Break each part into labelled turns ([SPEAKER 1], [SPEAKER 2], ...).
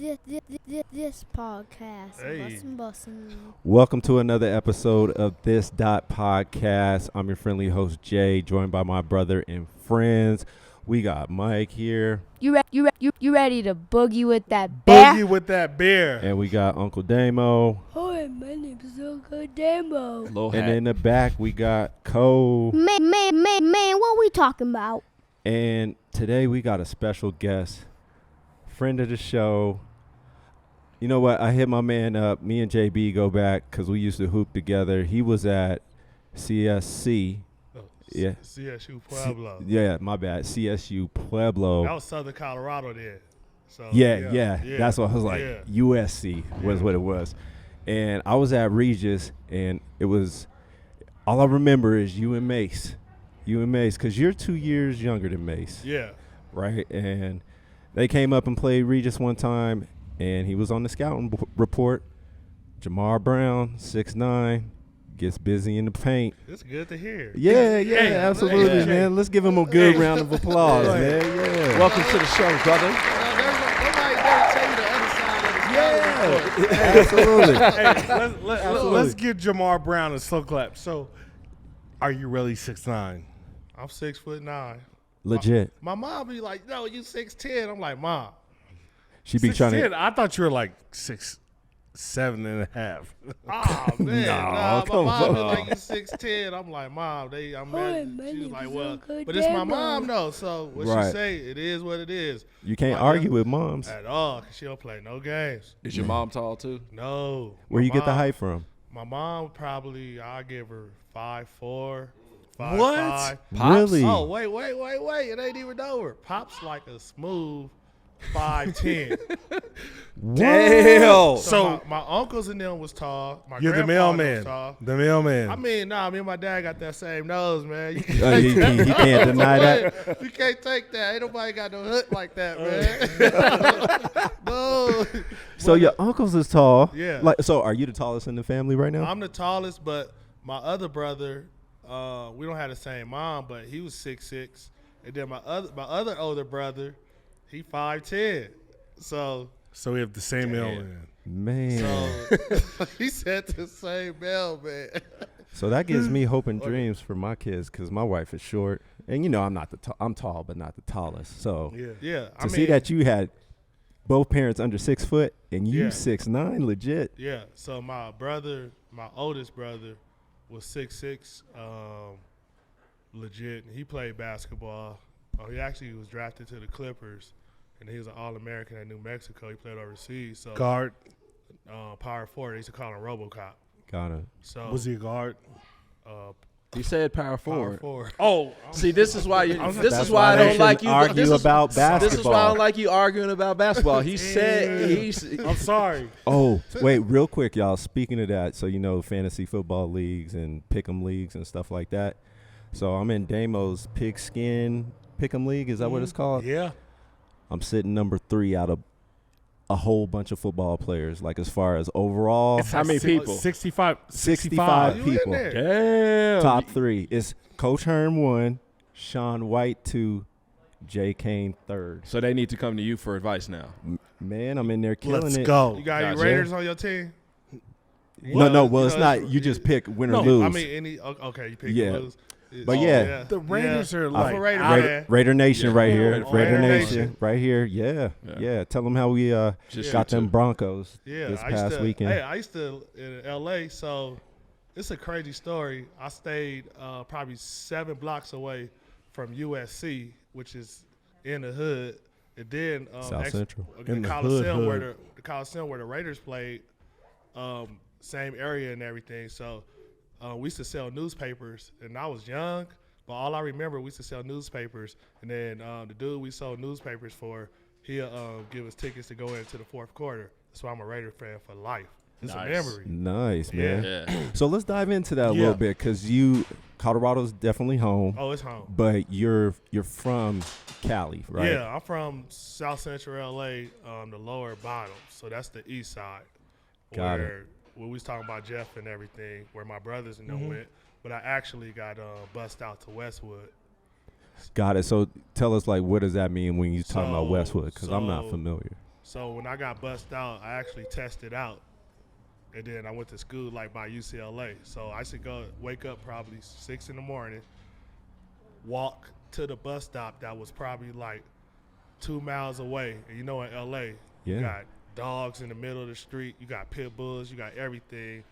[SPEAKER 1] This podcast.
[SPEAKER 2] Hey.
[SPEAKER 1] Bussin'.
[SPEAKER 3] Welcome to another episode of This Podcast. I'm your friendly host Jay, joined by my brother and friends. We got Mike here,
[SPEAKER 1] You ready to boogie with that bear?
[SPEAKER 2] Boogie with that bear.
[SPEAKER 3] and we got Uncle Damo.
[SPEAKER 1] Hi, my name is Uncle Damo.
[SPEAKER 3] And in the back we got Cole.
[SPEAKER 1] Man, what we talking about?
[SPEAKER 3] And today we got a special guest, friend of the show. You know what? I hit my man up. Me and JB go back because we used to hoop together. He was at CSC.
[SPEAKER 2] Oh,
[SPEAKER 3] Yeah.
[SPEAKER 2] CSU Pueblo.
[SPEAKER 3] Yeah, my bad. CSU Pueblo.
[SPEAKER 2] That was Southern Colorado then. So
[SPEAKER 3] Yeah. That's what I was like.
[SPEAKER 2] Yeah.
[SPEAKER 3] USC was what it was. And I was at Regis, and it was, all I remember is you and Mace. Because you're 2 years younger than Mace.
[SPEAKER 2] Yeah.
[SPEAKER 3] Right? And they came up and played Regis one time, and he was on the scouting report. Jamar Brown, 6'9", gets busy in the paint.
[SPEAKER 2] It's good to hear.
[SPEAKER 3] Yeah,
[SPEAKER 2] Hey,
[SPEAKER 3] absolutely,
[SPEAKER 2] hey,
[SPEAKER 3] man. Let's give him a good
[SPEAKER 2] Hey.
[SPEAKER 3] round of applause,
[SPEAKER 2] Hey.
[SPEAKER 3] man. Yeah.
[SPEAKER 4] Welcome to the show, brother.
[SPEAKER 3] Absolutely.
[SPEAKER 2] Hey, let's give Jamar Brown a slow clap. So, are you really 6'9"? I'm 6'9".
[SPEAKER 3] Legit.
[SPEAKER 2] My mom be like, "No, you 6'10". I'm like, "Mom,
[SPEAKER 3] She be trying
[SPEAKER 2] 6'10".
[SPEAKER 3] to.
[SPEAKER 2] I thought you were like 6'7.5". Oh man,
[SPEAKER 3] No,
[SPEAKER 2] nah,
[SPEAKER 3] come
[SPEAKER 2] my mom was
[SPEAKER 3] on.
[SPEAKER 2] like, "You 6'10". I'm like, "Mom, I'm
[SPEAKER 1] Hi,
[SPEAKER 2] mad."
[SPEAKER 1] my
[SPEAKER 2] She was
[SPEAKER 1] name
[SPEAKER 2] like,
[SPEAKER 1] is
[SPEAKER 2] "Well,
[SPEAKER 1] Uncle
[SPEAKER 2] but it's my
[SPEAKER 1] Damo."
[SPEAKER 2] mom though, so what
[SPEAKER 3] Right.
[SPEAKER 2] she say, it is what it is."
[SPEAKER 3] You can't
[SPEAKER 2] My
[SPEAKER 3] argue
[SPEAKER 2] young-
[SPEAKER 3] with moms.
[SPEAKER 2] At all, 'cause she don't play no games.
[SPEAKER 4] Is your mom tall too?
[SPEAKER 2] No.
[SPEAKER 3] Where
[SPEAKER 2] My
[SPEAKER 3] you get the
[SPEAKER 2] mom-
[SPEAKER 3] height from?
[SPEAKER 2] My mom probably, I give her 5'4",
[SPEAKER 4] What?
[SPEAKER 2] 5'5".
[SPEAKER 4] Pops?
[SPEAKER 3] Really?
[SPEAKER 2] Oh wait! It ain't even over. Pop's like a smooth 5'10".
[SPEAKER 4] Damn.
[SPEAKER 2] So my uncles and them was tall. My
[SPEAKER 5] You're the
[SPEAKER 2] grandfather was
[SPEAKER 5] mailman.
[SPEAKER 2] tall.
[SPEAKER 5] The mailman.
[SPEAKER 2] I mean, me and my dad got that same nose, man. You
[SPEAKER 3] He can't deny that.
[SPEAKER 2] You can't take that. Ain't nobody got no hood like that, man. No.
[SPEAKER 3] So your uncles is tall.
[SPEAKER 2] Yeah.
[SPEAKER 3] Like, so are you the tallest in the family right now?
[SPEAKER 2] I'm the tallest, but my other brother, we don't have the same mom, but he was 6'6", and then my other older brother, he 5'10". So
[SPEAKER 5] So we have the same mailman.
[SPEAKER 3] Man.
[SPEAKER 2] he said the same mailman.
[SPEAKER 3] So that gives me hope and dreams for my kids because my wife is short, and I'm not I'm tall, but not the tallest. So
[SPEAKER 2] Yeah,
[SPEAKER 3] to see that you had both parents under 6 foot and you
[SPEAKER 2] Yeah.
[SPEAKER 3] 6'9", legit.
[SPEAKER 2] Yeah, so my oldest brother was 6'6", legit. He played basketball. He actually was drafted to the Clippers, and he was an All-American at New Mexico. He played overseas. So
[SPEAKER 5] Guard.
[SPEAKER 2] power forward, they used to call him RoboCop.
[SPEAKER 3] Got it.
[SPEAKER 2] So
[SPEAKER 5] Was he a guard?
[SPEAKER 4] He said power
[SPEAKER 2] power
[SPEAKER 4] forward.
[SPEAKER 2] forward.
[SPEAKER 5] Oh,
[SPEAKER 4] See, this is why
[SPEAKER 3] That's
[SPEAKER 4] is why I
[SPEAKER 3] they
[SPEAKER 4] don't like you.
[SPEAKER 3] shouldn't argue
[SPEAKER 4] this is,
[SPEAKER 3] about
[SPEAKER 4] This is why I
[SPEAKER 3] basketball.
[SPEAKER 4] don't like you arguing about basketball. He said
[SPEAKER 5] I'm sorry.
[SPEAKER 3] Oh, wait, real quick, y'all. Speaking of that, so fantasy football leagues and pick'em leagues and stuff like that. So I'm in Damo's Pigskin Pick'em League. Is that what it's called?
[SPEAKER 5] Yeah.
[SPEAKER 3] I'm sitting number 3 out of a whole bunch of football players. Like as far as overall,
[SPEAKER 4] How many people?
[SPEAKER 5] 65.
[SPEAKER 3] 65
[SPEAKER 2] You in
[SPEAKER 3] people.
[SPEAKER 2] there?
[SPEAKER 4] Damn.
[SPEAKER 3] Top 3. It's Coach Herm 1, Sean White 2, Jay Kane 3rd.
[SPEAKER 4] So they need to come to you for advice now.
[SPEAKER 3] Man, I'm in there killing
[SPEAKER 5] Let's
[SPEAKER 3] it.
[SPEAKER 5] go.
[SPEAKER 2] You got any
[SPEAKER 4] Gotcha.
[SPEAKER 2] Raiders on your team?
[SPEAKER 3] No, well, it's
[SPEAKER 2] you know,
[SPEAKER 3] not.
[SPEAKER 2] it's-
[SPEAKER 3] You just pick win or
[SPEAKER 2] No,
[SPEAKER 3] lose.
[SPEAKER 2] I mean any. Okay, you pick
[SPEAKER 3] Yeah.
[SPEAKER 2] lose.
[SPEAKER 3] But yeah.
[SPEAKER 5] The Raiders are
[SPEAKER 2] I'm
[SPEAKER 5] like
[SPEAKER 2] a Raider
[SPEAKER 5] out-
[SPEAKER 2] fan.
[SPEAKER 3] Raider Nation
[SPEAKER 4] Yeah.
[SPEAKER 3] right here.
[SPEAKER 2] Oh,
[SPEAKER 3] Raider
[SPEAKER 2] Raider
[SPEAKER 3] Nation
[SPEAKER 2] Nation.
[SPEAKER 3] right here. Yeah. Tell them how we
[SPEAKER 4] Just
[SPEAKER 3] got
[SPEAKER 4] shoot
[SPEAKER 3] them
[SPEAKER 4] two.
[SPEAKER 3] Broncos
[SPEAKER 2] Yeah,
[SPEAKER 3] this
[SPEAKER 2] I used
[SPEAKER 3] past
[SPEAKER 2] to,
[SPEAKER 3] weekend.
[SPEAKER 2] Hey, I used to in L.A. So it's a crazy story. I stayed probably 7 blocks away from USC, which is in the hood, and then
[SPEAKER 3] South Central.
[SPEAKER 2] the
[SPEAKER 5] In the
[SPEAKER 2] Coliseum
[SPEAKER 5] hood.
[SPEAKER 2] the Coliseum where the Raiders played, same area and everything. So we used to sell newspapers, and I was young. But all I remember, we used to sell newspapers, and then the dude we sold newspapers for, he'll give us tickets to go into the fourth quarter. That's why I'm a Raider fan for life. It's
[SPEAKER 4] Nice.
[SPEAKER 2] a memory.
[SPEAKER 3] Nice, man.
[SPEAKER 4] Yeah.
[SPEAKER 3] So let's dive into that a
[SPEAKER 5] Yeah.
[SPEAKER 3] little bit because Colorado's definitely home,
[SPEAKER 2] Oh, it's home.
[SPEAKER 3] but you're from Cali, right?
[SPEAKER 2] Yeah, I'm from South Central LA, the lower bottom. So that's the east side.
[SPEAKER 3] Got it.
[SPEAKER 2] where we was talking about Jeff and everything, where my brothers and them went. But I actually got bussed out to Westwood.
[SPEAKER 3] Got it. So tell us, like, what does that mean when you talking about
[SPEAKER 2] So-
[SPEAKER 3] Westwood? Because I'm not
[SPEAKER 2] so-
[SPEAKER 3] familiar.
[SPEAKER 2] So when I got bussed out, I actually tested out. And then I went to school like by UCLA. So I should wake up probably 6 in the morning, walk to the bus stop that was probably like 2 miles away. And you know in LA,
[SPEAKER 3] Yeah.
[SPEAKER 2] you got dogs in the middle of the street, you got pit bulls, you got everything.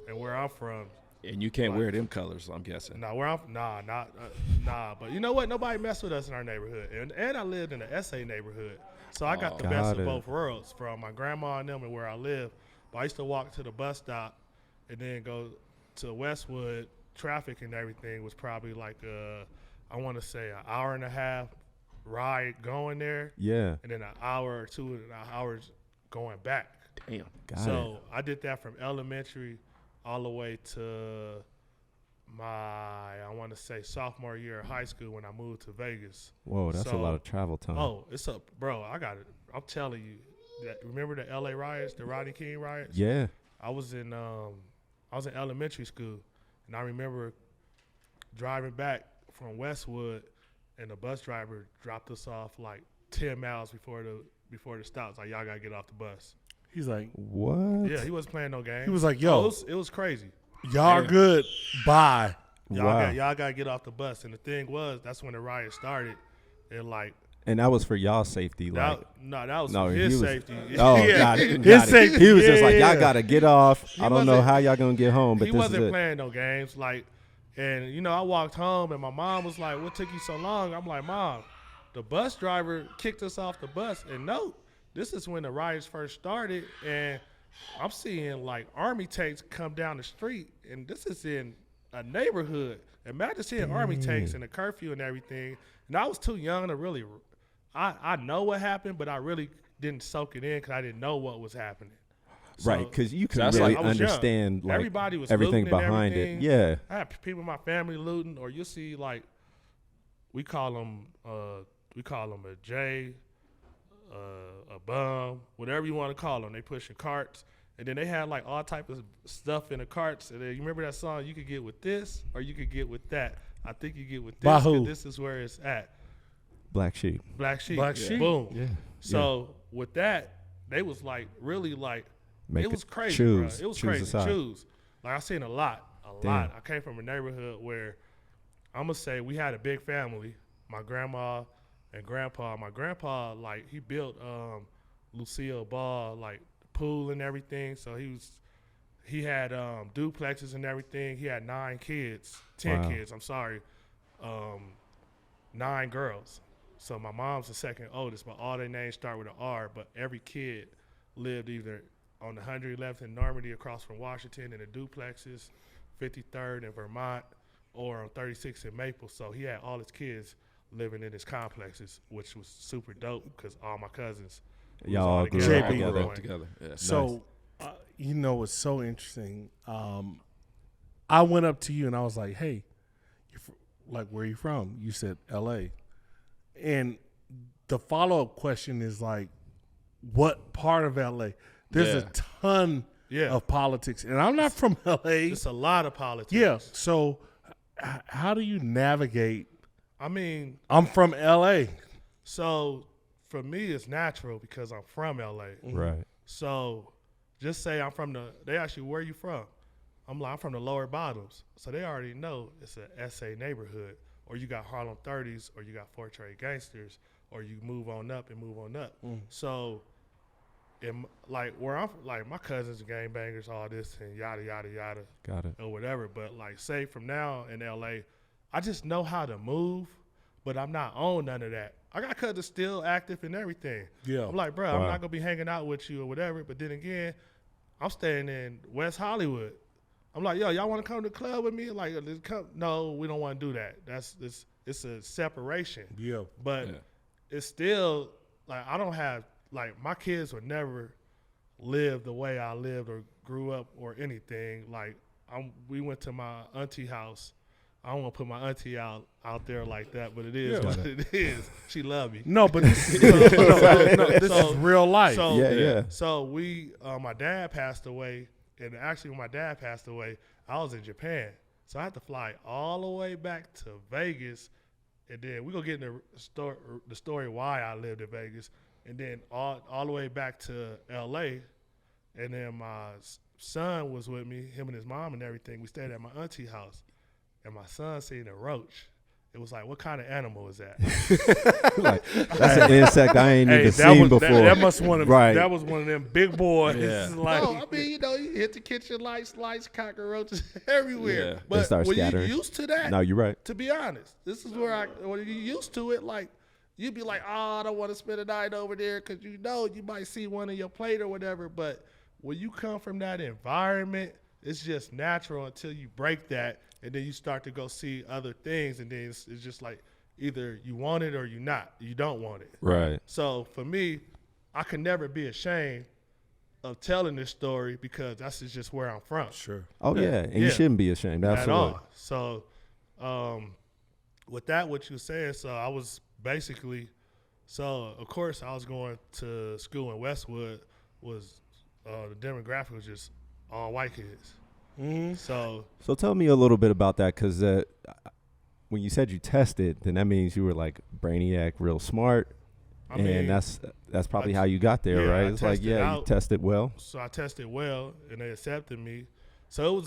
[SPEAKER 2] And where I'm from,
[SPEAKER 4] And you can't wear them colors, I'm guessing.
[SPEAKER 2] but you know what? Nobody messed with us in our neighborhood. And I lived in the SA neighborhood. So I got the
[SPEAKER 3] Got
[SPEAKER 2] best
[SPEAKER 3] it.
[SPEAKER 2] of both worlds from my grandma and them and where I live. But I used to walk to the bus stop and then go to Westwood. Traffic and everything was probably like, I want to say an hour and a half ride going there.
[SPEAKER 3] Yeah.
[SPEAKER 2] And then an hour or 2 hours going back.
[SPEAKER 4] Damn.
[SPEAKER 3] Got
[SPEAKER 2] So
[SPEAKER 3] it.
[SPEAKER 2] I did that from elementary all the way to my, I want to say sophomore year of high school when I moved to Vegas.
[SPEAKER 3] Whoa, that's a
[SPEAKER 2] So-
[SPEAKER 3] lot of travel time.
[SPEAKER 2] Oh, it's a, bro, I got it. I'm telling you, remember the LA riots, the Rodney King riots?
[SPEAKER 3] Yeah.
[SPEAKER 2] I was in elementary school, and I remember driving back from Westwood, and the bus driver dropped us off like 10 miles before the stop. It's like, y'all gotta get off the bus.
[SPEAKER 5] He's like,
[SPEAKER 3] What?
[SPEAKER 2] Yeah, he wasn't playing no game.
[SPEAKER 5] he was like,
[SPEAKER 2] Oh,
[SPEAKER 5] yo,
[SPEAKER 2] it was crazy.
[SPEAKER 5] y'all are
[SPEAKER 2] Yeah.
[SPEAKER 5] good. Bye.
[SPEAKER 3] Wow.
[SPEAKER 2] Y'all gotta get off the bus. And the thing was, that's when the riot started, and like
[SPEAKER 3] And that was for y'all's safety. Like,
[SPEAKER 2] that was
[SPEAKER 3] no,
[SPEAKER 2] for
[SPEAKER 3] he
[SPEAKER 2] his
[SPEAKER 3] was-
[SPEAKER 2] safety.
[SPEAKER 3] oh,
[SPEAKER 5] Yeah.
[SPEAKER 3] got it.
[SPEAKER 5] His
[SPEAKER 3] Got it.
[SPEAKER 5] safety,
[SPEAKER 3] He was just like,
[SPEAKER 5] yeah.
[SPEAKER 3] y'all got to get off. I don't know
[SPEAKER 2] wasn't-
[SPEAKER 3] how y'all going to get home, but
[SPEAKER 2] He
[SPEAKER 3] this is
[SPEAKER 2] wasn't
[SPEAKER 3] it.
[SPEAKER 2] playing no games. Like, and you know, I walked home, and my mom was like, "What took you so long?" I'm like, "Mom, the bus driver kicked us off the bus." And no, this is when the riots first started, and I'm seeing like army tanks come down the street, and this is in a neighborhood. Imagine seeing army tanks and a curfew and everything. And I was too young to really. I know what happened, but I really didn't soak it in because I didn't know what was happening.
[SPEAKER 3] Right,
[SPEAKER 2] So-
[SPEAKER 3] because you can
[SPEAKER 4] that's
[SPEAKER 3] really
[SPEAKER 2] like I was young.
[SPEAKER 3] understand like
[SPEAKER 2] Everybody was
[SPEAKER 3] everything
[SPEAKER 2] looting and
[SPEAKER 3] behind
[SPEAKER 2] everything.
[SPEAKER 3] it. Yeah.
[SPEAKER 2] I have people in my family looting, or you'll see like we call them a J, a bum, whatever you want to call them. They pushing carts, and then they had like all type of stuff in the carts. And then you remember that song? You could get with this, or you could get with that. I think you get with this
[SPEAKER 5] By
[SPEAKER 2] 'cause
[SPEAKER 5] who?
[SPEAKER 2] this is where it's at.
[SPEAKER 3] Black Sheep.
[SPEAKER 2] Black Sheep.
[SPEAKER 5] Black Sheep?
[SPEAKER 2] Boom.
[SPEAKER 3] Yeah.
[SPEAKER 2] So with that, they was like really like
[SPEAKER 3] Make
[SPEAKER 2] it was crazy,
[SPEAKER 3] choose.
[SPEAKER 2] bro. It was
[SPEAKER 3] Choose
[SPEAKER 2] crazy.
[SPEAKER 3] a side.
[SPEAKER 2] Choose. Like I seen a lot.
[SPEAKER 3] Damn.
[SPEAKER 2] I came from a neighborhood where I'm gonna say we had a big family. My grandma and grandpa. My grandpa, like he built Lucille Ball, like the pool and everything. So he had duplexes and everything. He had 10
[SPEAKER 3] Wow.
[SPEAKER 2] kids. I'm sorry, 9 girls. So my mom's the second oldest, but all their names start with an R. But every kid lived either on the 111th in Normandy across from Washington in the duplexes, 53rd in Vermont, or on 36th in Maple. So he had all his kids living in his complexes, which was super dope because all my cousins. we was
[SPEAKER 3] Y'all all grew
[SPEAKER 2] together
[SPEAKER 3] up
[SPEAKER 2] all
[SPEAKER 5] JB.
[SPEAKER 3] together.
[SPEAKER 2] growing.
[SPEAKER 4] Together. Yeah.
[SPEAKER 5] So, you know, it's so interesting. I went up to you and I was like, hey, like, where are you from? You said L.A. And the follow-up question is like, what part of L.A.? There's
[SPEAKER 4] Yeah.
[SPEAKER 5] a ton
[SPEAKER 2] Yeah.
[SPEAKER 5] of politics. And I'm not from L.A.
[SPEAKER 2] It's a lot of politics.
[SPEAKER 5] Yeah. So how do you navigate?
[SPEAKER 2] I mean,
[SPEAKER 5] I'm from L.A.
[SPEAKER 2] so for me, it's natural because I'm from LA.
[SPEAKER 3] Right.
[SPEAKER 2] So just say they ask you, where you from? I'm from the lower bottoms. So they already know it's a SA neighborhood. Or you got Harlem 30s, or you got Fort Trade gangsters, or you move on up and move on up. So, like where I'm, like my cousins are gangbangers, all this and yada yada yada
[SPEAKER 3] Got it.
[SPEAKER 2] or whatever. But like, say from now in LA, I just know how to move, but I'm not on none of that. I got cousins still active and everything.
[SPEAKER 5] Yeah.
[SPEAKER 2] I'm like, bro, I'm
[SPEAKER 3] Wow.
[SPEAKER 2] not gonna be hanging out with you or whatever. But then again, I'm staying in West Hollywood. I'm like, yo, y'all want to come to the club with me? Like, let's come. No, we don't want to do that. It's a separation.
[SPEAKER 5] Yeah.
[SPEAKER 2] But
[SPEAKER 4] Yeah.
[SPEAKER 2] it's still like I don't have like my kids would never live the way I lived or grew up or anything. Like we went to my auntie house. I don't want to put my auntie out there like that, but it is
[SPEAKER 5] Yeah.
[SPEAKER 2] what it is. She love me.
[SPEAKER 5] No, but this, this
[SPEAKER 2] So-
[SPEAKER 5] is real life.
[SPEAKER 2] So
[SPEAKER 3] Yeah.
[SPEAKER 2] So my dad passed away, and actually when my dad passed away, I was in Japan, so I had to fly all the way back to Vegas, and then we gonna get in the story why I lived in Vegas. and then all the way back to L.A. And then my son was with me, him and his mom and everything. We stayed at my auntie house, and my son seen a roach. It was like, what kind of animal is that?
[SPEAKER 3] Like, that's an insect I ain't even seen before.
[SPEAKER 5] That must one of
[SPEAKER 3] Right.
[SPEAKER 5] That was one of them big boys.
[SPEAKER 4] Yeah.
[SPEAKER 5] Like,
[SPEAKER 2] No, I mean, you hit the kitchen lights, cockroaches everywhere.
[SPEAKER 4] Yeah.
[SPEAKER 2] But
[SPEAKER 3] start
[SPEAKER 2] when
[SPEAKER 3] scattering.
[SPEAKER 2] you used to that,
[SPEAKER 3] No, you're right.
[SPEAKER 2] to be honest, this is where when you used to it, like, you'd be like, oh, I don't want to spend a night over there because you might see one in your plate or whatever. But when you come from that environment, it's just natural until you break that, and then you start to go see other things, and then it's just like either you want it or you don't want it.
[SPEAKER 3] Right.
[SPEAKER 2] So for me, I can never be ashamed of telling this story because that's just where I'm from.
[SPEAKER 5] sure.
[SPEAKER 3] Oh yeah, and you
[SPEAKER 2] Yeah.
[SPEAKER 3] shouldn't be ashamed.
[SPEAKER 2] At
[SPEAKER 3] Absolutely.
[SPEAKER 2] all. So, with that, what you saying, so I was basically, of course I was going to school in Westwood. Was the demographic was just all white kids.
[SPEAKER 5] Mm-hmm.
[SPEAKER 2] So
[SPEAKER 3] So tell me a little bit about that, because when you said you tested, then that means you were like brainiac, real smart,
[SPEAKER 2] I mean,
[SPEAKER 3] and that's probably how you got there,
[SPEAKER 2] yeah,
[SPEAKER 3] right?
[SPEAKER 2] I
[SPEAKER 3] It's like,
[SPEAKER 2] tested
[SPEAKER 3] yeah, you
[SPEAKER 2] out.
[SPEAKER 3] tested well.
[SPEAKER 2] so I tested well, and they accepted me. So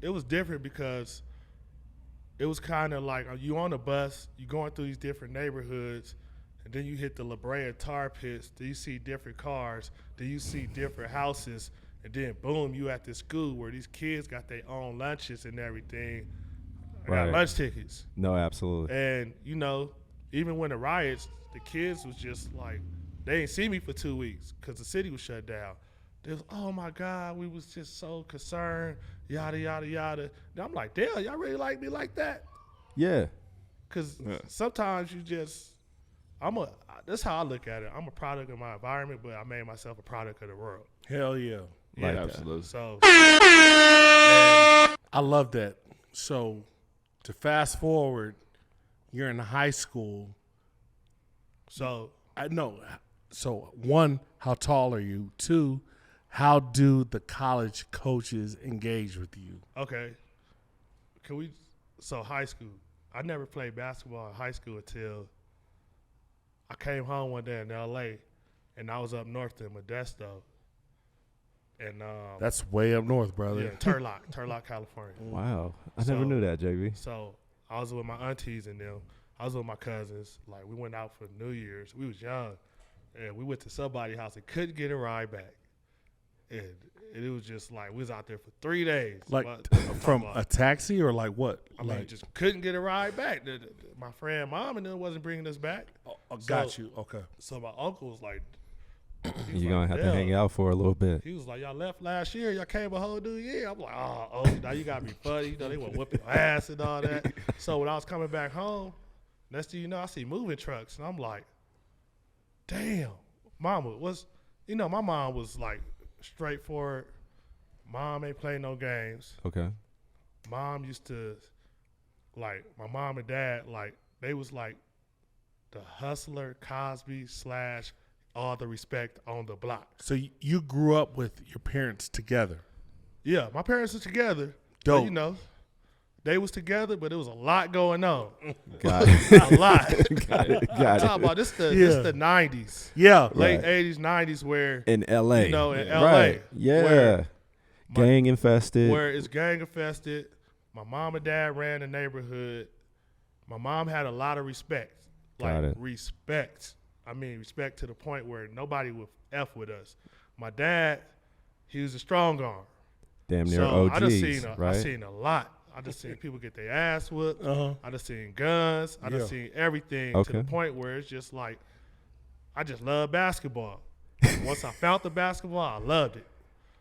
[SPEAKER 2] it was different because it was kind of like you on a bus, you going through these different neighborhoods, and then you hit the La Brea tar pits. Then you see different cars. Then you see different houses, and then boom, you at this school where these kids got their own lunches and everything. I
[SPEAKER 3] Right.
[SPEAKER 2] got lunch tickets,
[SPEAKER 3] No, absolutely.
[SPEAKER 2] and even when the riots, the kids was just like they didn't see me for 2 weeks because the city was shut down. They was, oh my God, we was just so concerned, yada yada yada. And I'm like, damn, y'all really like me like that?
[SPEAKER 3] Yeah.
[SPEAKER 2] Because sometimes you just, that's how I look at it. I'm a product of my environment, but I made myself a product of the world.
[SPEAKER 5] Hell yeah.
[SPEAKER 3] Like that.
[SPEAKER 4] Absolutely.
[SPEAKER 2] So,
[SPEAKER 5] I love that. So, to fast forward, you're in high school.
[SPEAKER 2] so
[SPEAKER 5] I know. So, one, how tall are you? Two, how do the college coaches engage with you?
[SPEAKER 2] okay. High school. I never played basketball in high school until I came home one day in L.A. and I was up north in Modesto. And
[SPEAKER 5] That's way up north, brother.
[SPEAKER 2] yeah, Turlock, California.
[SPEAKER 3] Wow. I never
[SPEAKER 2] So-
[SPEAKER 3] knew that, JB.
[SPEAKER 2] So I was with my aunties and them. I was with my cousins. Like we went out for New Year's. We was young, and we went to somebody's house and couldn't get a ride back. And it was just like we was out there for 3 days.
[SPEAKER 5] Like
[SPEAKER 2] But I'm
[SPEAKER 5] from
[SPEAKER 2] talking
[SPEAKER 5] a
[SPEAKER 2] about-
[SPEAKER 5] taxi or like what?
[SPEAKER 2] I mean, just couldn't get a ride back. My friend mom and them wasn't bringing us back.
[SPEAKER 5] got
[SPEAKER 2] so-
[SPEAKER 5] you. Okay.
[SPEAKER 2] So my uncle was like, he was
[SPEAKER 3] You're going
[SPEAKER 2] like,
[SPEAKER 3] to have to
[SPEAKER 2] "Damn."
[SPEAKER 3] hang out for a little bit.
[SPEAKER 2] He was like, y'all left last year. Y'all came a whole new year. I'm like, oh, now you got to be funny. They were whooping my ass and all that. So when I was coming back home, next thing you know, I see moving trucks. And I'm like, damn, mama was, my mom was like straightforward. Mom ain't playing no games.
[SPEAKER 3] Okay.
[SPEAKER 2] Mom used to, like, my mom and dad, like, they was like the hustler, Cosby / all the respect on the block.
[SPEAKER 5] So you grew up with your parents together.
[SPEAKER 2] Yeah, my parents were together.
[SPEAKER 5] Dope.
[SPEAKER 2] But, they was together, but there was a lot going on.
[SPEAKER 3] Got it.
[SPEAKER 2] A lot.
[SPEAKER 3] Got it.
[SPEAKER 2] I'm
[SPEAKER 3] Got
[SPEAKER 2] talking
[SPEAKER 3] it.
[SPEAKER 2] about this the
[SPEAKER 5] Yeah.
[SPEAKER 2] 90s,
[SPEAKER 5] Yeah.
[SPEAKER 2] late
[SPEAKER 3] Right.
[SPEAKER 2] 80s, 90s, where
[SPEAKER 3] In LA.
[SPEAKER 2] in LA,
[SPEAKER 3] Right. Yeah.
[SPEAKER 2] where
[SPEAKER 3] Gang infested.
[SPEAKER 2] where it's gang infested. My mom and dad ran the neighborhood. My mom had a lot of respect.
[SPEAKER 3] Got it.
[SPEAKER 2] Respect. I mean, respect to the point where nobody would F with us. My dad, he was a strong arm.
[SPEAKER 3] Damn near
[SPEAKER 2] So
[SPEAKER 3] OGs,
[SPEAKER 2] I just seen
[SPEAKER 3] right?
[SPEAKER 2] I seen a lot. I just seen people get their ass whooped.
[SPEAKER 5] Uh-huh.
[SPEAKER 2] I just seen guns. I just
[SPEAKER 5] Yeah.
[SPEAKER 2] seen everything to
[SPEAKER 3] Okay.
[SPEAKER 2] the point where it's just like I just love basketball. Once I found the basketball, I loved it.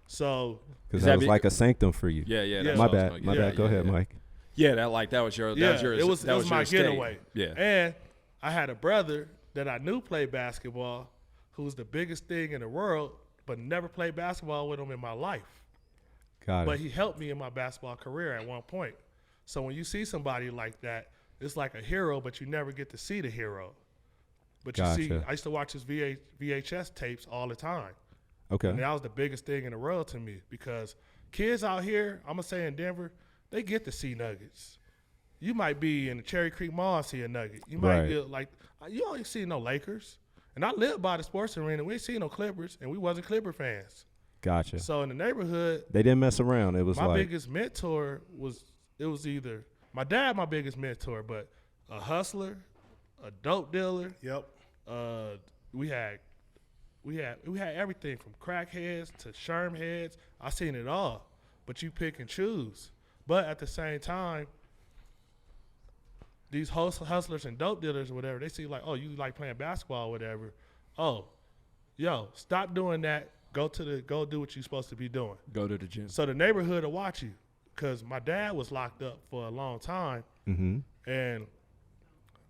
[SPEAKER 2] So
[SPEAKER 3] Because
[SPEAKER 4] Is
[SPEAKER 3] that
[SPEAKER 4] that
[SPEAKER 3] was
[SPEAKER 4] big-
[SPEAKER 3] like a sanctum for you.
[SPEAKER 4] Yeah, yeah.
[SPEAKER 2] Yeah.
[SPEAKER 4] that's
[SPEAKER 3] My
[SPEAKER 4] what I was
[SPEAKER 3] bad.
[SPEAKER 4] gonna
[SPEAKER 3] My
[SPEAKER 4] get
[SPEAKER 3] bad.
[SPEAKER 4] at.
[SPEAKER 3] Go
[SPEAKER 4] Yeah,
[SPEAKER 3] ahead,
[SPEAKER 4] yeah.
[SPEAKER 3] Mike.
[SPEAKER 4] Yeah, that was your
[SPEAKER 2] yeah,
[SPEAKER 4] your
[SPEAKER 2] it was
[SPEAKER 4] your
[SPEAKER 2] my
[SPEAKER 4] escape.
[SPEAKER 2] getaway.
[SPEAKER 4] Yeah.
[SPEAKER 2] And I had a brother that I knew played basketball, who was the biggest thing in the world, but never played basketball with him in my life.
[SPEAKER 3] Got
[SPEAKER 2] But
[SPEAKER 3] it.
[SPEAKER 2] he helped me in my basketball career at one point. So when you see somebody like that, it's like a hero, but you never get to see the hero. But you see,
[SPEAKER 3] Gotcha.
[SPEAKER 2] I used to watch his VHS tapes all the time.
[SPEAKER 3] Okay.
[SPEAKER 2] And that was the biggest thing in the world to me because kids out here, I'm going to say in Denver, they get to see nuggets. You might be in the Cherry Creek Mall and see a nugget. You might
[SPEAKER 3] Right.
[SPEAKER 2] get like, you don't see no Lakers. And I lived by the sports arena. We ain't seen no Clippers, and we wasn't Clipper fans.
[SPEAKER 3] Gotcha.
[SPEAKER 2] So in the neighborhood,
[SPEAKER 3] They didn't mess around. It was
[SPEAKER 2] my
[SPEAKER 3] like,
[SPEAKER 2] biggest mentor was either my dad, my biggest mentor, but a hustler, a dope dealer.
[SPEAKER 5] Yep.
[SPEAKER 2] We had everything from crackheads to sherm heads. I seen it all, but you pick and choose. But at the same time, these hustlers and dope dealers or whatever, they see like, oh, you like playing basketball or whatever. Oh, yo, stop doing that. Go do what you're supposed to be doing.
[SPEAKER 4] Go to the gym.
[SPEAKER 2] So the neighborhood will watch you, because my dad was locked up for a long time, and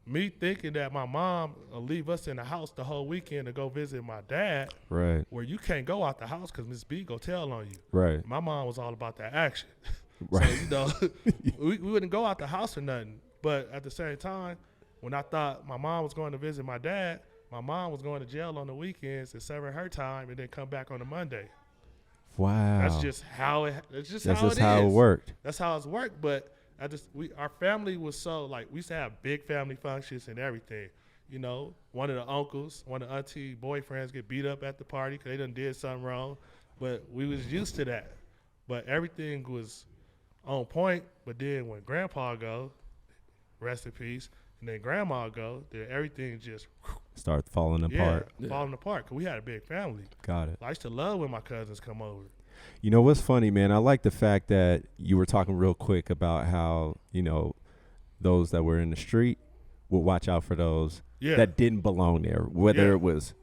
[SPEAKER 2] me thinking that my mom will leave us in the house the whole weekend to go visit my dad,
[SPEAKER 3] right,
[SPEAKER 2] where you can't go out the house because Miss B go tell on you.
[SPEAKER 3] right,
[SPEAKER 2] My mom was all about that action.
[SPEAKER 3] right.
[SPEAKER 2] So, we wouldn't go out the house or nothing. But at the same time, when I thought my mom was going to visit my dad, my mom was going to jail on the weekends and serving her time and then come back on a Monday.
[SPEAKER 3] Wow.
[SPEAKER 2] That's just how it. It's just
[SPEAKER 3] That's
[SPEAKER 2] how
[SPEAKER 3] just
[SPEAKER 2] it
[SPEAKER 3] how
[SPEAKER 2] is.
[SPEAKER 3] it worked.
[SPEAKER 2] That's how it's worked. But our family was so like, we used to have big family functions and everything. You know, one of the uncles, one of the auntie boyfriends get beat up at the party because they done did something wrong. But we was used to that. But everything was on point. But then when Grandpa go, rest in peace, and then Grandma go, then everything just
[SPEAKER 3] Start falling apart.
[SPEAKER 2] falling apart. Because we had a big family.
[SPEAKER 3] Got it.
[SPEAKER 2] I used to love when my cousins come over.
[SPEAKER 3] You know what's funny, man? I like the fact that you were talking real quick about how, you know, those that were in the street would watch out for those
[SPEAKER 2] Yeah.
[SPEAKER 3] that didn't belong there. Whether
[SPEAKER 2] Yeah.
[SPEAKER 3] it was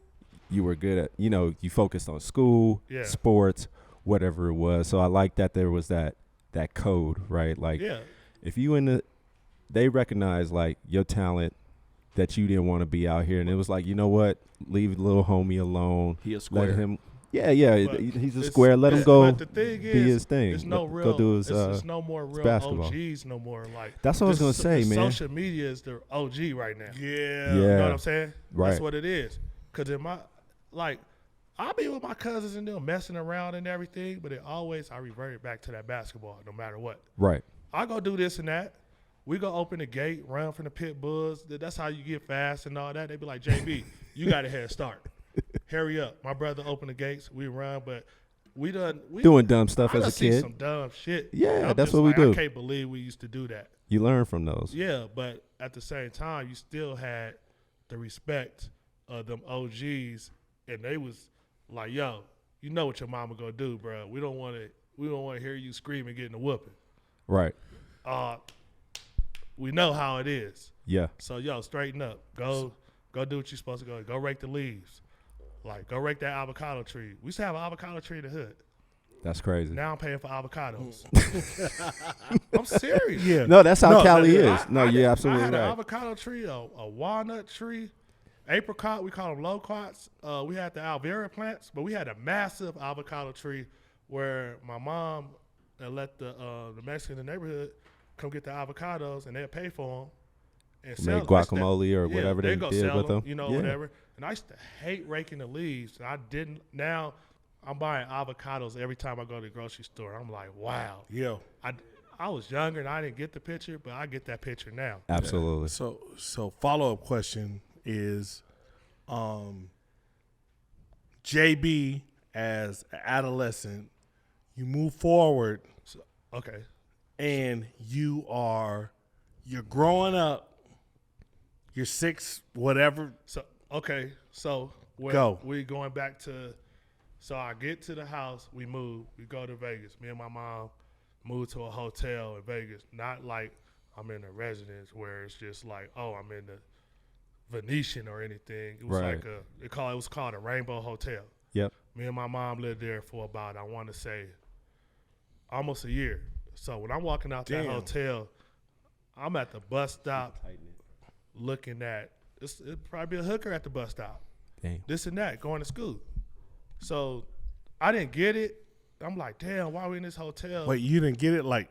[SPEAKER 3] you were good at, you know, you focused on school,
[SPEAKER 2] Yeah.
[SPEAKER 3] sports, whatever it was. So I like that there was that code, right? Like
[SPEAKER 2] Yeah.
[SPEAKER 3] if you they recognize like your talent that you didn't want to be out here, and it was like, you know what, leave little homie alone.
[SPEAKER 4] He a square.
[SPEAKER 3] Let him,
[SPEAKER 2] But
[SPEAKER 3] he's a
[SPEAKER 2] it's-
[SPEAKER 3] square. Let him go
[SPEAKER 2] But the thing
[SPEAKER 3] be
[SPEAKER 2] is,
[SPEAKER 3] his thing.
[SPEAKER 2] there's no
[SPEAKER 3] Go
[SPEAKER 2] real.
[SPEAKER 3] do his,
[SPEAKER 2] There's no more real
[SPEAKER 3] basketball.
[SPEAKER 2] OGs no more. Like
[SPEAKER 3] That's what I was gonna say,
[SPEAKER 2] the
[SPEAKER 3] man.
[SPEAKER 2] Social media is the OG right now.
[SPEAKER 5] Yeah.
[SPEAKER 3] Yeah.
[SPEAKER 2] You know what I'm saying?
[SPEAKER 3] Right.
[SPEAKER 2] That's what it is. Cause in my I'll be with my cousins and them messing around and everything, but I reverted back to that basketball no matter what.
[SPEAKER 3] Right.
[SPEAKER 2] I go do this and that. We go open the gate, run from the pit bulls. That's how you get fast and all that. They be like, JB, you got a head start. Hurry up. My brother opened the gates. We run, but we
[SPEAKER 3] Doing dumb stuff
[SPEAKER 2] I
[SPEAKER 3] as
[SPEAKER 2] done
[SPEAKER 3] a
[SPEAKER 2] seen
[SPEAKER 3] kid.
[SPEAKER 2] some dumb shit.
[SPEAKER 3] Yeah,
[SPEAKER 2] I'm
[SPEAKER 3] that's
[SPEAKER 2] just
[SPEAKER 3] what we
[SPEAKER 2] like,
[SPEAKER 3] do.
[SPEAKER 2] I can't believe we used to do that.
[SPEAKER 3] You learn from those.
[SPEAKER 2] Yeah, but at the same time, you still had the respect of them OGs, and they was like, "Yo, you know what your mama gonna do, bro? We don't want to hear you screaming, getting a whooping.
[SPEAKER 3] Right.
[SPEAKER 2] We know how it is.
[SPEAKER 3] Yeah.
[SPEAKER 2] So yo, straighten up. Go do what you're supposed to go. Go rake the leaves. Like go rake that avocado tree. We used to have an avocado tree in the hood.
[SPEAKER 3] That's crazy.
[SPEAKER 2] Now I'm paying for avocados. I'm serious.
[SPEAKER 5] Yeah.
[SPEAKER 3] No, that's how
[SPEAKER 5] No,
[SPEAKER 3] Cali
[SPEAKER 5] that-
[SPEAKER 3] is. No, you're absolutely
[SPEAKER 2] I had
[SPEAKER 3] right.
[SPEAKER 2] an avocado tree, a walnut tree, apricot. We call them loquats. We had the Alvera plants, but we had a massive avocado tree where my mom let the Mexicans in the neighborhood come get the avocados, and they'll pay for them and sell
[SPEAKER 3] Make
[SPEAKER 2] them.
[SPEAKER 3] guacamole or whatever they
[SPEAKER 2] go
[SPEAKER 3] did
[SPEAKER 2] sell
[SPEAKER 3] with them.
[SPEAKER 2] you know,
[SPEAKER 3] Yeah.
[SPEAKER 2] whatever. And I used to hate raking the leaves. I didn't. Now I'm buying avocados every time I go to the grocery store. I'm like, wow.
[SPEAKER 5] Yeah.
[SPEAKER 2] I was younger and I didn't get the picture, but I get that picture now.
[SPEAKER 3] Absolutely.
[SPEAKER 5] So follow up question is, JB as an adolescent, you move forward
[SPEAKER 2] Okay.
[SPEAKER 5] and you're growing up. You're 6, whatever.
[SPEAKER 2] So
[SPEAKER 5] Go.
[SPEAKER 2] we going back to. So I get to the house, we move, we go to Vegas. Me and my mom moved to a hotel in Vegas. Not like I'm in a residence where it's just like, oh, I'm in the Venetian or anything. It was
[SPEAKER 3] Right.
[SPEAKER 2] like it was called a Rainbow Hotel.
[SPEAKER 3] Yep.
[SPEAKER 2] Me and my mom lived there for about, I want to say, almost a year. So when I'm walking out that
[SPEAKER 5] Damn.
[SPEAKER 2] hotel, I'm at the bus stop looking at, it'd probably be a hooker at the bus stop.
[SPEAKER 3] Dang.
[SPEAKER 2] This and that, going to school. So I didn't get it. I'm like, damn, why are we in this hotel?
[SPEAKER 5] Wait, you didn't get it? Like,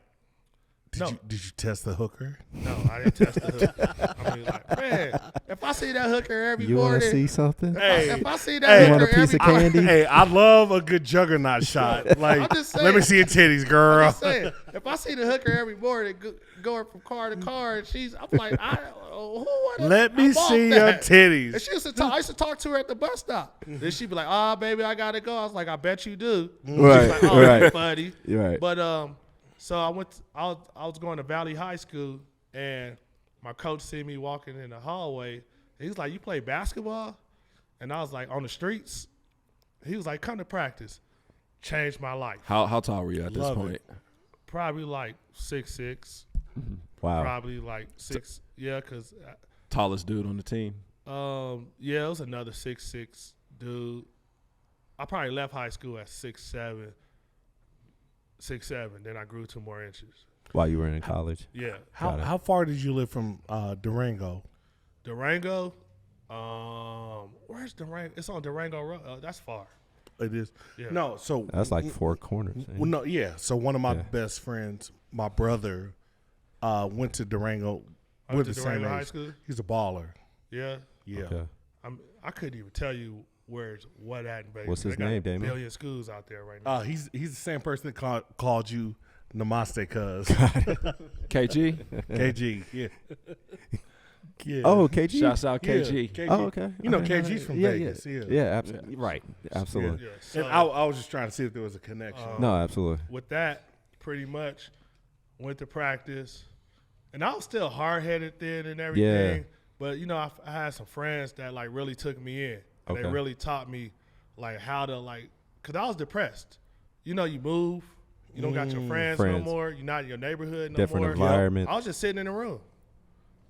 [SPEAKER 2] No.
[SPEAKER 5] did you test the hooker?
[SPEAKER 2] No, I didn't test the hook. I mean, like, man, if I see that hooker every
[SPEAKER 3] You want
[SPEAKER 2] morning,
[SPEAKER 3] to see something?
[SPEAKER 5] Hey,
[SPEAKER 2] if I see
[SPEAKER 5] hey,
[SPEAKER 2] that
[SPEAKER 3] You want a
[SPEAKER 2] hooker
[SPEAKER 3] piece
[SPEAKER 2] every
[SPEAKER 3] of
[SPEAKER 2] morning,
[SPEAKER 3] candy?
[SPEAKER 5] Hey, I love a good juggernaut shot. Like,
[SPEAKER 2] just
[SPEAKER 5] let me
[SPEAKER 2] saying.
[SPEAKER 5] see your titties, girl.
[SPEAKER 2] I'm just saying, if I see the hooker every morning going from car to car, and I'm like, who wanna,
[SPEAKER 5] Let me
[SPEAKER 2] I'm off
[SPEAKER 5] see your
[SPEAKER 2] that. And
[SPEAKER 5] titties.
[SPEAKER 2] she used to talk. I used to talk to her at the bus stop. Then she'd be like, "Oh, baby, I gotta go." I was like, "I bet you do."
[SPEAKER 3] Right,
[SPEAKER 2] She's like, "Oh,
[SPEAKER 3] right.
[SPEAKER 2] you're funny."
[SPEAKER 3] You're right.
[SPEAKER 2] But so I was going to Valley High School, and my coach see me walking in the hallway. And he's like, "You play basketball?" And I was like, "On the streets." He was like, "Come to practice." Changed my life.
[SPEAKER 4] How tall were you at this
[SPEAKER 5] Love
[SPEAKER 4] point?
[SPEAKER 5] it.
[SPEAKER 2] Probably like 6'6".
[SPEAKER 3] Wow.
[SPEAKER 2] Probably like 6. Yeah, because
[SPEAKER 4] Tallest dude on the team.
[SPEAKER 2] yeah, it was another 6'6" dude. I probably left high school at 6'7". Then I grew 2 more inches.
[SPEAKER 3] While you were in college.
[SPEAKER 2] Yeah.
[SPEAKER 3] Got it.
[SPEAKER 5] How far did you live from Durango?
[SPEAKER 2] Durango. Where's Durango? It's on Durango Road. That's far.
[SPEAKER 5] It is.
[SPEAKER 2] Yeah.
[SPEAKER 5] No, so
[SPEAKER 3] That's like 4 corners. ain't
[SPEAKER 5] well,
[SPEAKER 3] it?
[SPEAKER 5] no, yeah. So one of my
[SPEAKER 3] Yeah.
[SPEAKER 5] best friends, my brother, went to Durango.
[SPEAKER 2] I
[SPEAKER 5] We're
[SPEAKER 2] went
[SPEAKER 5] the
[SPEAKER 2] to
[SPEAKER 5] same
[SPEAKER 2] Durango High
[SPEAKER 5] age.
[SPEAKER 2] School.
[SPEAKER 5] He's a baller.
[SPEAKER 2] Yeah.
[SPEAKER 5] Yeah.
[SPEAKER 3] Okay.
[SPEAKER 2] I couldn't even tell you where's what at in Vegas.
[SPEAKER 3] What's his
[SPEAKER 2] They got
[SPEAKER 3] name,
[SPEAKER 2] a
[SPEAKER 3] Damon?
[SPEAKER 2] billion schools out there right now.
[SPEAKER 5] He's the same person that called you Namaste, cuz.
[SPEAKER 4] KG.
[SPEAKER 5] KG. Yeah. Yeah.
[SPEAKER 3] Oh, KG.
[SPEAKER 4] Shouts out
[SPEAKER 5] Yeah,
[SPEAKER 4] KG.
[SPEAKER 3] Oh, okay.
[SPEAKER 5] You know,
[SPEAKER 3] Okay.
[SPEAKER 5] KG's from
[SPEAKER 3] yeah,
[SPEAKER 5] Vegas. Yeah.
[SPEAKER 3] Yeah, absolutely. Right. Absolutely.
[SPEAKER 2] Yeah. So
[SPEAKER 5] And I was just trying to see if there was a connection.
[SPEAKER 3] No, absolutely.
[SPEAKER 2] with that, pretty much went to practice, and I was still hard headed then and everything.
[SPEAKER 3] Yeah.
[SPEAKER 2] But you know, I had some friends that like really took me in, and they
[SPEAKER 3] Okay.
[SPEAKER 2] really taught me like how to like, cause I was depressed. You know, you move, you don't got your friends no
[SPEAKER 3] Friends.
[SPEAKER 2] more. You're not in your neighborhood no
[SPEAKER 3] Different
[SPEAKER 2] more.
[SPEAKER 3] environment.
[SPEAKER 2] I was just sitting in the room.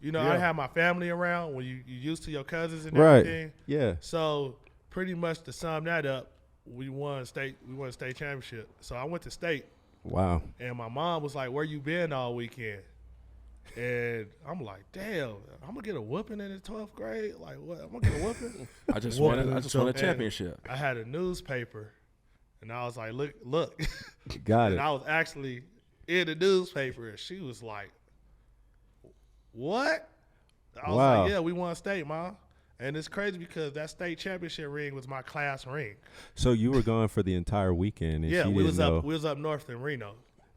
[SPEAKER 2] You know, I
[SPEAKER 5] Yeah.
[SPEAKER 2] didn't have my family around when you used to your cousins and
[SPEAKER 3] Right.
[SPEAKER 2] everything.
[SPEAKER 3] Yeah.
[SPEAKER 2] So pretty much to sum that up, we won state championship. So I went to state.
[SPEAKER 3] Wow.
[SPEAKER 2] And my mom was like, "Where you been all weekend?" And I'm like, "Damn, I'm gonna get a whooping in the 12th grade. Like, what? I'm gonna get a whooping."
[SPEAKER 4] I just
[SPEAKER 5] Walking
[SPEAKER 4] won. I just won a
[SPEAKER 2] into-
[SPEAKER 4] championship.
[SPEAKER 2] I had a newspaper, and I was like, "Look."
[SPEAKER 3] Got
[SPEAKER 2] And
[SPEAKER 3] it.
[SPEAKER 2] I was actually in the newspaper, and she was like, "What?" I was
[SPEAKER 3] Wow.
[SPEAKER 2] like, "Yeah, we won state, Mom." And it's crazy because that state championship ring was my class ring.
[SPEAKER 3] So you were gone for the entire weekend, and
[SPEAKER 2] Yeah,
[SPEAKER 3] she
[SPEAKER 2] we
[SPEAKER 3] didn't
[SPEAKER 2] was
[SPEAKER 3] know.
[SPEAKER 2] up north in Reno.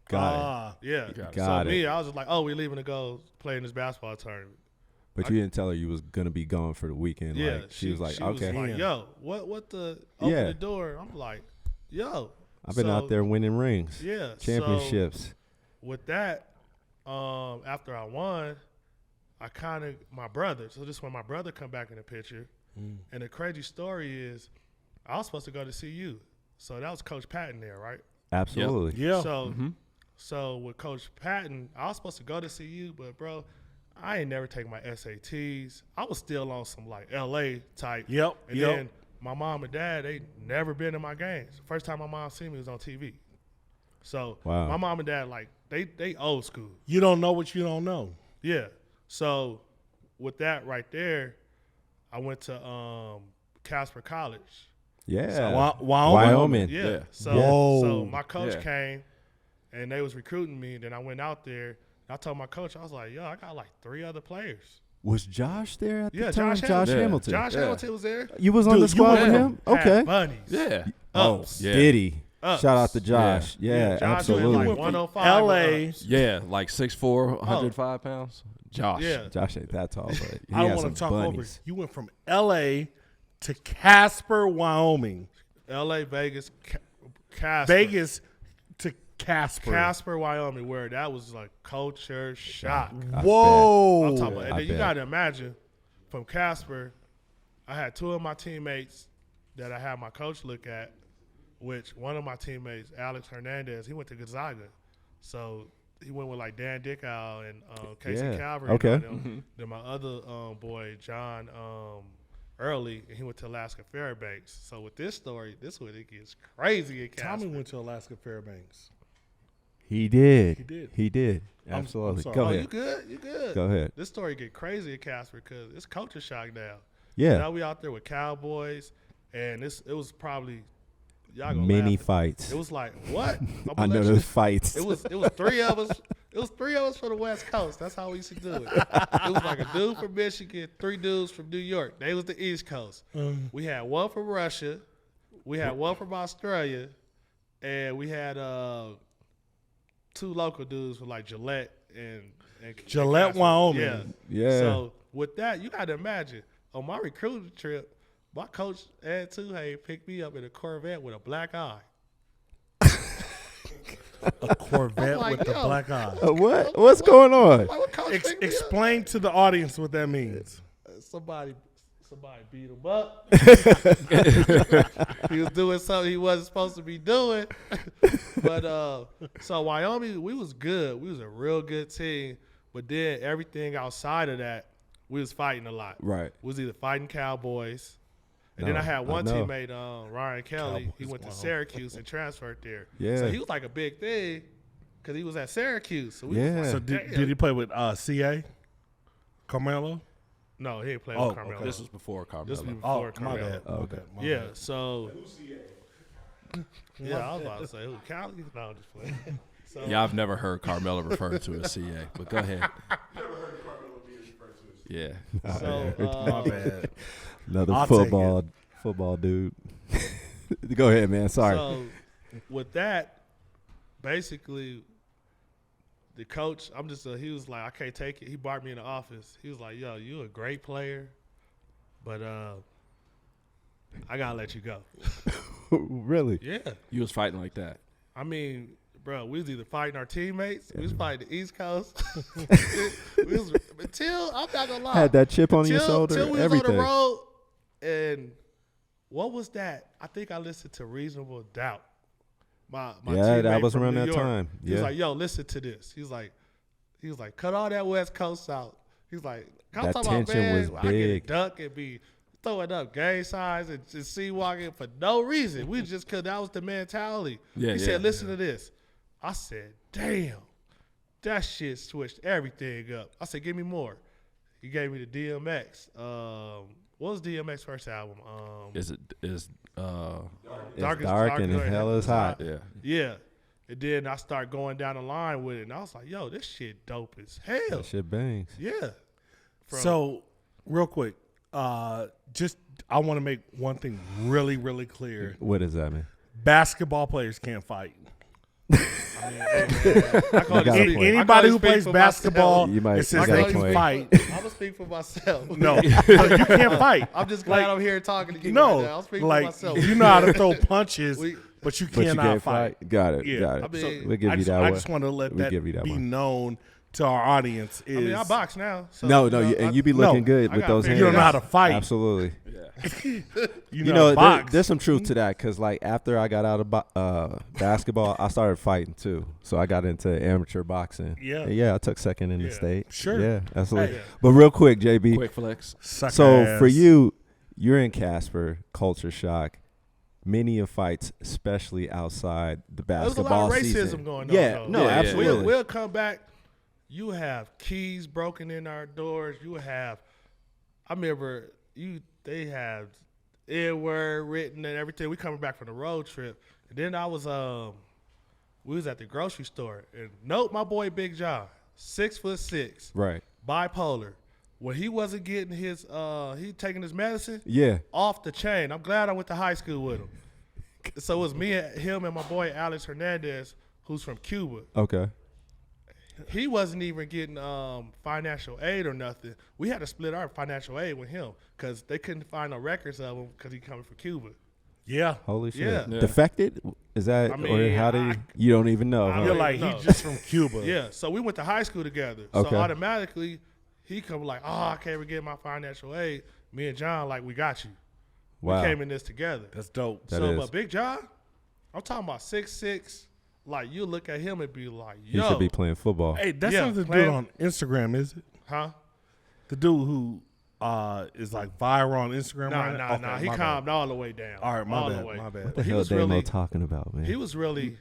[SPEAKER 3] Got it.
[SPEAKER 2] Yeah.
[SPEAKER 4] Got it.
[SPEAKER 2] So
[SPEAKER 3] Got
[SPEAKER 2] me,
[SPEAKER 3] it.
[SPEAKER 2] I was just like, "Oh, we leaving to go play in this basketball tournament."
[SPEAKER 3] But you didn't tell her you was gonna be gone for the weekend.
[SPEAKER 2] Yeah,
[SPEAKER 3] Like, she was like,
[SPEAKER 2] she
[SPEAKER 3] okay,
[SPEAKER 2] was like,
[SPEAKER 5] Yeah.
[SPEAKER 2] "Yo, what the open
[SPEAKER 3] Yeah.
[SPEAKER 2] the door?" I'm like, "Yo,
[SPEAKER 3] I've been out there winning rings,
[SPEAKER 2] Yeah,
[SPEAKER 3] championships.
[SPEAKER 2] So with that, after I won, I kind of my brother. So this is when my brother come back in the picture, and the crazy story is, I was supposed to go to CU, so that was Coach Patton there, right?
[SPEAKER 3] Absolutely.
[SPEAKER 5] Yeah.
[SPEAKER 2] So with Coach Patton, I was supposed to go to CU, but bro, I ain't never take my SATs. I was still on some like LA type.
[SPEAKER 5] Yep,
[SPEAKER 2] And
[SPEAKER 5] yep.
[SPEAKER 2] then my mom and dad, they never been in my games. First time my mom seen me was on TV. So
[SPEAKER 3] Wow.
[SPEAKER 2] my mom and dad, like they old school.
[SPEAKER 5] You don't know what you don't know.
[SPEAKER 2] Yeah. So with that right there, I went to Casper College.
[SPEAKER 3] Yeah.
[SPEAKER 5] Wyoming.
[SPEAKER 3] Wyoming.
[SPEAKER 2] Yeah.
[SPEAKER 4] Yeah.
[SPEAKER 2] So
[SPEAKER 5] Whoa.
[SPEAKER 2] my coach
[SPEAKER 4] Yeah.
[SPEAKER 2] came and they was recruiting me. Then I went out there. And I told my coach, I was like, "Yo, I got like 3 other players."
[SPEAKER 3] Was Josh there at
[SPEAKER 2] Yeah,
[SPEAKER 3] the time?
[SPEAKER 2] Josh
[SPEAKER 3] Hamilton.
[SPEAKER 2] Josh
[SPEAKER 4] Yeah.
[SPEAKER 2] Hamilton was there.
[SPEAKER 3] You was on
[SPEAKER 5] Dude,
[SPEAKER 3] the
[SPEAKER 5] you
[SPEAKER 3] squad
[SPEAKER 5] went
[SPEAKER 3] with
[SPEAKER 2] from
[SPEAKER 3] him? Okay.
[SPEAKER 2] Had bunnies.
[SPEAKER 4] Yeah.
[SPEAKER 3] Oh,
[SPEAKER 4] Yeah.
[SPEAKER 3] did he?
[SPEAKER 2] Ups.
[SPEAKER 3] Shout out to Josh. Yeah,
[SPEAKER 2] Josh went
[SPEAKER 3] absolutely.
[SPEAKER 2] like 105
[SPEAKER 5] LA.
[SPEAKER 2] ups.
[SPEAKER 4] Yeah, like 6'4", 105 pounds. Josh.
[SPEAKER 2] Yeah.
[SPEAKER 3] Josh ain't that tall, but he
[SPEAKER 5] I don't
[SPEAKER 3] has
[SPEAKER 5] want to
[SPEAKER 3] some
[SPEAKER 5] talk over.
[SPEAKER 3] bunnies.
[SPEAKER 5] You went from LA to Casper, Wyoming.
[SPEAKER 2] LA, Vegas, Casper.
[SPEAKER 5] Vegas to Casper.
[SPEAKER 2] Casper, Wyoming, where that was like culture shock.
[SPEAKER 3] I
[SPEAKER 5] Whoa.
[SPEAKER 2] I'm talking about, and
[SPEAKER 3] I
[SPEAKER 2] then you
[SPEAKER 3] bet.
[SPEAKER 2] got to imagine from Casper, I had 2 of my teammates that I had my coach look at, which one of my teammates, Alex Hernandez, he went to Gonzaga. So he went with like Dan Dickow and Casey
[SPEAKER 3] Yeah.
[SPEAKER 2] Calvary.
[SPEAKER 3] Okay.
[SPEAKER 2] And all them. Then my other boy, John Early, and he went to Alaska Fairbanks. So with this story, this is when it gets crazy in Casper.
[SPEAKER 5] Tommy went to Alaska Fairbanks.
[SPEAKER 3] He did.
[SPEAKER 5] He did.
[SPEAKER 3] He did.
[SPEAKER 5] I'm
[SPEAKER 3] Absolutely.
[SPEAKER 5] sorry.
[SPEAKER 3] Go
[SPEAKER 2] Oh,
[SPEAKER 3] ahead.
[SPEAKER 2] you good? You good?
[SPEAKER 3] Go ahead.
[SPEAKER 2] This story get crazy in Casper because it's culture shock now.
[SPEAKER 3] Yeah.
[SPEAKER 2] Now we out there with Cowboys, and it was probably y'all gonna
[SPEAKER 3] Many
[SPEAKER 2] laugh.
[SPEAKER 3] fights.
[SPEAKER 2] It was like what?
[SPEAKER 3] I know those fights.
[SPEAKER 2] It was 3 of us. It It was 3 of us from the West Coast. That's how we used to do it. It was like a dude from Michigan, 3 dudes from New York. They was the East Coast. We had one from Russia. We had one from Australia. And we had 2 local dudes from like Gillette and
[SPEAKER 5] Gillette,
[SPEAKER 2] Casper.
[SPEAKER 5] Wyoming.
[SPEAKER 2] Yeah.
[SPEAKER 3] Yeah.
[SPEAKER 2] So with that, you got to imagine on my recruiting trip, my coach Ed Tuhey picked me up in a Corvette with a black eye.
[SPEAKER 5] A Corvette
[SPEAKER 2] I'm like,
[SPEAKER 5] with the
[SPEAKER 2] yo.
[SPEAKER 5] black eye.
[SPEAKER 3] What? What's going on?
[SPEAKER 2] Like, what coach picked me up?
[SPEAKER 5] Explain to the audience what that means.
[SPEAKER 2] Somebody beat him up. He was doing something he wasn't supposed to be doing. But so Wyoming, we was good. We was a real good team. But then everything outside of that, we was fighting a lot.
[SPEAKER 3] Right.
[SPEAKER 2] We was either fighting Cowboys. And
[SPEAKER 3] No,
[SPEAKER 2] then I had one
[SPEAKER 3] I know.
[SPEAKER 2] teammate, Ryan Kelly. He
[SPEAKER 5] Cowboys,
[SPEAKER 2] went to
[SPEAKER 5] wow.
[SPEAKER 2] Syracuse and transferred there.
[SPEAKER 3] Yeah.
[SPEAKER 2] So he was like a big thing because he was at Syracuse. So we
[SPEAKER 3] Yeah.
[SPEAKER 2] was
[SPEAKER 5] So
[SPEAKER 2] like,
[SPEAKER 5] did
[SPEAKER 2] damn.
[SPEAKER 5] he play with CA? Carmelo?
[SPEAKER 2] No, he didn't play
[SPEAKER 5] Oh,
[SPEAKER 2] with Carmelo.
[SPEAKER 5] okay.
[SPEAKER 4] This was before Carmelo.
[SPEAKER 2] This was
[SPEAKER 5] Oh,
[SPEAKER 2] before
[SPEAKER 5] my
[SPEAKER 2] Carmelo.
[SPEAKER 5] bad.
[SPEAKER 3] Okay.
[SPEAKER 5] My
[SPEAKER 2] Yeah,
[SPEAKER 5] bad.
[SPEAKER 2] so yeah, I was about to say who Cali? No, I'm just playing. So,
[SPEAKER 4] Yeah, I've never heard Carmelo referred to as CA, but go ahead. Yeah.
[SPEAKER 2] so
[SPEAKER 5] My bad.
[SPEAKER 3] Another
[SPEAKER 5] I'll take
[SPEAKER 3] football dude. Go ahead, man. Sorry.
[SPEAKER 2] so with that, basically, the coach, he was like, I can't take it. He brought me in the office. He was like, yo, you a great player, but I gotta let you go.
[SPEAKER 3] Really?
[SPEAKER 2] Yeah,
[SPEAKER 4] You was fighting like that.
[SPEAKER 2] I mean, bro, we was either fighting our teammates, we was fighting the East Coast. we was, until I'm not gonna lie,
[SPEAKER 3] Had that chip on your
[SPEAKER 2] till
[SPEAKER 3] shoulder.
[SPEAKER 2] we was
[SPEAKER 3] Everything.
[SPEAKER 2] on the road, and what was that? I think I listened to Reasonable Doubt. My
[SPEAKER 3] Yeah, that
[SPEAKER 2] teammate
[SPEAKER 3] was
[SPEAKER 2] from
[SPEAKER 3] around
[SPEAKER 2] New
[SPEAKER 3] that
[SPEAKER 2] York.
[SPEAKER 3] time.
[SPEAKER 2] He was
[SPEAKER 3] Yeah.
[SPEAKER 2] like, "Yo, listen to this." He was like, "Cut all that West Coast out." He's like, "I'm
[SPEAKER 3] That
[SPEAKER 2] talking about,
[SPEAKER 3] tension
[SPEAKER 2] man,
[SPEAKER 3] was
[SPEAKER 2] I get a
[SPEAKER 3] big.
[SPEAKER 2] duck and be throwing up gang signs and just sea walking for no reason. We just cause that was the mentality."
[SPEAKER 4] Yeah,
[SPEAKER 2] he
[SPEAKER 4] yeah,
[SPEAKER 2] said, "Listen to this." I said, "Damn, that shit switched everything up." I said, "Give me more." He gave me the DMX. What was DMX first album?
[SPEAKER 4] Is
[SPEAKER 3] It's
[SPEAKER 2] Dark
[SPEAKER 3] dark and hell is hot.
[SPEAKER 4] yeah.
[SPEAKER 2] Yeah. And then I start going down the line with it, and I was like, "Yo, this shit dope as hell."
[SPEAKER 3] That shit bangs.
[SPEAKER 2] Yeah.
[SPEAKER 5] So, real quick, just I want to make one thing really, really clear.
[SPEAKER 3] What is that, man?
[SPEAKER 5] Basketball players can't fight.
[SPEAKER 2] I call
[SPEAKER 3] got a
[SPEAKER 2] it
[SPEAKER 3] point.
[SPEAKER 5] Anybody who
[SPEAKER 2] speak
[SPEAKER 5] plays
[SPEAKER 2] for
[SPEAKER 5] basketball
[SPEAKER 3] You might-
[SPEAKER 5] and says
[SPEAKER 3] you got
[SPEAKER 5] they
[SPEAKER 3] a
[SPEAKER 5] can
[SPEAKER 3] point.
[SPEAKER 5] fight,
[SPEAKER 2] I'm gonna speak for myself.
[SPEAKER 5] no, you can't fight.
[SPEAKER 2] I'm just glad I'm here talking to you. right now. I'm speaking for
[SPEAKER 5] like
[SPEAKER 2] myself.
[SPEAKER 5] you know how to throw punches,
[SPEAKER 2] We-
[SPEAKER 5] but you
[SPEAKER 3] But you
[SPEAKER 5] cannot
[SPEAKER 3] can't
[SPEAKER 5] fight.
[SPEAKER 3] fight. Got it.
[SPEAKER 5] Yeah.
[SPEAKER 3] Got it.
[SPEAKER 2] I mean,
[SPEAKER 3] So we'll give you that
[SPEAKER 5] I
[SPEAKER 3] one.
[SPEAKER 5] just want to let
[SPEAKER 3] We'll
[SPEAKER 5] that
[SPEAKER 3] give you that
[SPEAKER 5] be
[SPEAKER 3] one.
[SPEAKER 5] known to our audience. Is
[SPEAKER 2] I mean, I box now. So,
[SPEAKER 3] No,
[SPEAKER 2] you
[SPEAKER 3] no,
[SPEAKER 2] know,
[SPEAKER 3] and you be looking
[SPEAKER 5] no,
[SPEAKER 3] good
[SPEAKER 2] I
[SPEAKER 3] with
[SPEAKER 2] got
[SPEAKER 3] those
[SPEAKER 2] big-
[SPEAKER 3] hands.
[SPEAKER 5] You don't know how to fight.
[SPEAKER 3] Absolutely.
[SPEAKER 5] you
[SPEAKER 3] You
[SPEAKER 5] know,
[SPEAKER 3] know, there,
[SPEAKER 5] box.
[SPEAKER 3] there's some truth to that because, like, after I got out of basketball, I started fighting too. So I got into amateur boxing.
[SPEAKER 5] Yeah.
[SPEAKER 3] And yeah, I took second in
[SPEAKER 5] Yeah.
[SPEAKER 3] the state.
[SPEAKER 5] Sure.
[SPEAKER 3] Yeah, absolutely.
[SPEAKER 2] Hey.
[SPEAKER 3] But real quick, JB.
[SPEAKER 4] Quick flex.
[SPEAKER 5] Suck
[SPEAKER 3] So
[SPEAKER 5] ass.
[SPEAKER 3] for you, you're in Casper, culture shock. Many of fights, especially outside the
[SPEAKER 2] There's a
[SPEAKER 3] basketball
[SPEAKER 2] lot of racism
[SPEAKER 3] season.
[SPEAKER 2] going on.
[SPEAKER 3] Yeah,
[SPEAKER 2] though.
[SPEAKER 3] no,
[SPEAKER 4] Yeah, yeah.
[SPEAKER 3] absolutely.
[SPEAKER 2] We'll come back. You have keys broken in our doors. You have. I remember they have N-word written and everything. We coming back from the road trip, and then I was we was at the grocery store, and note my boy Big John, 6'6",
[SPEAKER 3] Right.
[SPEAKER 2] bipolar. When he wasn't getting his he taking his medicine
[SPEAKER 3] Yeah.
[SPEAKER 2] off the chain. I'm glad I went to high school with him. So it was me and him and my boy Alex Hernandez, who's from Cuba.
[SPEAKER 3] Okay.
[SPEAKER 2] He wasn't even getting financial aid or nothing. We had to split our financial aid with him because they couldn't find no records of him because he coming from Cuba.
[SPEAKER 5] yeah,
[SPEAKER 3] Holy shit.
[SPEAKER 2] Yeah.
[SPEAKER 4] Yeah.
[SPEAKER 3] Defected? Is that
[SPEAKER 2] I
[SPEAKER 3] or
[SPEAKER 2] mean,
[SPEAKER 3] how do you don't even know?
[SPEAKER 2] I
[SPEAKER 3] huh?
[SPEAKER 5] you're
[SPEAKER 2] don't
[SPEAKER 5] like
[SPEAKER 2] even know.
[SPEAKER 5] he's just from Cuba.
[SPEAKER 2] Yeah, so we went to high school together.
[SPEAKER 3] Okay.
[SPEAKER 2] So automatically he come like, oh, I can't even get my financial aid. Me and John like, we got you.
[SPEAKER 3] Wow.
[SPEAKER 2] We came in this together.
[SPEAKER 5] That's dope.
[SPEAKER 3] That
[SPEAKER 2] so,
[SPEAKER 3] is.
[SPEAKER 2] but Big John, I'm talking about 6'6". Like you look at him and be like,
[SPEAKER 3] He
[SPEAKER 2] yo,
[SPEAKER 3] should be playing football.
[SPEAKER 5] Hey, that's
[SPEAKER 2] Yeah,
[SPEAKER 5] not the dude
[SPEAKER 2] playing-
[SPEAKER 5] on Instagram, is it?
[SPEAKER 2] huh?
[SPEAKER 5] The dude who is like viral on Instagram right now?
[SPEAKER 2] Nah.
[SPEAKER 5] Okay,
[SPEAKER 2] He
[SPEAKER 5] my bad.
[SPEAKER 2] calmed all the way down.
[SPEAKER 5] All right, my
[SPEAKER 2] all
[SPEAKER 5] bad,
[SPEAKER 2] The way.
[SPEAKER 5] my bad.
[SPEAKER 3] What the
[SPEAKER 2] he
[SPEAKER 3] hell
[SPEAKER 2] was
[SPEAKER 3] Damo
[SPEAKER 2] really-
[SPEAKER 3] talking about, man?
[SPEAKER 2] He was really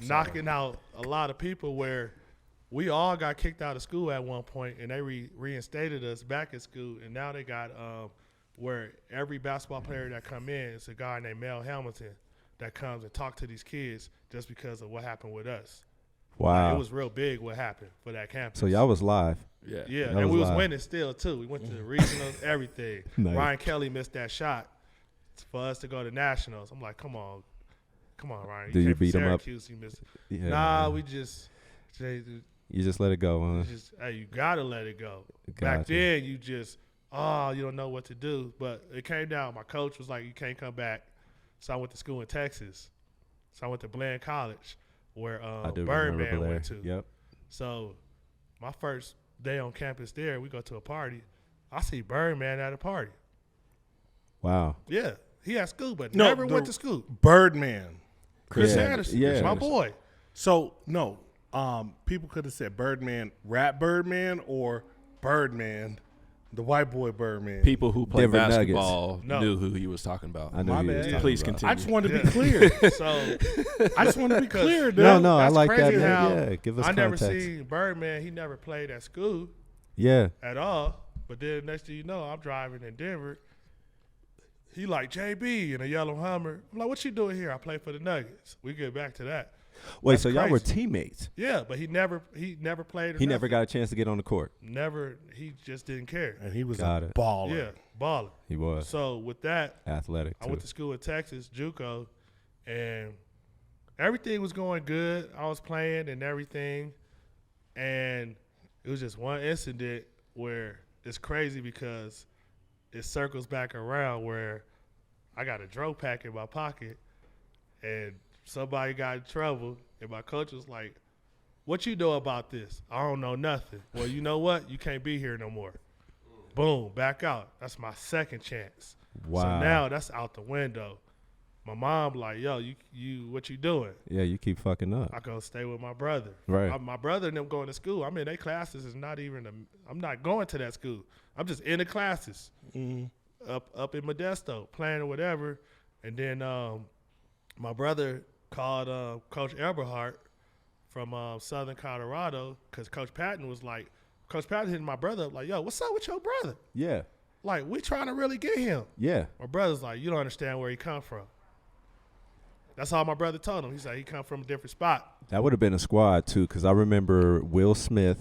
[SPEAKER 2] knocking out a lot of people where we all got kicked out of school at one point, and they reinstated us back at school, and now they got where every basketball player that come in is a guy named Mel Hamilton that comes and talk to these kids just because of what happened with us.
[SPEAKER 3] Wow.
[SPEAKER 2] It was real big what happened for that campus.
[SPEAKER 3] So y'all was live.
[SPEAKER 4] Yeah.
[SPEAKER 2] Yeah,
[SPEAKER 3] That
[SPEAKER 2] and we was
[SPEAKER 3] live.
[SPEAKER 2] winning still too. We went to the regionals, everything.
[SPEAKER 3] Nice.
[SPEAKER 2] Ryan Kelly missed that shot for us to go to nationals. I'm like, come on, Ryan.
[SPEAKER 3] Did you
[SPEAKER 2] came from
[SPEAKER 3] beat him up?
[SPEAKER 2] Syracuse, you missed it.
[SPEAKER 3] Yeah.
[SPEAKER 2] Nah, we just,
[SPEAKER 3] You just let it go, huh?
[SPEAKER 2] hey, you gotta let it go. Back
[SPEAKER 3] Gotcha.
[SPEAKER 2] then, you just, you don't know what to do. But it came down. My coach was like, you can't come back. So I went to school in Texas. So I went to Bland College, where
[SPEAKER 3] I do remember
[SPEAKER 2] Birdman
[SPEAKER 3] Blair.
[SPEAKER 2] went to.
[SPEAKER 3] Yep.
[SPEAKER 2] So my first day on campus there, we go to a party. I see Birdman at a party.
[SPEAKER 3] Wow.
[SPEAKER 2] Yeah, he at school, but
[SPEAKER 5] No,
[SPEAKER 2] never
[SPEAKER 5] the-
[SPEAKER 2] went to school.
[SPEAKER 5] Birdman.
[SPEAKER 2] Chris
[SPEAKER 3] Yeah,
[SPEAKER 2] Anderson,
[SPEAKER 3] yeah.
[SPEAKER 2] my boy.
[SPEAKER 5] So no, people could have said Birdman, rap Birdman, or Birdman, the white boy Birdman.
[SPEAKER 4] People who play
[SPEAKER 3] Denver Nuggets.
[SPEAKER 4] basketball
[SPEAKER 2] No.
[SPEAKER 4] knew who he was talking about.
[SPEAKER 3] I know
[SPEAKER 5] My
[SPEAKER 3] you was
[SPEAKER 5] bad.
[SPEAKER 3] talking
[SPEAKER 4] Please
[SPEAKER 3] about.
[SPEAKER 4] continue.
[SPEAKER 5] I just wanted to be clear.
[SPEAKER 2] So
[SPEAKER 5] I just want to be clear, dude.
[SPEAKER 3] No, I
[SPEAKER 2] that's
[SPEAKER 3] like that,
[SPEAKER 2] crazy
[SPEAKER 3] man.
[SPEAKER 2] how
[SPEAKER 3] Yeah, give us
[SPEAKER 2] I never
[SPEAKER 3] context.
[SPEAKER 2] seen Birdman. He never played at school
[SPEAKER 3] Yeah.
[SPEAKER 2] at all. But then next thing you know, I'm driving in Denver. He like JB in a yellow Hummer. I'm like, what you doing here? I play for the Nuggets. We get back to that.
[SPEAKER 3] Wait,
[SPEAKER 2] That's
[SPEAKER 3] so y'all were
[SPEAKER 2] crazy.
[SPEAKER 3] teammates?
[SPEAKER 2] Yeah, but he never played. Or
[SPEAKER 3] He never
[SPEAKER 2] nothing.
[SPEAKER 3] got a chance to get on the court.
[SPEAKER 2] Never. He just didn't care.
[SPEAKER 5] And he was
[SPEAKER 3] Got
[SPEAKER 5] a
[SPEAKER 3] it.
[SPEAKER 5] baller.
[SPEAKER 2] Yeah, baller.
[SPEAKER 3] He was
[SPEAKER 2] So with that,
[SPEAKER 3] athletic
[SPEAKER 2] I
[SPEAKER 3] too.
[SPEAKER 2] went to school in Texas, JUCO, and everything was going good. I was playing and everything, and it was just one incident where it's crazy because it circles back around where I got a dro pack in my pocket, and somebody got in trouble, and my coach was like, "What you know about this?" I don't know nothing. Well, you know what? You can't be here no more. Boom, back out. That's my second chance.
[SPEAKER 3] Wow.
[SPEAKER 2] So now that's out the window. My mom like, yo, you what you doing?
[SPEAKER 3] Yeah, you keep fucking up.
[SPEAKER 2] I go stay with my brother.
[SPEAKER 3] Right.
[SPEAKER 2] My brother and them going to school. I'm in their classes. Is not even. I'm not going to that school. I'm just in the classes. Up in Modesto playing or whatever. And then my brother called Coach Eberhardt from Southern Colorado because Coach Patton was like, Coach Patton hit my brother up like, yo, what's up with your brother?
[SPEAKER 3] Yeah.
[SPEAKER 2] Like, we trying to really get him.
[SPEAKER 3] Yeah.
[SPEAKER 2] My brother's like, you don't understand where he come from. That's all my brother told him. He said he come from a different spot.
[SPEAKER 3] That would have been a squad too, because I remember Will Smith.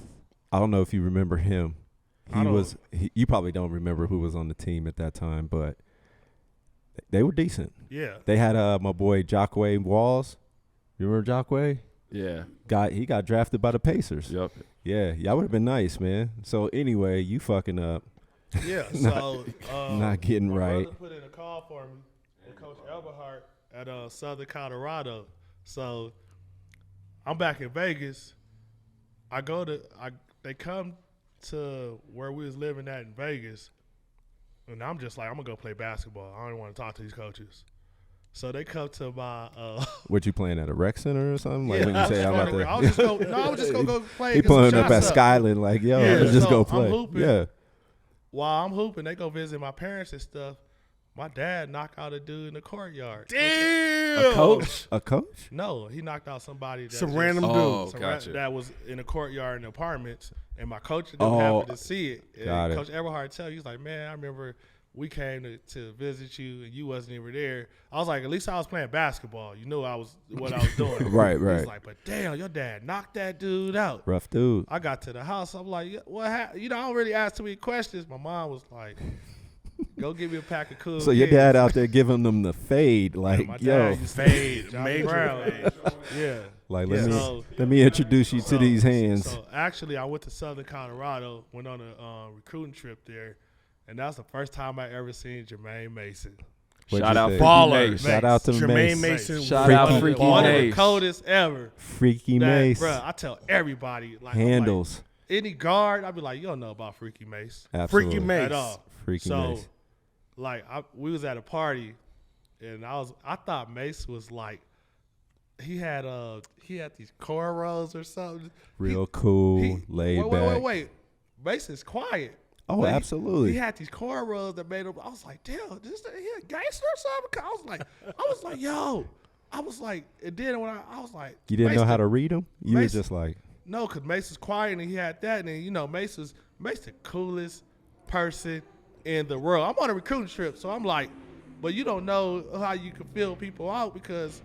[SPEAKER 3] I don't know if you remember him.
[SPEAKER 2] I don't.
[SPEAKER 3] You probably don't remember who was on the team at that time, but they were decent.
[SPEAKER 2] Yeah.
[SPEAKER 3] They had my boy Jacquay Walls. You remember Jacquay?
[SPEAKER 4] Yeah.
[SPEAKER 3] He got drafted by the Pacers.
[SPEAKER 4] Yep.
[SPEAKER 3] Yeah, that would have been nice, man. So anyway, you fucking up.
[SPEAKER 2] Yeah. So
[SPEAKER 3] not getting
[SPEAKER 2] my
[SPEAKER 3] right.
[SPEAKER 2] brother put in a call for me with Coach Eberhardt at Southern Colorado. So I'm back in Vegas. They come to where we was living at in Vegas, and I'm just like, I'm gonna go play basketball. I don't want to talk to these coaches. So they come to my
[SPEAKER 3] What you playing at a rec center or something? Like
[SPEAKER 2] yeah,
[SPEAKER 3] when you say I'm about to.
[SPEAKER 2] I was just gonna go play.
[SPEAKER 3] He
[SPEAKER 2] get some
[SPEAKER 3] pulling up at
[SPEAKER 2] shots
[SPEAKER 3] Skyland like, yo,
[SPEAKER 2] Yeah,
[SPEAKER 3] let's just
[SPEAKER 2] so
[SPEAKER 3] go
[SPEAKER 2] I'm
[SPEAKER 3] play.
[SPEAKER 2] hooping.
[SPEAKER 3] Yeah.
[SPEAKER 2] While I'm hooping, they go visit my parents and stuff. My dad knocked out a dude in the courtyard.
[SPEAKER 5] Damn.
[SPEAKER 4] A coach.
[SPEAKER 3] A coach?
[SPEAKER 2] No, he knocked out somebody that
[SPEAKER 5] Some
[SPEAKER 2] just-
[SPEAKER 5] random
[SPEAKER 4] Oh,
[SPEAKER 5] dude.
[SPEAKER 4] gotcha.
[SPEAKER 2] that was in the courtyard in the apartments, and my coach didn't
[SPEAKER 3] Oh,
[SPEAKER 2] happen to see it. And
[SPEAKER 3] got it.
[SPEAKER 2] Coach Eberhardt tell you, he's like, man, I remember we came to visit you and you wasn't even there. I was like, at least I was playing basketball. You knew what I was doing.
[SPEAKER 3] Right,
[SPEAKER 2] He's
[SPEAKER 3] right.
[SPEAKER 2] like, but damn, your dad knocked that dude out.
[SPEAKER 3] Rough dude.
[SPEAKER 2] I got to the house. I'm like, what happened? You know, I don't really ask too many questions. My mom was like, go get me a pack of Cool
[SPEAKER 3] So your
[SPEAKER 2] Kids.
[SPEAKER 3] dad out there giving them the fade, like,
[SPEAKER 2] My
[SPEAKER 3] yo,
[SPEAKER 2] dad used to
[SPEAKER 5] Fade,
[SPEAKER 2] Johnny
[SPEAKER 5] major
[SPEAKER 2] Brown.
[SPEAKER 5] fade.
[SPEAKER 2] Yeah.
[SPEAKER 3] like
[SPEAKER 2] Yeah.
[SPEAKER 3] let me introduce you to these hands.
[SPEAKER 2] So actually, I went to Southern Colorado, went on a recruiting trip there, and that was the first time I ever seen Jermaine Mason.
[SPEAKER 3] What'd
[SPEAKER 4] Shout
[SPEAKER 3] you
[SPEAKER 4] out
[SPEAKER 3] say?
[SPEAKER 4] Freaky
[SPEAKER 5] Baller.
[SPEAKER 4] Mace.
[SPEAKER 3] Shout out to
[SPEAKER 5] Jermaine
[SPEAKER 3] Mace.
[SPEAKER 5] Mason.
[SPEAKER 4] Shout out
[SPEAKER 3] Freaky
[SPEAKER 4] Freaky
[SPEAKER 2] One of the
[SPEAKER 4] Mace.
[SPEAKER 2] coldest ever.
[SPEAKER 3] Freaky
[SPEAKER 2] That,
[SPEAKER 3] Mace.
[SPEAKER 2] bruh, I tell everybody, like, I'm like,
[SPEAKER 3] Handles.
[SPEAKER 2] any guard, I'd be like, you don't know about Freaky Mace
[SPEAKER 3] Absolutely.
[SPEAKER 5] Freaky Mace.
[SPEAKER 2] at all.
[SPEAKER 3] Freaky
[SPEAKER 2] So,
[SPEAKER 3] Mace.
[SPEAKER 2] like, we was at a party, and I thought Mace was like, he had these cornrows or something.
[SPEAKER 3] Real cool,
[SPEAKER 2] He-
[SPEAKER 3] laid
[SPEAKER 2] wait,
[SPEAKER 3] back.
[SPEAKER 2] Wait. Mace is quiet.
[SPEAKER 3] Oh,
[SPEAKER 2] But
[SPEAKER 3] absolutely.
[SPEAKER 2] He had these cornrows that made him. I was like, damn, he a gangster or something? I was like, yo. I was like, and then when I was like,
[SPEAKER 3] You didn't
[SPEAKER 2] Mace
[SPEAKER 3] know how
[SPEAKER 2] the-
[SPEAKER 3] to read them? You were
[SPEAKER 2] Mace-
[SPEAKER 3] just like,
[SPEAKER 2] No, because Mace was quiet and he had that, and then, you know, Mace the coolest person in the world. I'm on a recruiting trip, so I'm like, but you don't know how you can feel people out because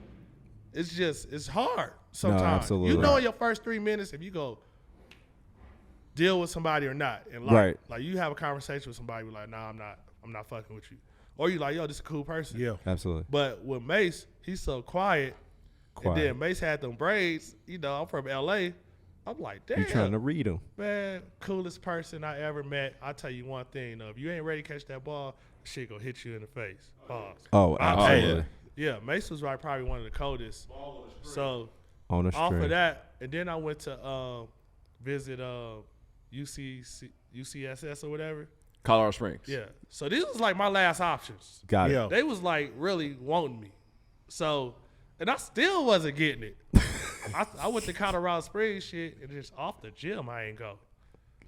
[SPEAKER 2] it's hard sometimes.
[SPEAKER 3] absolutely.
[SPEAKER 2] You know, in your first 3 minutes, if you go deal with somebody or not, and
[SPEAKER 3] Right.
[SPEAKER 2] like you have a conversation with somebody, be like, nah, I'm not fucking with you, or you like, yo, this is a cool person.
[SPEAKER 5] Yeah.
[SPEAKER 3] Absolutely.
[SPEAKER 2] But with Mace, he's so quiet. And then Mace had them braids. You know, I'm from LA. I'm like, damn,
[SPEAKER 3] You trying to read them?
[SPEAKER 2] man, coolest person I ever met. I'll tell you one thing though, if you ain't ready to catch that ball, shit gonna hit you in the face. Pause.
[SPEAKER 3] Oh, absolutely.
[SPEAKER 2] Yeah, Mace was probably one of the coldest. So
[SPEAKER 3] On a
[SPEAKER 2] off
[SPEAKER 3] string.
[SPEAKER 2] of that, and then I went to visit UCSS or whatever.
[SPEAKER 4] Colorado Springs.
[SPEAKER 2] Yeah. So these was like my last options.
[SPEAKER 3] Got it.
[SPEAKER 5] Yeah.
[SPEAKER 2] They was like really wanting me. So, and I still wasn't getting it. I went to Colorado Springs shit, and just off the gym I ain't go.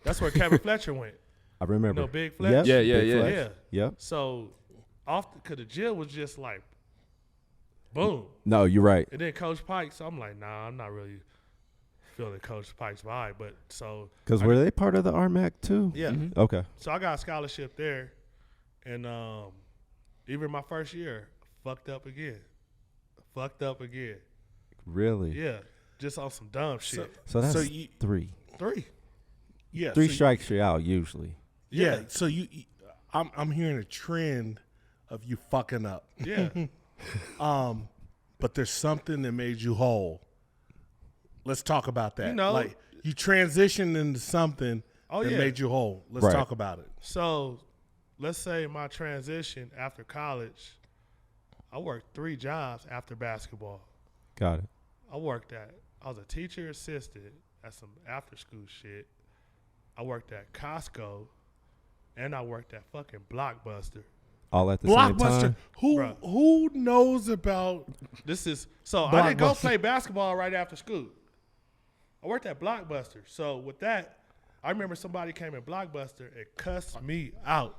[SPEAKER 2] That's where Kevin Fletcher went.
[SPEAKER 3] I remember.
[SPEAKER 2] You know, Big Fletch?
[SPEAKER 3] Yep,
[SPEAKER 4] Yeah,
[SPEAKER 3] Big
[SPEAKER 4] yeah,
[SPEAKER 3] Fletch.
[SPEAKER 2] Yeah.
[SPEAKER 3] Yep.
[SPEAKER 2] So cause the gym was just like, boom.
[SPEAKER 3] No, you're right.
[SPEAKER 2] And then Coach Pike, so I'm like, nah, I'm not really feeling Coach Pike's vibe. But so
[SPEAKER 3] Because were they part of the RMAC too?
[SPEAKER 2] yeah.
[SPEAKER 3] Okay.
[SPEAKER 2] So I got a scholarship there, and even my first year, fucked up again.
[SPEAKER 3] Really?
[SPEAKER 2] Yeah, just on some dumb shit.
[SPEAKER 3] So that's
[SPEAKER 5] So you-
[SPEAKER 3] three.
[SPEAKER 2] 3.
[SPEAKER 5] Yeah.
[SPEAKER 3] Three
[SPEAKER 5] so you-
[SPEAKER 3] strikes you out usually.
[SPEAKER 5] Yeah. So I'm hearing a trend of you fucking up.
[SPEAKER 2] Yeah,
[SPEAKER 5] But there's something that made you whole. Let's talk about that.
[SPEAKER 2] You know-
[SPEAKER 5] like you transitioned into something that
[SPEAKER 2] yeah.
[SPEAKER 5] made you whole. Let's
[SPEAKER 3] Right.
[SPEAKER 5] talk about it.
[SPEAKER 2] so let's say my transition after college, I worked 3 jobs after basketball.
[SPEAKER 3] Got it.
[SPEAKER 2] I was a teacher assistant at some after school shit. I worked at Costco, and I worked at fucking Blockbuster.
[SPEAKER 3] All at the same
[SPEAKER 5] Blockbuster.
[SPEAKER 3] time.
[SPEAKER 2] Bruh.
[SPEAKER 5] Who knows about?
[SPEAKER 2] This is so I didn't go
[SPEAKER 5] Blockbuster.
[SPEAKER 2] play basketball right after school. I worked at Blockbuster. So with that, I remember somebody came in Blockbuster and cussed me out.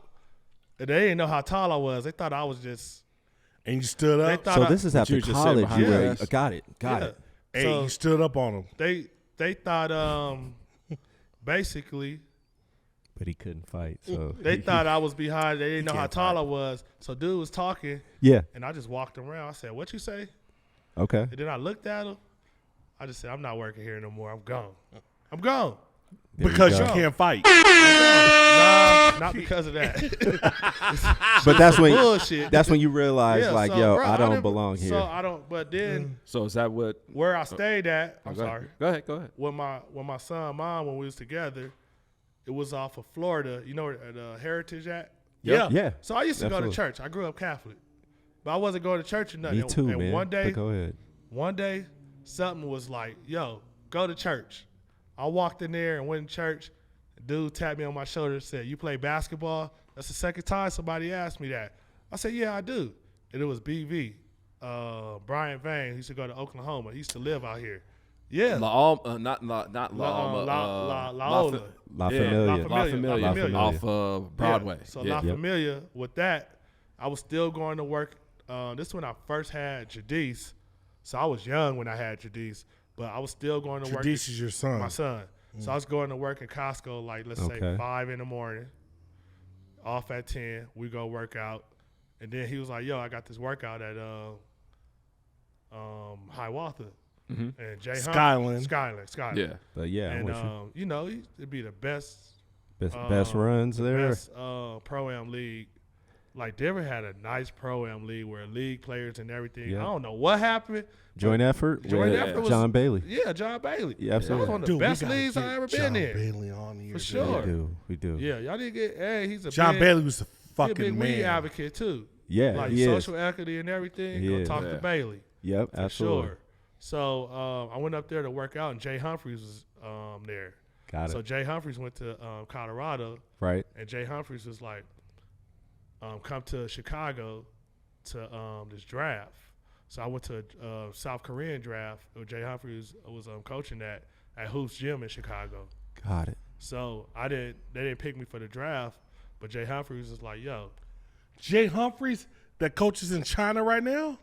[SPEAKER 2] And they didn't know how tall I was. They thought I was just.
[SPEAKER 5] And you stood
[SPEAKER 2] They
[SPEAKER 5] up.
[SPEAKER 2] thought
[SPEAKER 3] So
[SPEAKER 2] I,
[SPEAKER 3] this is after
[SPEAKER 4] you just sitting
[SPEAKER 3] college.
[SPEAKER 4] behind
[SPEAKER 3] You
[SPEAKER 2] your
[SPEAKER 3] were,
[SPEAKER 4] ass.
[SPEAKER 3] got it. Got
[SPEAKER 2] yeah.
[SPEAKER 3] it.
[SPEAKER 5] Hey,
[SPEAKER 2] So
[SPEAKER 5] you stood up on them.
[SPEAKER 2] they thought basically
[SPEAKER 3] But he couldn't fight. So
[SPEAKER 2] they thought I was behind. They didn't know how
[SPEAKER 5] can't
[SPEAKER 2] tall
[SPEAKER 5] fight.
[SPEAKER 2] I was. So dude was talking,
[SPEAKER 3] yeah.
[SPEAKER 2] and I just walked around. I said, "What you say?"
[SPEAKER 3] Okay.
[SPEAKER 2] And then I looked at him. I just said, "I'm not working here no more. I'm gone. I'm gone."
[SPEAKER 3] There
[SPEAKER 5] Because you
[SPEAKER 3] go.
[SPEAKER 5] can't fight.
[SPEAKER 2] Nah, not because of that.
[SPEAKER 3] But that's when
[SPEAKER 2] bullshit.
[SPEAKER 3] that's when you realize
[SPEAKER 2] Yeah,
[SPEAKER 3] like,
[SPEAKER 2] so,
[SPEAKER 3] yo,
[SPEAKER 2] bro,
[SPEAKER 3] I don't
[SPEAKER 2] didn't-
[SPEAKER 3] belong here.
[SPEAKER 2] So I don't. But then
[SPEAKER 4] So is that what?
[SPEAKER 2] where I stayed at, I'm
[SPEAKER 4] Go ahead.
[SPEAKER 2] sorry,
[SPEAKER 4] Go ahead. Go ahead.
[SPEAKER 2] with my son and mom when we was together, it was off of Florida. You know where the Heritage at?
[SPEAKER 5] Yeah.
[SPEAKER 3] yeah.
[SPEAKER 2] So I used to
[SPEAKER 3] Absolutely.
[SPEAKER 2] go to church. I grew up Catholic, but I wasn't going to church or nothing.
[SPEAKER 3] Me too,
[SPEAKER 2] and
[SPEAKER 3] man.
[SPEAKER 2] One day,
[SPEAKER 3] But go ahead.
[SPEAKER 2] something was like, "Yo, go to church." I walked in there and went to church. The dude tapped me on my shoulder and said, "You play basketball?" That's the second time somebody asked me that. I said, "Yeah, I do." And it was BV, Brian Vane. He used to go to Oklahoma. He used to live out here. Yeah,
[SPEAKER 4] La Alma, not La Alma.
[SPEAKER 2] La Ola.
[SPEAKER 3] La
[SPEAKER 4] yeah,
[SPEAKER 3] Familia.
[SPEAKER 2] La
[SPEAKER 4] La
[SPEAKER 2] Familia.
[SPEAKER 4] Familia.
[SPEAKER 2] La Familia.
[SPEAKER 4] Off Broadway.
[SPEAKER 2] Yeah. So
[SPEAKER 4] yeah.
[SPEAKER 2] La Familia, with that, I was still going to work. This is when I first had Jadis. So I was young when I had Jadis, but I was still going to work.
[SPEAKER 5] Tradice is your son.
[SPEAKER 2] My son. So I was going to work in Costco, like let's say
[SPEAKER 3] Okay.
[SPEAKER 2] 5 in the morning, off at 10. We go work out, and then he was like, "Yo, I got this workout at Hiawatha and Jay
[SPEAKER 5] Skyland.
[SPEAKER 2] Skyland.
[SPEAKER 4] Yeah.
[SPEAKER 3] But yeah, I'm
[SPEAKER 2] And
[SPEAKER 3] with you.
[SPEAKER 2] you know, it'd be the best
[SPEAKER 3] Best runs there.
[SPEAKER 2] best pro-am league. Like Denver had a nice pro-am league where league players and everything.
[SPEAKER 3] Yeah.
[SPEAKER 2] I don't know what happened.
[SPEAKER 3] Joint effort
[SPEAKER 2] Joint
[SPEAKER 3] with
[SPEAKER 2] effort was-
[SPEAKER 3] John Bailey.
[SPEAKER 2] Yeah, John Bailey.
[SPEAKER 3] Yeah, absolutely.
[SPEAKER 2] That was one of the
[SPEAKER 5] Dude, we
[SPEAKER 2] best
[SPEAKER 5] gotta
[SPEAKER 2] leagues I
[SPEAKER 5] get
[SPEAKER 2] ever
[SPEAKER 5] John
[SPEAKER 2] been in.
[SPEAKER 5] Bailey on here,
[SPEAKER 2] For
[SPEAKER 5] dude.
[SPEAKER 2] sure.
[SPEAKER 3] We do.
[SPEAKER 2] Yeah, y'all didn't get. Hey, he's a
[SPEAKER 5] John
[SPEAKER 2] big,
[SPEAKER 5] Bailey was a
[SPEAKER 2] he a
[SPEAKER 5] fucking
[SPEAKER 2] big weed
[SPEAKER 5] man.
[SPEAKER 2] advocate too.
[SPEAKER 3] Yeah,
[SPEAKER 2] Like
[SPEAKER 3] he is.
[SPEAKER 2] social equity and everything.
[SPEAKER 3] He
[SPEAKER 2] Go
[SPEAKER 3] is.
[SPEAKER 2] talk
[SPEAKER 4] Yeah.
[SPEAKER 2] to Bailey.
[SPEAKER 3] Yep,
[SPEAKER 2] For
[SPEAKER 3] absolutely.
[SPEAKER 2] sure. So I went up there to work out, and Jay Humphreys was there.
[SPEAKER 3] Got it.
[SPEAKER 2] So Jay Humphreys went to Colorado,
[SPEAKER 3] Right.
[SPEAKER 2] and Jay Humphreys was like, come to Chicago to this draft. So I went to a South Korean draft where Jay Humphreys was coaching at Hoops Gym in Chicago.
[SPEAKER 3] Got it.
[SPEAKER 2] So they didn't pick me for the draft, but Jay Humphreys was like, "Yo,
[SPEAKER 5] Jay Humphreys, that coaches in China right now?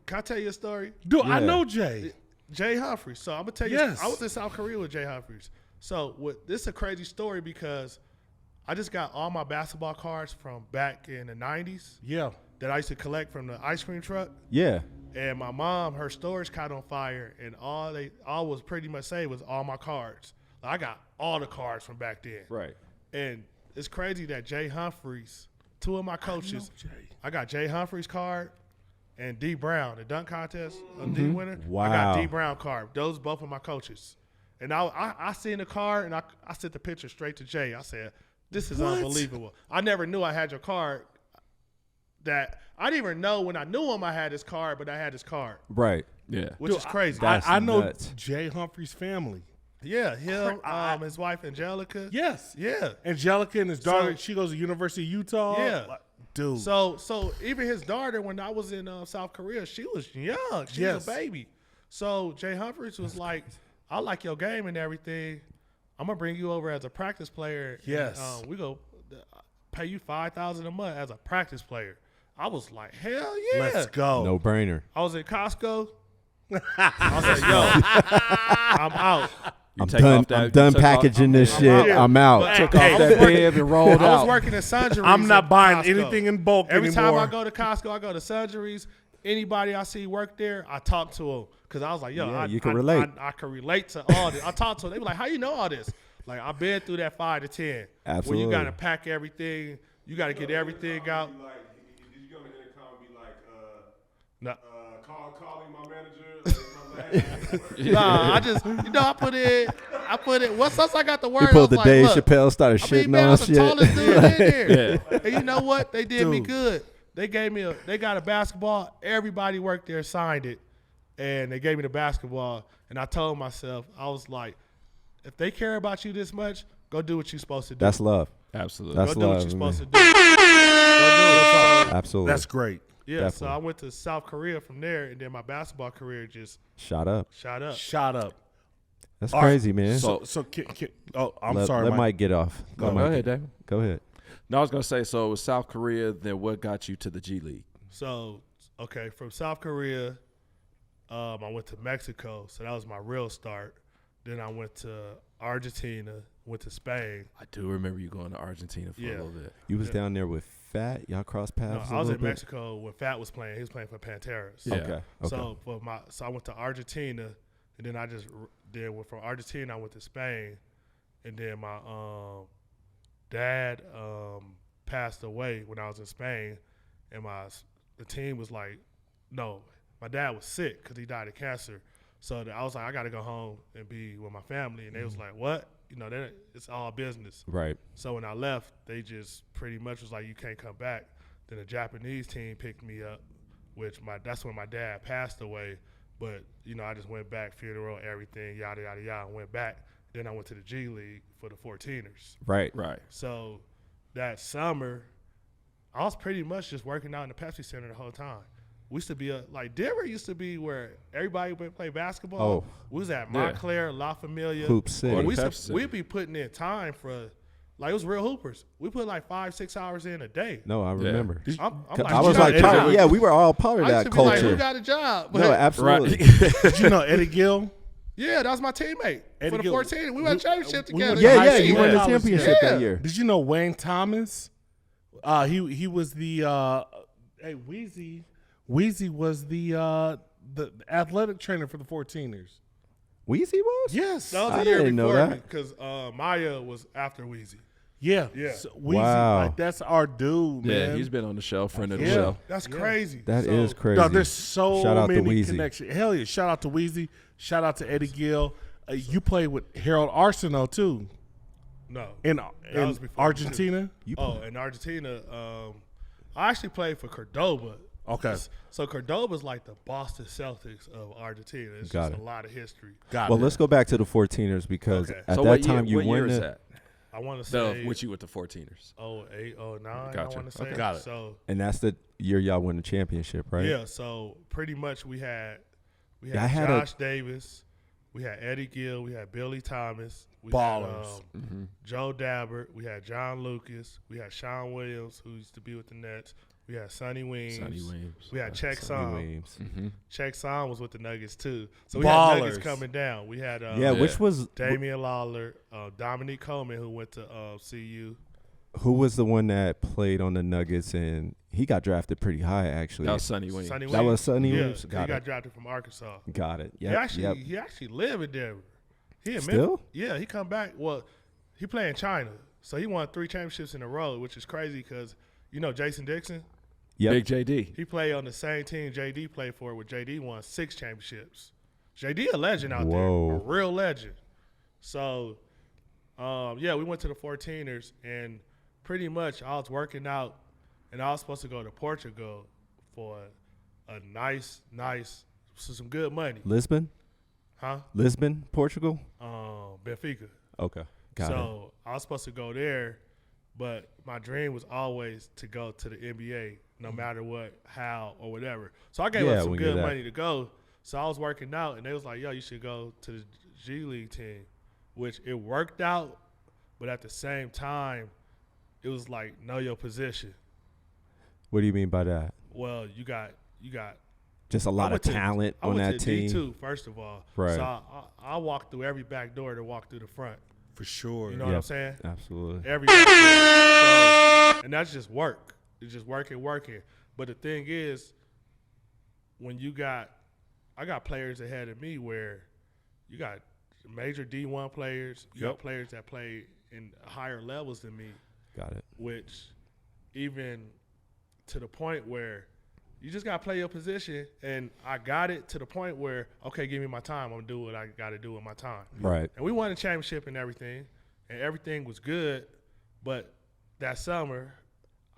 [SPEAKER 2] can I tell you a story?"
[SPEAKER 5] Dude, I
[SPEAKER 3] Yeah.
[SPEAKER 5] know Jay.
[SPEAKER 2] Jay Humphreys. So I'm gonna tell you.
[SPEAKER 5] Yes.
[SPEAKER 2] I was in South Korea with Jay Humphreys. So this is a crazy story because I just got all my basketball cards from back in the '90s
[SPEAKER 5] Yeah.
[SPEAKER 2] that I used to collect from the ice cream truck.
[SPEAKER 3] Yeah.
[SPEAKER 2] And my mom, her storage caught on fire, and all was pretty much saved was all my cards. Like, I got all the cards from back then.
[SPEAKER 3] Right.
[SPEAKER 2] And it's crazy that Jay Humphreys, two of my coaches, I got Jay Humphreys' card and D Brown, the dunk contest, D winner. I
[SPEAKER 3] Wow.
[SPEAKER 2] got D Brown card. Those both of my coaches. And I seen the card, and I sent the picture straight to Jay. I said, this is unbelievable. I never knew I had your card. That I didn't even know when I knew him I had his card, but I had his card,
[SPEAKER 3] Right.
[SPEAKER 4] Yeah.
[SPEAKER 2] which is crazy.
[SPEAKER 3] That's
[SPEAKER 5] I know
[SPEAKER 3] nuts.
[SPEAKER 5] Jay Humphrey's family.
[SPEAKER 2] yeah, him, his wife Angelica.
[SPEAKER 5] Yes.
[SPEAKER 2] Yeah.
[SPEAKER 5] Angelica and his daughter,
[SPEAKER 2] So-
[SPEAKER 5] she goes to University of Utah.
[SPEAKER 2] Yeah.
[SPEAKER 5] Like, dude.
[SPEAKER 2] So even his daughter, when I was in South Korea, she was young. She was
[SPEAKER 5] Yes.
[SPEAKER 2] a baby. So Jay Humphreys was like, I like your game and everything. I'm gonna bring you over as a practice player.
[SPEAKER 5] Yes.
[SPEAKER 2] And, we go pay you $5,000 a month as a practice player. I was like, hell yeah.
[SPEAKER 5] Let's go.
[SPEAKER 3] No brainer.
[SPEAKER 2] I was at Costco. I was like, yo, I'm out.
[SPEAKER 3] I'm
[SPEAKER 4] take
[SPEAKER 3] done.
[SPEAKER 4] off that-
[SPEAKER 3] I'm
[SPEAKER 4] you
[SPEAKER 3] done
[SPEAKER 4] took off-
[SPEAKER 3] packaging this
[SPEAKER 2] I'm
[SPEAKER 3] shit.
[SPEAKER 2] out.
[SPEAKER 3] I'm out.
[SPEAKER 2] But-
[SPEAKER 4] Took
[SPEAKER 2] Hey,
[SPEAKER 4] off
[SPEAKER 2] I was
[SPEAKER 4] that
[SPEAKER 2] working-
[SPEAKER 4] bib and rolled
[SPEAKER 2] I was
[SPEAKER 4] out.
[SPEAKER 2] working at Sundries.
[SPEAKER 5] I'm not
[SPEAKER 2] at
[SPEAKER 5] buying
[SPEAKER 2] Costco.
[SPEAKER 5] anything in bulk
[SPEAKER 2] Every
[SPEAKER 5] anymore.
[SPEAKER 2] time I go to Costco, I go to Sundries. Anybody I see work there, I talk to them because I was like, yo,
[SPEAKER 3] Yeah, you can relate.
[SPEAKER 2] I can relate to all this. I talk to them. They be like, how you know all this? Like, I've been through that 5 to 10.
[SPEAKER 3] Absolutely.
[SPEAKER 2] When you got to pack everything, you got to get everything out.
[SPEAKER 6] Did you go to the intercom and be like,
[SPEAKER 2] No.
[SPEAKER 6] calling my manager?
[SPEAKER 2] Nah, I just, I put it, once I got the word,
[SPEAKER 3] He
[SPEAKER 2] I
[SPEAKER 3] pulled
[SPEAKER 2] was
[SPEAKER 3] the
[SPEAKER 2] like,
[SPEAKER 3] Dave
[SPEAKER 2] look,
[SPEAKER 3] Chappelle, started
[SPEAKER 2] I
[SPEAKER 3] shitting
[SPEAKER 2] mean, man, I
[SPEAKER 3] on
[SPEAKER 2] was the
[SPEAKER 3] shit.
[SPEAKER 2] tallest dude in there.
[SPEAKER 4] Yeah.
[SPEAKER 2] And you know what? They did me
[SPEAKER 5] Dude.
[SPEAKER 2] good. They gave me they got a basketball. Everybody worked there signed it. And they gave me the basketball. And I told myself, I was like, if they care about you this much, go do what you're supposed to do.
[SPEAKER 3] That's love.
[SPEAKER 4] Absolutely.
[SPEAKER 3] That's
[SPEAKER 2] go do what
[SPEAKER 3] love,
[SPEAKER 2] you're supposed to
[SPEAKER 3] man.
[SPEAKER 2] do. Go do it.
[SPEAKER 3] Absolutely.
[SPEAKER 5] That's great.
[SPEAKER 2] Yeah,
[SPEAKER 3] Definitely.
[SPEAKER 2] so I went to South Korea from there, and then my basketball career just
[SPEAKER 3] Shot up.
[SPEAKER 2] shot up.
[SPEAKER 5] Shot up.
[SPEAKER 3] That's
[SPEAKER 5] All right.
[SPEAKER 3] crazy, man.
[SPEAKER 5] So I'm
[SPEAKER 3] let,
[SPEAKER 5] sorry,
[SPEAKER 3] Let
[SPEAKER 5] Mike.
[SPEAKER 3] Mike get off.
[SPEAKER 4] Go
[SPEAKER 3] Let Mike
[SPEAKER 4] ahead,
[SPEAKER 3] get-
[SPEAKER 4] David.
[SPEAKER 3] Go ahead.
[SPEAKER 4] No, I was gonna say. So it was South Korea. Then what got you to the G League?
[SPEAKER 2] So, okay, from South Korea, I went to Mexico. So that was my real start. Then I went to Argentina, went to Spain.
[SPEAKER 4] I do remember you going to Argentina for a
[SPEAKER 2] Yeah.
[SPEAKER 4] little bit.
[SPEAKER 3] You was down there with Fat. Y'all crossed
[SPEAKER 2] No,
[SPEAKER 3] paths.
[SPEAKER 2] I was
[SPEAKER 3] a
[SPEAKER 2] in
[SPEAKER 3] little bit?
[SPEAKER 2] Mexico when Fat was playing. He was playing for Panteras.
[SPEAKER 4] Yeah.
[SPEAKER 3] Okay. Okay.
[SPEAKER 2] So I went to Argentina, and then then from Argentina I went to Spain, and then my dad passed away when I was in Spain, and the team was like, no, my dad was sick because he died of cancer. So I was like, I got to go home and be with my family, and they was like, what? It's all business.
[SPEAKER 3] Right.
[SPEAKER 2] So when I left, they just pretty much was like, you can't come back. Then the Japanese team picked me up, that's when my dad passed away. But, I just went back, funeral, everything, yada, yada, yada, and went back. Then I went to the G League for the 14ers.
[SPEAKER 3] Right.
[SPEAKER 4] Right.
[SPEAKER 2] So that summer, I was pretty much just working out in the Pepsi Center the whole time. We used to be Denver used to be where everybody would play basketball.
[SPEAKER 3] Oh.
[SPEAKER 2] We was at
[SPEAKER 4] Yeah.
[SPEAKER 2] Montclair, La Familia.
[SPEAKER 3] Hoop City.
[SPEAKER 2] We'd be putting in time for, it was real hoopers. We put 5-6 hours in a day.
[SPEAKER 3] No, I remember.
[SPEAKER 2] I'm
[SPEAKER 3] I was like,
[SPEAKER 2] yeah,
[SPEAKER 3] we were all part of
[SPEAKER 2] I used
[SPEAKER 3] that
[SPEAKER 2] to be like,
[SPEAKER 3] culture.
[SPEAKER 2] who got a job? But
[SPEAKER 3] No, absolutely.
[SPEAKER 5] Did you know Eddie Gill?
[SPEAKER 2] yeah, that was my teammate
[SPEAKER 5] Eddie
[SPEAKER 2] for the
[SPEAKER 5] Gill.
[SPEAKER 2] 14. We won a championship
[SPEAKER 5] we
[SPEAKER 2] together.
[SPEAKER 5] went to
[SPEAKER 3] Yeah,
[SPEAKER 5] high
[SPEAKER 3] yeah.
[SPEAKER 5] school
[SPEAKER 3] You won the
[SPEAKER 5] college
[SPEAKER 3] championship
[SPEAKER 2] together.
[SPEAKER 3] that year.
[SPEAKER 5] Did you know Wayne Thomas? He was the Wheezy. Wheezy was the athletic trainer for the 14ers.
[SPEAKER 3] Weezy was?
[SPEAKER 5] Yes.
[SPEAKER 2] That was
[SPEAKER 3] I
[SPEAKER 2] the year
[SPEAKER 3] didn't know
[SPEAKER 2] before
[SPEAKER 3] that.
[SPEAKER 2] because Maya was after Weezy.
[SPEAKER 5] Yeah.
[SPEAKER 2] Yeah.
[SPEAKER 5] So Wheezy,
[SPEAKER 3] Wow.
[SPEAKER 5] that's our dude, man.
[SPEAKER 4] Yeah, he's been on the show, friend of the
[SPEAKER 5] Yeah.
[SPEAKER 4] show.
[SPEAKER 2] That's crazy.
[SPEAKER 3] That is
[SPEAKER 2] So,
[SPEAKER 3] crazy.
[SPEAKER 5] No, there's so
[SPEAKER 3] Shout out to
[SPEAKER 5] many
[SPEAKER 3] Wheezy.
[SPEAKER 5] connections. Hell yeah. Shout out to Wheezy. Shout out to Eddie Gill. You played with Harold Arsenault, too,
[SPEAKER 2] No.
[SPEAKER 5] in
[SPEAKER 2] was before
[SPEAKER 5] Argentina.
[SPEAKER 3] You
[SPEAKER 2] In Argentina, I actually played for Cordoba.
[SPEAKER 5] Okay.
[SPEAKER 2] So Cordoba's like the Boston Celtics of Argentina. It's
[SPEAKER 3] Got
[SPEAKER 2] just
[SPEAKER 3] it.
[SPEAKER 2] a lot of history.
[SPEAKER 5] Got
[SPEAKER 3] Well,
[SPEAKER 5] it.
[SPEAKER 3] let's go back to the 14ers because
[SPEAKER 2] Okay.
[SPEAKER 3] at
[SPEAKER 4] So
[SPEAKER 3] that
[SPEAKER 4] what
[SPEAKER 3] time
[SPEAKER 4] year,
[SPEAKER 3] you
[SPEAKER 4] what year
[SPEAKER 3] won
[SPEAKER 4] is
[SPEAKER 3] it,
[SPEAKER 4] that?
[SPEAKER 2] I want to
[SPEAKER 4] So
[SPEAKER 2] say
[SPEAKER 4] with you with the 14ers.
[SPEAKER 2] 08, 09,
[SPEAKER 4] Gotcha.
[SPEAKER 2] I want to say.
[SPEAKER 4] Okay.
[SPEAKER 5] Got it.
[SPEAKER 2] So,
[SPEAKER 3] and that's the year y'all won the championship, right?
[SPEAKER 2] yeah, so pretty much we had
[SPEAKER 3] Yeah, I had
[SPEAKER 2] Josh Davis, we had Eddie Gill, we had Billy Thomas, we
[SPEAKER 5] Ballers.
[SPEAKER 2] had Joe Dabbert, we had John Lucas, we had Sean Williams, who used to be with the Nets, we had Sonny Weems,
[SPEAKER 4] Sonny Williams.
[SPEAKER 2] we had Check
[SPEAKER 3] Sonny
[SPEAKER 2] Song.
[SPEAKER 3] Williams.
[SPEAKER 2] Check Song was with the Nuggets too. So we had Nuggets
[SPEAKER 5] Ballers.
[SPEAKER 2] coming down. We had
[SPEAKER 3] Yeah, which was
[SPEAKER 2] Damian Lawler, Dominique Coleman, who went to CU.
[SPEAKER 3] who was the one that played on the Nuggets and he got drafted pretty high actually.
[SPEAKER 4] That was Sonny Williams.
[SPEAKER 2] Sonny
[SPEAKER 3] That was Sonny
[SPEAKER 2] yeah,
[SPEAKER 3] Williams.
[SPEAKER 2] he
[SPEAKER 3] Got
[SPEAKER 2] got
[SPEAKER 3] it.
[SPEAKER 2] drafted from Arkansas.
[SPEAKER 3] Got it.
[SPEAKER 2] He
[SPEAKER 3] Yep.
[SPEAKER 2] actually
[SPEAKER 3] Yep.
[SPEAKER 2] he actually live in Denver. He in
[SPEAKER 3] Still?
[SPEAKER 2] Memphis. Yeah, he come back. Well, he play in China, so he won 3 championships in a row, which is crazy because you know Jason Dixon.
[SPEAKER 3] Yep.
[SPEAKER 4] Big JD.
[SPEAKER 2] He played on the same team JD played for, where JD won 6 championships. JD a legend out
[SPEAKER 3] Whoa.
[SPEAKER 2] there, a real legend. So, yeah, we went to the 14ers, and pretty much I was working out, and I was supposed to go to Portugal for a nice, some good money,
[SPEAKER 3] Lisbon, Portugal.
[SPEAKER 2] Benfica.
[SPEAKER 3] Okay. Got it.
[SPEAKER 2] So I was supposed to go there, but my dream was always to go to the NBA, no matter what, how, or whatever. So I gave
[SPEAKER 3] Yeah,
[SPEAKER 2] up some
[SPEAKER 3] we get
[SPEAKER 2] good
[SPEAKER 3] that.
[SPEAKER 2] money to go. So I was working out, and they was like, yo, you should go to the G League team, which it worked out, but at the same time, it was like, know your position.
[SPEAKER 3] What do you mean by that?
[SPEAKER 2] Well, you got
[SPEAKER 3] Just a lot of talent on that team.
[SPEAKER 2] D2, first of all.
[SPEAKER 3] Right.
[SPEAKER 2] So I walked through every back door to walk through the front.
[SPEAKER 5] For sure.
[SPEAKER 2] You know what
[SPEAKER 3] Yep.
[SPEAKER 2] I'm saying?
[SPEAKER 3] Absolutely.
[SPEAKER 2] Every so, and that's just work. It's just working. But the thing is, when I got players ahead of me where you got major D1 players, you got
[SPEAKER 5] Yep.
[SPEAKER 2] players that play in higher levels than me,
[SPEAKER 3] Got it.
[SPEAKER 2] which even to the point where you just got to play your position. And I got it to the point where, okay, give me my time. I'm going to do what I got to do with my time.
[SPEAKER 3] Right.
[SPEAKER 2] And we won a championship and everything was good. But that summer,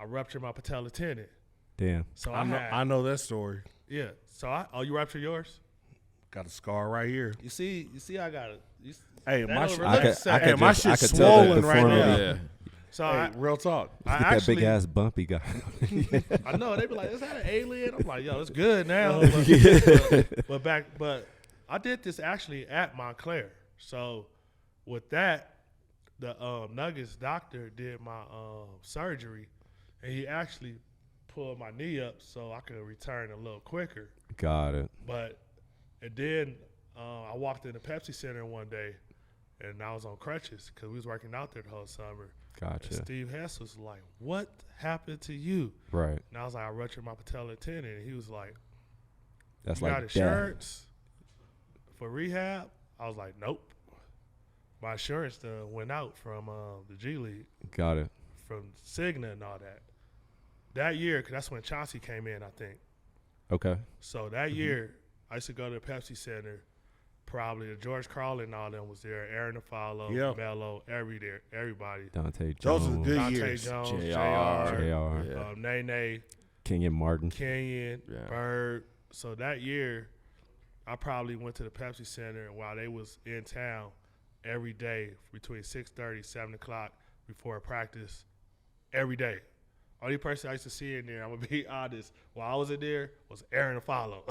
[SPEAKER 2] I ruptured my patellar tendon.
[SPEAKER 3] Damn.
[SPEAKER 2] So
[SPEAKER 5] I know that story.
[SPEAKER 2] yeah. So you ruptured yours?
[SPEAKER 5] Got a scar right here.
[SPEAKER 2] You see, I got it.
[SPEAKER 5] Hey,
[SPEAKER 2] That
[SPEAKER 5] my
[SPEAKER 2] don't
[SPEAKER 5] shit,
[SPEAKER 2] really
[SPEAKER 3] I
[SPEAKER 2] say-
[SPEAKER 3] could
[SPEAKER 5] my
[SPEAKER 3] just- I
[SPEAKER 5] shit's
[SPEAKER 3] could tell the
[SPEAKER 5] swollen right
[SPEAKER 3] deformity.
[SPEAKER 5] now.
[SPEAKER 4] Yeah.
[SPEAKER 2] So
[SPEAKER 5] Hey, real talk.
[SPEAKER 2] I
[SPEAKER 3] Look at that
[SPEAKER 2] actually,
[SPEAKER 3] big ass bump he got.
[SPEAKER 2] I know they be like, "Is that an alien?" I'm like, "Yo, it's good now." But I did this actually at Montclair. So with that, the Nuggets doctor did my surgery, and he actually pulled my knee up so I could return a little quicker.
[SPEAKER 3] Got it.
[SPEAKER 2] But and then I walked in the Pepsi Center one day, and I was on crutches because we was working out there the whole summer. And
[SPEAKER 3] Gotcha.
[SPEAKER 2] Steve Hess was like, "What happened to you?"
[SPEAKER 3] Right.
[SPEAKER 2] And I was like, "I ruptured my patellar tendon." And he was like,
[SPEAKER 3] That's
[SPEAKER 2] "You
[SPEAKER 3] like
[SPEAKER 2] got
[SPEAKER 3] that.
[SPEAKER 2] insurance for rehab?" I was like, "Nope." My insurance went out from the G League,
[SPEAKER 3] Got it.
[SPEAKER 2] from Cigna and all that. That year, because that's when Chauncey came in, I think.
[SPEAKER 3] Okay.
[SPEAKER 2] So that year, I used to go to the Pepsi Center. Probably George Carlin and all them was there. Aaron Afalo,
[SPEAKER 5] Yeah.
[SPEAKER 2] Melo, everybody.
[SPEAKER 3] Dante
[SPEAKER 5] Those
[SPEAKER 3] Jones.
[SPEAKER 5] are good
[SPEAKER 2] Dante
[SPEAKER 5] years.
[SPEAKER 2] Jones,
[SPEAKER 4] JR.
[SPEAKER 2] JR,
[SPEAKER 4] Yeah.
[SPEAKER 2] Nene,
[SPEAKER 3] Kenyon Martin.
[SPEAKER 2] Kenyon,
[SPEAKER 4] Yeah.
[SPEAKER 2] Bird. So that year, I probably went to the Pepsi Center while they was in town every day between 6:30, 7 o'clock before practice every day. Only person I used to see in there, I'm going to be honest, while I was in there was Aaron Afalo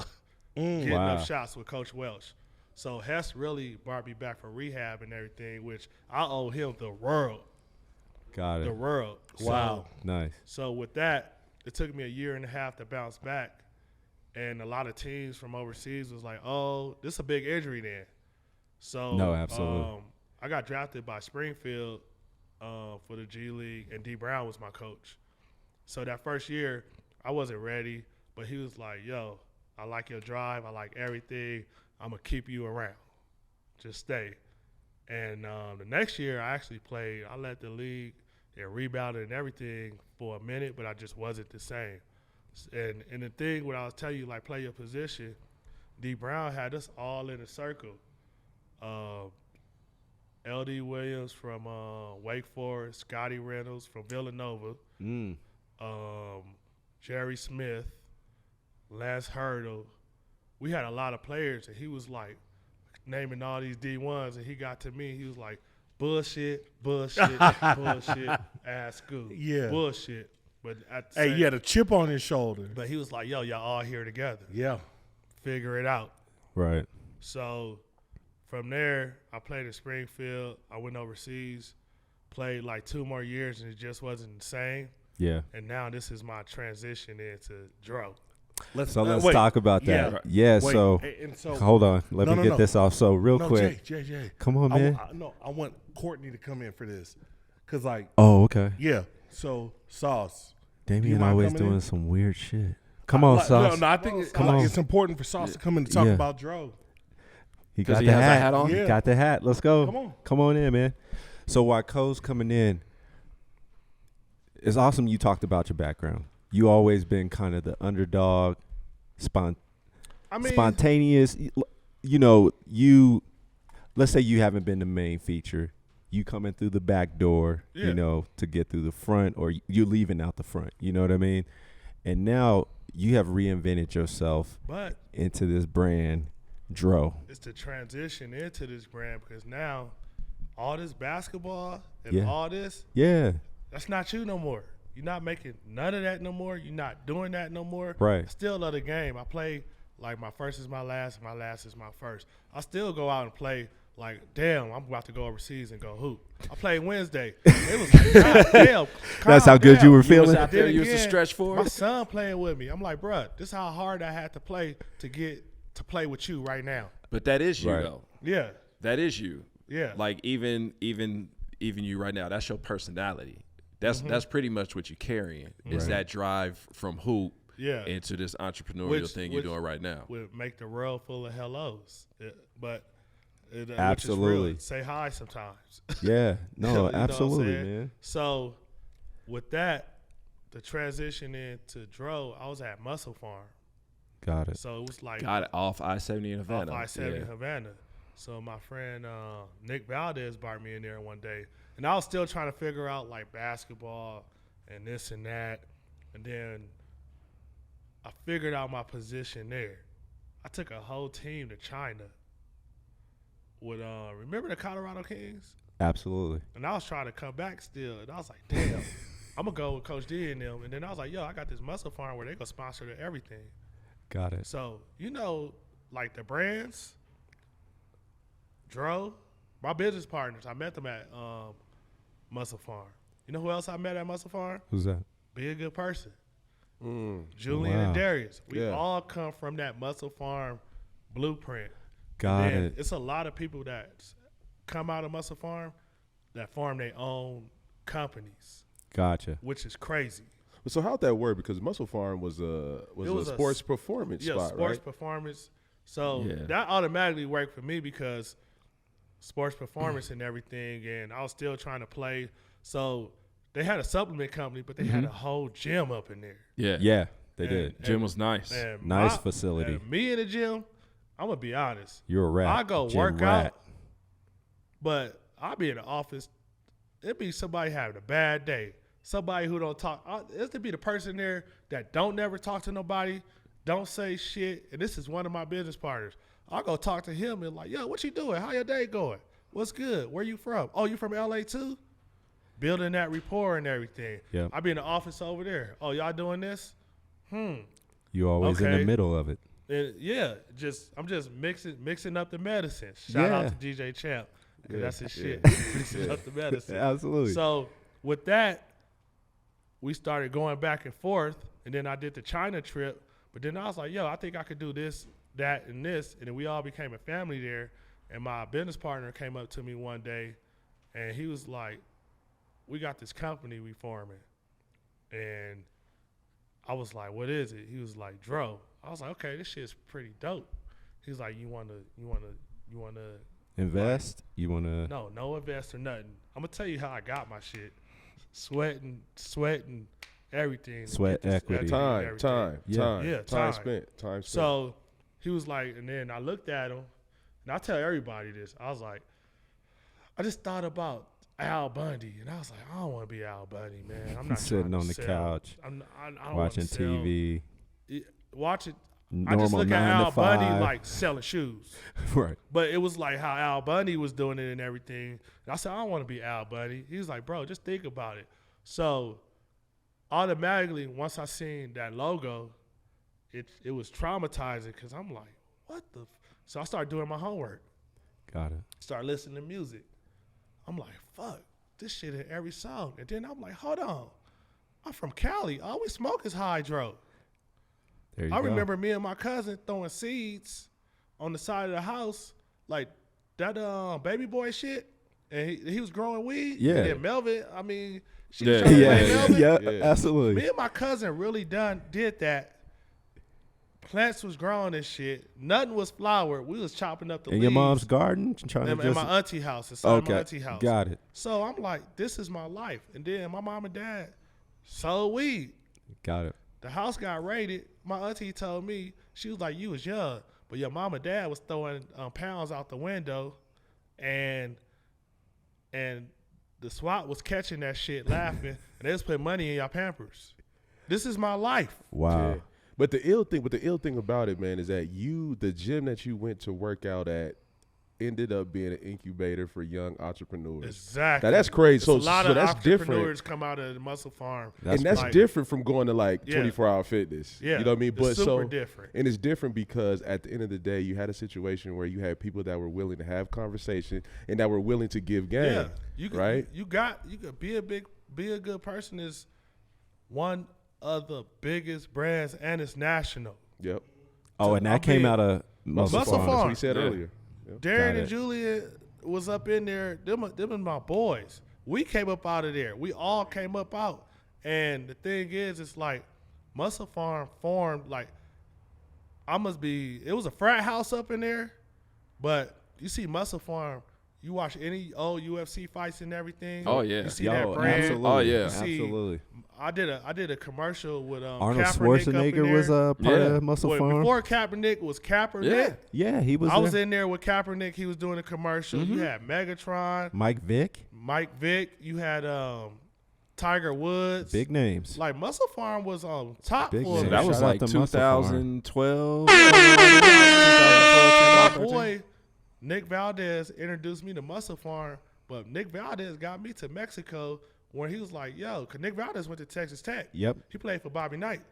[SPEAKER 2] getting
[SPEAKER 3] Wow.
[SPEAKER 2] up shots with Coach Welch. So Hess really brought me back from rehab and everything, which I owe him the world.
[SPEAKER 3] Got
[SPEAKER 2] The
[SPEAKER 3] it.
[SPEAKER 2] world.
[SPEAKER 5] Wow.
[SPEAKER 3] Nice.
[SPEAKER 2] So with that, it took me a year and a half to bounce back. And a lot of teams from overseas was like, oh, this is a big injury then. So
[SPEAKER 3] No, absolutely.
[SPEAKER 2] I got drafted by Springfield for the G League, and D. Brown was my coach. So that first year, I wasn't ready, but he was like, yo, I like your drive. I like everything. I'm going to keep you around. Just stay. And the next year, I actually played. I led the league and rebounded and everything for a minute, but I just wasn't the same. And the thing, when I was telling you, like, play your position, D. Brown had us all in a circle. L.D. Williams from Wake Forest, Scotty Reynolds from Villanova,
[SPEAKER 3] Mm.
[SPEAKER 2] Jerry Smith, Lance Hurdle. We had a lot of players, and he was like naming all these D1s, and he got to me. He was like, bullshit, bullshit, bullshit, ass school.
[SPEAKER 5] Yeah.
[SPEAKER 2] Bullshit. But at the
[SPEAKER 5] Hey,
[SPEAKER 2] same,
[SPEAKER 5] you had a chip on his shoulder.
[SPEAKER 2] but he was like, yo, y'all all here together.
[SPEAKER 5] Yeah.
[SPEAKER 2] Figure it out.
[SPEAKER 3] Right.
[SPEAKER 2] So from there, I played in Springfield. I went overseas, played like 2 more years, and it just wasn't the same.
[SPEAKER 3] Yeah.
[SPEAKER 2] And now this is my transition into Dro.
[SPEAKER 3] So let's
[SPEAKER 5] wait.
[SPEAKER 3] talk about that.
[SPEAKER 5] Yeah.
[SPEAKER 3] Yeah.
[SPEAKER 5] Wait,
[SPEAKER 3] So
[SPEAKER 5] and so
[SPEAKER 3] hold on. Let me get this off. So real
[SPEAKER 5] no,
[SPEAKER 3] quick.
[SPEAKER 5] Jay.
[SPEAKER 3] Come on, man.
[SPEAKER 5] I want Courtney to come in for this. Because, like,
[SPEAKER 3] Oh, okay.
[SPEAKER 5] yeah. So, Sauce,
[SPEAKER 3] Damian
[SPEAKER 5] mind
[SPEAKER 3] always
[SPEAKER 5] coming in?
[SPEAKER 3] doing some weird shit. Come on,
[SPEAKER 5] Like,
[SPEAKER 3] Sauce.
[SPEAKER 5] No, I think
[SPEAKER 3] Come on.
[SPEAKER 5] it's important for Sauce to come in to talk
[SPEAKER 3] Yeah.
[SPEAKER 5] about Dro.
[SPEAKER 3] He
[SPEAKER 4] 'Cause
[SPEAKER 3] got
[SPEAKER 4] he
[SPEAKER 3] the
[SPEAKER 4] has a
[SPEAKER 3] hat.
[SPEAKER 4] hat on?
[SPEAKER 3] He
[SPEAKER 5] Yeah.
[SPEAKER 3] got the hat. Let's go.
[SPEAKER 5] Come on.
[SPEAKER 3] Come on in, man. So while Cole's coming in, it's awesome you talked about your background. You always been kind of the underdog,
[SPEAKER 2] I mean,
[SPEAKER 3] spontaneous. You know, you. Let's say you haven't been the main feature. You coming through the back door,
[SPEAKER 2] Yeah.
[SPEAKER 3] you know, to get through the front, or you leaving out the front. You know what I mean? And now you have reinvented yourself
[SPEAKER 2] but
[SPEAKER 3] into this brand, Dro.
[SPEAKER 2] it's the transition into this brand because now all this basketball and
[SPEAKER 3] Yeah.
[SPEAKER 2] all this,
[SPEAKER 3] Yeah,
[SPEAKER 2] that's not you no more. You're not making none of that no more. You're not doing that no more.
[SPEAKER 3] Right.
[SPEAKER 2] I still love the game. I play like my first is my last and my last is my first. I still go out and play like, damn, I'm about to go overseas and go hoop. I played Wednesday. It was like, God damn.
[SPEAKER 3] That's how
[SPEAKER 2] calm
[SPEAKER 3] good
[SPEAKER 2] down.
[SPEAKER 3] you were
[SPEAKER 4] You was
[SPEAKER 3] feeling.
[SPEAKER 4] out there,
[SPEAKER 2] Then
[SPEAKER 4] you was the
[SPEAKER 2] again,
[SPEAKER 4] stretch for
[SPEAKER 2] my
[SPEAKER 4] it.
[SPEAKER 2] son playing with me. I'm like, bruh, this is how hard I had to play to get to play with you right now.
[SPEAKER 4] But that is you
[SPEAKER 3] Right.
[SPEAKER 4] though.
[SPEAKER 2] Yeah.
[SPEAKER 4] That is you.
[SPEAKER 2] Yeah.
[SPEAKER 4] Like even you right now, that's your personality. That's pretty much what you're carrying. Is
[SPEAKER 3] Right.
[SPEAKER 4] that drive from hoop
[SPEAKER 2] Yeah.
[SPEAKER 4] into this entrepreneurial
[SPEAKER 2] Which-
[SPEAKER 4] thing you're
[SPEAKER 2] which-
[SPEAKER 4] doing right now.
[SPEAKER 2] Would make the world full of hellos. But which is
[SPEAKER 3] Absolutely.
[SPEAKER 2] real. Say hi sometimes.
[SPEAKER 3] Yeah, no,
[SPEAKER 2] You know what I'm
[SPEAKER 3] absolutely,
[SPEAKER 2] saying?
[SPEAKER 3] man.
[SPEAKER 2] So with that, the transition into Dro, I was at Muscle Farm.
[SPEAKER 3] Got it.
[SPEAKER 2] So it was like
[SPEAKER 4] Got it off I-70 in
[SPEAKER 2] off
[SPEAKER 4] Havana.
[SPEAKER 2] I-70
[SPEAKER 4] Yeah.
[SPEAKER 2] Havana. So my friend Nick Valdez brought me in there one day. And I was still trying to figure out like basketball and this and that. And then I figured out my position there. I took a whole team to China with remember the Colorado Kings?
[SPEAKER 3] Absolutely.
[SPEAKER 2] And I was trying to come back still. And I was like, damn, I'm going to go with Coach D and them. And then I was like, yo, I got this muscle farm where they going to sponsor everything.
[SPEAKER 3] Got it.
[SPEAKER 2] So, you know, like the brands, Dro, my business partners, I met them at Muscle Farm. You know who else I met at Muscle Farm?
[SPEAKER 3] Who's that?
[SPEAKER 2] Be a good person.
[SPEAKER 6] Mm.
[SPEAKER 2] Julian
[SPEAKER 3] Wow.
[SPEAKER 2] and Darius. We
[SPEAKER 6] Yeah.
[SPEAKER 2] all come from that Muscle Farm blueprint.
[SPEAKER 3] Got
[SPEAKER 2] And
[SPEAKER 3] it.
[SPEAKER 2] it's a lot of people that come out of Muscle Farm that form their own companies,
[SPEAKER 3] Gotcha.
[SPEAKER 2] which is crazy.
[SPEAKER 6] So how'd that work? Because Muscle Farm was a
[SPEAKER 2] was a
[SPEAKER 6] sports performance
[SPEAKER 2] Yeah,
[SPEAKER 6] spot,
[SPEAKER 2] sports
[SPEAKER 6] right?
[SPEAKER 2] performance. So
[SPEAKER 4] Yeah.
[SPEAKER 2] that automatically worked for me because sports performance and everything, and I was still trying to play. So they had a supplement company, but they had a whole gym up in there.
[SPEAKER 4] Yeah.
[SPEAKER 3] Yeah, they
[SPEAKER 2] And-
[SPEAKER 3] did.
[SPEAKER 4] Gym was nice.
[SPEAKER 2] And
[SPEAKER 3] Nice facility.
[SPEAKER 2] and me in the gym, I'm gonna be honest.
[SPEAKER 3] You're a rat.
[SPEAKER 2] I go
[SPEAKER 3] Gym
[SPEAKER 2] work
[SPEAKER 3] rat.
[SPEAKER 2] out, but I'll be in the office. It'd be somebody having a bad day. Somebody who don't talk. It'd be the person there that don't never talk to nobody, don't say shit. And this is one of my business partners. I'll go talk to him and like, yo, what you doing? How your day going? What's good? Where you from? Oh, you from LA too? Building that rapport and everything.
[SPEAKER 3] Yep.
[SPEAKER 2] I be in the office over there. Oh, y'all doing this?
[SPEAKER 3] You always in the
[SPEAKER 2] Okay.
[SPEAKER 3] middle of it.
[SPEAKER 2] And yeah, I'm just mixing up the medicine. Shout
[SPEAKER 3] Yeah.
[SPEAKER 2] out to DJ Champ because that's his shit. Mixing up the medicine.
[SPEAKER 3] Absolutely.
[SPEAKER 2] So with that, we started going back and forth, and then I did the China trip. But then I was like, yo, I think I could do this, that, and this, and then we all became a family there. And my business partner came up to me one day, and he was like, we got this company we forming, and I was like, what is it? He was like, Dro. I was like, okay, this shit's pretty dope. He's like, you wanna
[SPEAKER 3] Invest. You wanna?
[SPEAKER 2] no invest or nothing. I'm gonna tell you how I got my shit. Sweating, everything. to
[SPEAKER 3] Sweat
[SPEAKER 2] get this
[SPEAKER 3] equity.
[SPEAKER 2] and
[SPEAKER 6] Time,
[SPEAKER 2] everything.
[SPEAKER 6] time,
[SPEAKER 3] Yeah.
[SPEAKER 6] time,
[SPEAKER 2] Yeah,
[SPEAKER 6] time
[SPEAKER 2] time.
[SPEAKER 6] spent, time spent.
[SPEAKER 2] So he was like, and then I looked at him, and I tell everybody this. I was like, I just thought about Al Bundy, and I was like, I don't want to be Al Bundy, man. I'm not
[SPEAKER 3] Sitting
[SPEAKER 2] trying to
[SPEAKER 3] on the
[SPEAKER 2] sell.
[SPEAKER 3] couch,
[SPEAKER 2] I don't wanna
[SPEAKER 3] watching
[SPEAKER 2] sell.
[SPEAKER 3] TV.
[SPEAKER 2] Watch it. I
[SPEAKER 3] Normal
[SPEAKER 2] just look at
[SPEAKER 3] 9
[SPEAKER 2] Al
[SPEAKER 3] to
[SPEAKER 2] Bundy
[SPEAKER 3] 5.
[SPEAKER 2] like selling shoes.
[SPEAKER 3] Right.
[SPEAKER 2] But it was like how Al Bundy was doing it and everything. And I said, I don't want to be Al Bundy. He was like, bro, just think about it. So automatically, once I seen that logo, it was traumatizing because I'm like, what the? So I started doing my homework.
[SPEAKER 3] Got it.
[SPEAKER 2] Start listening to music. I'm like, fuck, this shit in every song. And then I'm like, hold on. I'm from Cali. All we smoke is Hydro.
[SPEAKER 3] There you
[SPEAKER 2] I
[SPEAKER 3] go.
[SPEAKER 2] remember me and my cousin throwing seeds on the side of the house, like that baby boy shit. And he was growing weed.
[SPEAKER 3] Yeah.
[SPEAKER 2] And then Melvin, I mean, She
[SPEAKER 4] Yeah,
[SPEAKER 2] trying to
[SPEAKER 3] Yeah,
[SPEAKER 2] play velvet.
[SPEAKER 3] yeah,
[SPEAKER 6] Yeah.
[SPEAKER 3] absolutely.
[SPEAKER 2] Me and my cousin really did that. Plants was growing and shit. Nothing was flowered. We was chopping up the
[SPEAKER 3] In
[SPEAKER 2] leaves.
[SPEAKER 3] your mom's garden, trying to
[SPEAKER 2] in
[SPEAKER 3] just
[SPEAKER 2] my auntie house. Inside
[SPEAKER 3] okay,
[SPEAKER 2] my auntie house.
[SPEAKER 3] got it,
[SPEAKER 2] So I'm like, this is my life. And then my mom and dad sold weed.
[SPEAKER 3] got it.
[SPEAKER 2] The house got raided. My auntie told me, she was like, you was young, but your mom and dad was throwing pounds out the window, and the SWAT was catching that shit, laughing, and they was putting money in your Pampers. This is my life.
[SPEAKER 3] Wow.
[SPEAKER 6] Yeah. But the ill thing about it, man, is that the gym that you went to work out at ended up being an incubator for young entrepreneurs.
[SPEAKER 2] Exactly.
[SPEAKER 6] Now that's crazy.
[SPEAKER 2] There's
[SPEAKER 6] So
[SPEAKER 2] a lot
[SPEAKER 6] so
[SPEAKER 2] of
[SPEAKER 6] that's
[SPEAKER 2] entrepreneurs
[SPEAKER 6] different.
[SPEAKER 2] come out of the Muscle Farm.
[SPEAKER 3] That's
[SPEAKER 6] And that's
[SPEAKER 2] like-
[SPEAKER 6] different from going to like
[SPEAKER 2] Yeah.
[SPEAKER 6] 24-hour fitness.
[SPEAKER 2] Yeah.
[SPEAKER 6] You know what I mean?
[SPEAKER 2] It's super different.
[SPEAKER 6] And it's different because at the end of the day, you had a situation where you had people that were willing to have conversation and that were willing to give game.
[SPEAKER 2] Yeah, you could,
[SPEAKER 6] right?
[SPEAKER 2] You could be a good person is one of the biggest brands, and it's national.
[SPEAKER 6] Yep.
[SPEAKER 3] Oh, and
[SPEAKER 2] I
[SPEAKER 3] that came
[SPEAKER 2] mean,
[SPEAKER 3] out of Muscle
[SPEAKER 2] Muscle
[SPEAKER 3] Farm.
[SPEAKER 6] That's what
[SPEAKER 2] Farm.
[SPEAKER 6] he said
[SPEAKER 4] Yeah.
[SPEAKER 6] earlier. Yep.
[SPEAKER 2] Darren
[SPEAKER 3] Got
[SPEAKER 2] and
[SPEAKER 3] it.
[SPEAKER 2] Julia was up in there. Them are my boys. We came up out of there. We all came up out. And the thing is, it's like Muscle Farm formed like it was a frat house up in there, but you see Muscle Farm, you watch any old UFC fights and everything.
[SPEAKER 4] Oh, yeah.
[SPEAKER 2] You see
[SPEAKER 3] Yo,
[SPEAKER 2] that brand.
[SPEAKER 3] absolutely.
[SPEAKER 4] Oh, yeah.
[SPEAKER 2] You see,
[SPEAKER 3] Absolutely.
[SPEAKER 2] I did a commercial with
[SPEAKER 3] Arnold
[SPEAKER 2] Kaepernick up in
[SPEAKER 3] Schwarzenegger was
[SPEAKER 2] there.
[SPEAKER 3] a part
[SPEAKER 4] Yeah.
[SPEAKER 3] of Muscle
[SPEAKER 2] Wait,
[SPEAKER 3] Farm.
[SPEAKER 2] before Kaepernick was Kaepernick.
[SPEAKER 4] Yeah.
[SPEAKER 3] Yeah, he was.
[SPEAKER 2] I was
[SPEAKER 3] there.
[SPEAKER 2] in there with Kaepernick. He was doing a commercial. You had Megatron,
[SPEAKER 3] Mike Vick,
[SPEAKER 2] Mike Vick. You had Tiger Woods.
[SPEAKER 3] big names.
[SPEAKER 2] Like Muscle Farm was on top
[SPEAKER 3] Big
[SPEAKER 2] for
[SPEAKER 3] names.
[SPEAKER 2] me.
[SPEAKER 4] That was
[SPEAKER 3] Shout out
[SPEAKER 4] like
[SPEAKER 3] to Muscle Farm.
[SPEAKER 4] 2012.
[SPEAKER 2] My
[SPEAKER 4] 2013.
[SPEAKER 2] boy Nick Valdez introduced me to Muscle Farm, but Nick Valdez got me to Mexico when he was like, "Yo," because Nick Valdez went to Texas Tech.
[SPEAKER 3] Yep.
[SPEAKER 2] He played for Bobby Knight.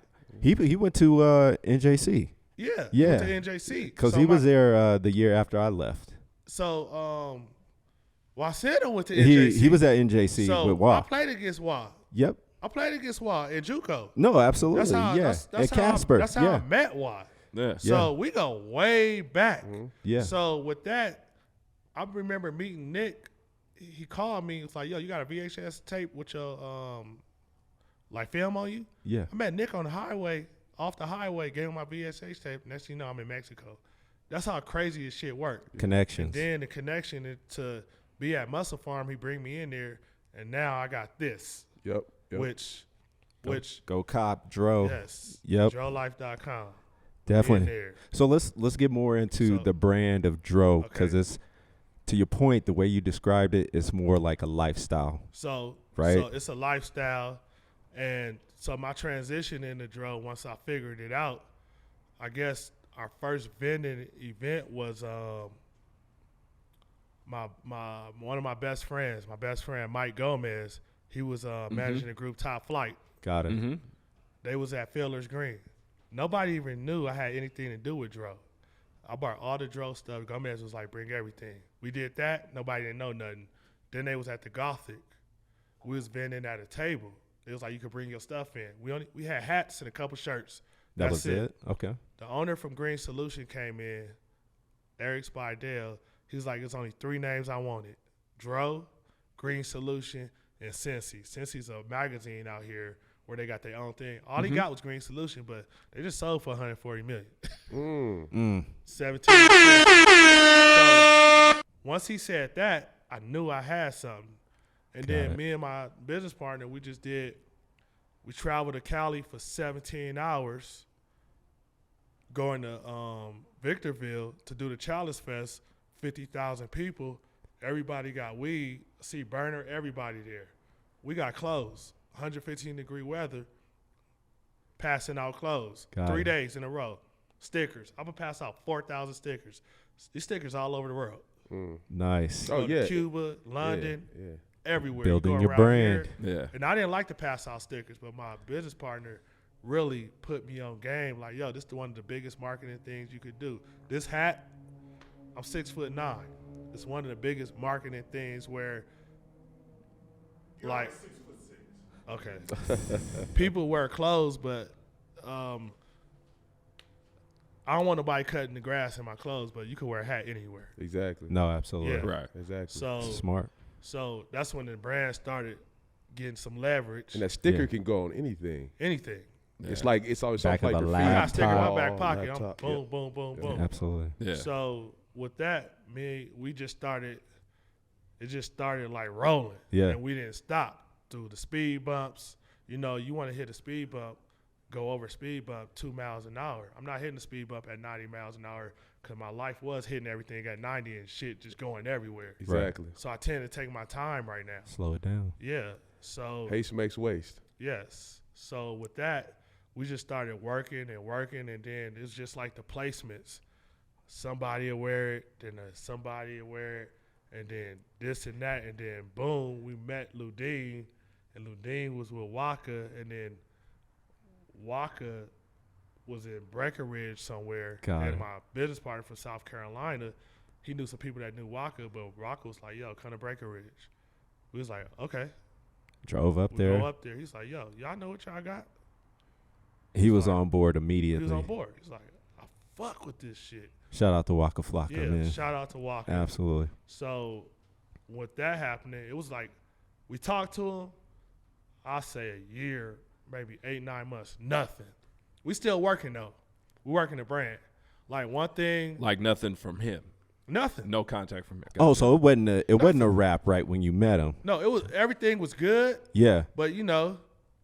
[SPEAKER 3] He went to NJC
[SPEAKER 2] Yeah.
[SPEAKER 3] Yeah.
[SPEAKER 2] Went to NJC
[SPEAKER 3] because
[SPEAKER 2] So
[SPEAKER 3] he was
[SPEAKER 2] my-
[SPEAKER 3] there the year after I left.
[SPEAKER 2] So Waseda went to NJC.
[SPEAKER 3] He was at NJC
[SPEAKER 2] So
[SPEAKER 3] with
[SPEAKER 2] I
[SPEAKER 3] Wah.
[SPEAKER 2] played against Wah.
[SPEAKER 3] Yep.
[SPEAKER 2] I played against Wah in JUCO.
[SPEAKER 3] No, absolutely.
[SPEAKER 2] That's how.
[SPEAKER 3] yeah.
[SPEAKER 2] That's
[SPEAKER 3] and
[SPEAKER 2] how.
[SPEAKER 3] Casper.
[SPEAKER 2] That's how
[SPEAKER 3] yeah.
[SPEAKER 2] I met Wah.
[SPEAKER 4] Yeah.
[SPEAKER 2] So we go way back.
[SPEAKER 3] Yeah.
[SPEAKER 2] So with that, I remember meeting Nick. He called me. He was like, "Yo, you got a VHS tape with your like film on you?"
[SPEAKER 3] Yeah.
[SPEAKER 2] I met Nick on the highway, off the highway, gave him my VHS tape. Next thing you know, I'm in Mexico. That's how crazy this shit worked.
[SPEAKER 3] Connections.
[SPEAKER 2] Then the connection to be at Muscle Farm, he bring me in there, and now I got this,
[SPEAKER 6] Yep.
[SPEAKER 2] which
[SPEAKER 3] Go Cop Dro.
[SPEAKER 2] yes,
[SPEAKER 3] Yep.
[SPEAKER 2] DroLife.com.
[SPEAKER 3] Definitely.
[SPEAKER 2] there.
[SPEAKER 3] So let's get more into
[SPEAKER 2] So-
[SPEAKER 3] the brand of Dro because
[SPEAKER 2] Okay.
[SPEAKER 3] it's to your point. The way you described it, it's more like a lifestyle.
[SPEAKER 2] So
[SPEAKER 3] Right.
[SPEAKER 2] So it's a lifestyle, and so my transition into Dro, once I figured it out, I guess our first vending event was my one of my best friends, Mike Gomez. He was managing the group Top Flight.
[SPEAKER 3] Got it.
[SPEAKER 4] Mm-hmm.
[SPEAKER 2] They was at Fielder's Green. Nobody even knew I had anything to do with Dro. I bought all the Dro stuff. Gomez was like, bring everything. We did that. Nobody didn't know nothing. Then they was at the Gothic. We was vending at a table. It was like you could bring your stuff in. We had hats and a couple shirts.
[SPEAKER 3] That
[SPEAKER 2] That's
[SPEAKER 3] was it. Okay.
[SPEAKER 2] The owner from Green Solution came in, Eric Spidell. He was like, "There's only 3 names I wanted: Dro, Green Solution, and Cincy. Cincy's a magazine out here where they got their own thing. All he got was Green Solution, but they just sold for $140 million. 17. So once he said that, I knew I had something. And then
[SPEAKER 3] it.
[SPEAKER 2] me and my business partner, we traveled to Cali for 17 hours, going to Victorville to do the Chalice Fest, 50,000 people. Everybody got weed, see burner, everybody there. We got clothes, 115-degree weather, passing out clothes,
[SPEAKER 3] Got
[SPEAKER 2] 3
[SPEAKER 3] it.
[SPEAKER 2] days in a row. Stickers. I'm going to pass out 4,000 stickers. These stickers all over the world.
[SPEAKER 3] Nice.
[SPEAKER 6] Oh,
[SPEAKER 2] Go to
[SPEAKER 6] yeah.
[SPEAKER 2] Cuba, London,
[SPEAKER 6] Yeah.
[SPEAKER 2] everywhere.
[SPEAKER 3] Building
[SPEAKER 2] you go
[SPEAKER 3] your
[SPEAKER 2] around
[SPEAKER 3] brand.
[SPEAKER 2] here,
[SPEAKER 4] Yeah.
[SPEAKER 2] and I didn't like to pass out stickers, but my business partner really put me on game. Like, yo, this is one of the biggest marketing things you could do. This hat, I'm 6'9". It's one of the biggest marketing things where, like, okay, people wear clothes, but I don't want nobody cutting the grass in my clothes. But you can wear a hat anywhere.
[SPEAKER 6] Exactly.
[SPEAKER 3] No, absolutely.
[SPEAKER 2] Yeah.
[SPEAKER 4] Right.
[SPEAKER 6] Exactly.
[SPEAKER 2] So
[SPEAKER 3] Smart.
[SPEAKER 2] So that's when the brand started getting some leverage,
[SPEAKER 6] And that sticker
[SPEAKER 3] Yeah.
[SPEAKER 6] can go on anything.
[SPEAKER 2] anything.
[SPEAKER 6] It's like it's always
[SPEAKER 3] Back
[SPEAKER 6] something
[SPEAKER 3] of
[SPEAKER 6] like
[SPEAKER 3] a
[SPEAKER 2] I got a
[SPEAKER 3] laptop.
[SPEAKER 2] sticker in my back pocket.
[SPEAKER 6] Laptop,
[SPEAKER 2] I'm
[SPEAKER 6] yeah.
[SPEAKER 2] boom, boom, boom, boom.
[SPEAKER 3] Absolutely.
[SPEAKER 4] Yeah.
[SPEAKER 2] So with that, we just started. It just started like rolling.
[SPEAKER 3] Yeah.
[SPEAKER 2] And we didn't stop through the speed bumps. You know, you want to hit a speed bump, go over speed bump 2 miles an hour. I'm not hitting the speed bump at 90 miles an hour because my life was hitting everything at 90 and shit just going everywhere.
[SPEAKER 6] Exactly.
[SPEAKER 2] So I tend to take my time right now.
[SPEAKER 3] Slow it down.
[SPEAKER 2] Yeah. So
[SPEAKER 6] Haste makes waste.
[SPEAKER 2] yes. So with that, we just started working, and then it's just like the placements. Somebody will wear it, then somebody will wear it, and then this and that, and then boom, we met Ludine, and Ludine was with Waka, and then Waka was in Breckenridge somewhere,
[SPEAKER 3] Got
[SPEAKER 2] and
[SPEAKER 3] it.
[SPEAKER 2] my business partner from South Carolina, he knew some people that knew Waka, but Waka was like, yo, come to Breckenridge. We was like, okay.
[SPEAKER 3] Drove up
[SPEAKER 2] We
[SPEAKER 3] there.
[SPEAKER 2] go up there. He's like, yo, y'all know what y'all got?
[SPEAKER 3] He was
[SPEAKER 2] like-
[SPEAKER 3] on board
[SPEAKER 2] He
[SPEAKER 3] immediately.
[SPEAKER 2] was on board. He's like, I fuck with this shit.
[SPEAKER 3] Shout out to Waka Flocka,
[SPEAKER 2] Yeah,
[SPEAKER 3] man.
[SPEAKER 2] shout out to Walker.
[SPEAKER 3] Absolutely.
[SPEAKER 2] So with that happening, it was like we talked to him, I say a year, maybe 8-9 months, nothing. We still working though. We working the brand. Like one thing,
[SPEAKER 4] Like nothing from him.
[SPEAKER 2] nothing.
[SPEAKER 4] No contact from him.
[SPEAKER 3] Oh, so it wasn't a rap right when you met him.
[SPEAKER 2] No, it was everything was good,
[SPEAKER 3] Yeah.
[SPEAKER 2] but you know,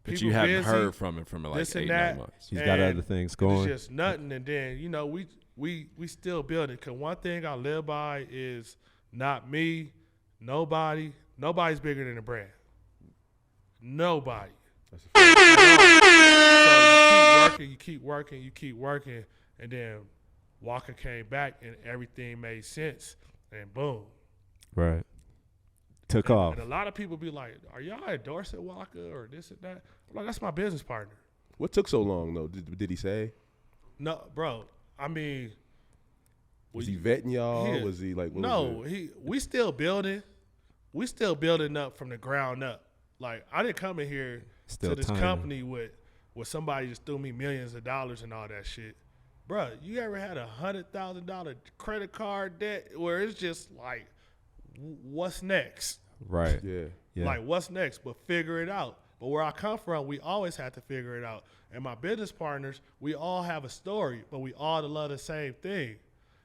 [SPEAKER 4] But
[SPEAKER 2] people
[SPEAKER 4] you haven't
[SPEAKER 2] busy,
[SPEAKER 4] heard from him for like
[SPEAKER 2] this and
[SPEAKER 4] 8-9
[SPEAKER 2] that.
[SPEAKER 4] months.
[SPEAKER 3] He's got
[SPEAKER 2] And
[SPEAKER 3] other things
[SPEAKER 2] It's
[SPEAKER 3] going.
[SPEAKER 2] just nothing, and then you know we still building. Cause one thing I live by is not me, nobody. Nobody's bigger than the brand. Nobody.
[SPEAKER 6] That's a
[SPEAKER 2] So you keep working, and then Walker came back and everything made sense, and boom.
[SPEAKER 3] Right. Took off.
[SPEAKER 2] And a lot of people be like, "Are y'all endorsing Walker or this and that?" I'm like, "That's my business partner."
[SPEAKER 6] What took so long though? Did he say?
[SPEAKER 2] No, bro. I mean,
[SPEAKER 6] Was he vetting y'all?
[SPEAKER 2] Yeah.
[SPEAKER 6] Was he like? What
[SPEAKER 2] no,
[SPEAKER 6] was it?
[SPEAKER 2] we still building. We still building up from the ground up. Like I didn't come in here
[SPEAKER 3] Still
[SPEAKER 2] to this
[SPEAKER 3] tiny.
[SPEAKER 2] company with somebody just threw me millions of dollars and all that shit. Bruh, you ever had $100,000 credit card debt where it's just like, what's next?
[SPEAKER 3] Right.
[SPEAKER 6] Yeah.
[SPEAKER 3] Yeah.
[SPEAKER 2] Like, what's next? But figure it out. But where I come from, we always have to figure it out. And my business partners, we all have a story, but we all love the same thing.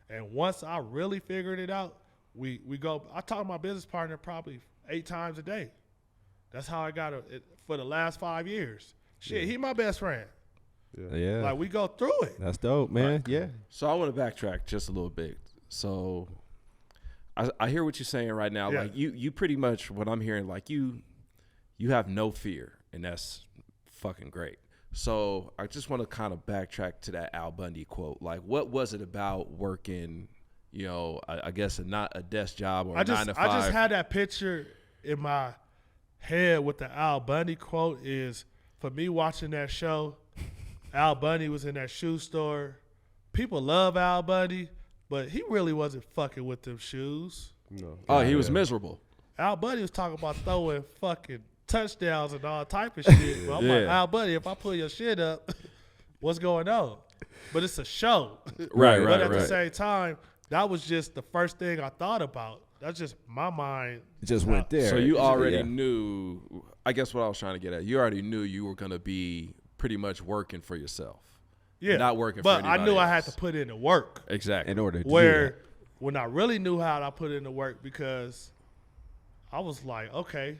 [SPEAKER 2] And once I really figured it out, we go. I talk to my business partner probably 8 times a day. That's how I got it for the last 5 years. Shit, he my best friend.
[SPEAKER 3] Yeah.
[SPEAKER 2] Like, we go through it.
[SPEAKER 3] That's dope, man. Yeah.
[SPEAKER 4] So I want to backtrack just a little bit. So I hear what you're saying right now.
[SPEAKER 2] Yeah.
[SPEAKER 4] Like you pretty much what I'm hearing, like you have no fear, and that's fucking great. So I just want to kind of backtrack to that Al Bundy quote. Like, what was it about working, you know, I guess not a desk job or
[SPEAKER 2] I
[SPEAKER 4] 9 to 5?
[SPEAKER 2] just had that picture in my head with the Al Bundy quote is, for me watching that show, Al Bundy was in that shoe store. People love Al Bundy, but he really wasn't fucking with them shoes.
[SPEAKER 6] No.
[SPEAKER 4] Oh, he was
[SPEAKER 6] Yeah.
[SPEAKER 4] miserable.
[SPEAKER 2] Al Bundy was talking about throwing fucking touchdowns and all type of shit. But I'm like,
[SPEAKER 4] Yeah.
[SPEAKER 2] Al Bundy, if I pull your shit up, what's going on? But it's a show.
[SPEAKER 4] Right,
[SPEAKER 2] But at the
[SPEAKER 4] right.
[SPEAKER 2] same time, that was just the first thing I thought about. That's just my mind.
[SPEAKER 3] It just went there.
[SPEAKER 4] So you already
[SPEAKER 3] Yeah.
[SPEAKER 4] knew, I guess what I was trying to get at, you already knew you were going to be pretty much working for yourself.
[SPEAKER 2] Yeah.
[SPEAKER 4] Not working for
[SPEAKER 2] But I
[SPEAKER 4] anybody
[SPEAKER 2] knew I had
[SPEAKER 4] else.
[SPEAKER 2] to put in the work.
[SPEAKER 4] Exactly.
[SPEAKER 3] in order to do
[SPEAKER 2] Where when I really knew how I put in the work, because I was like, okay,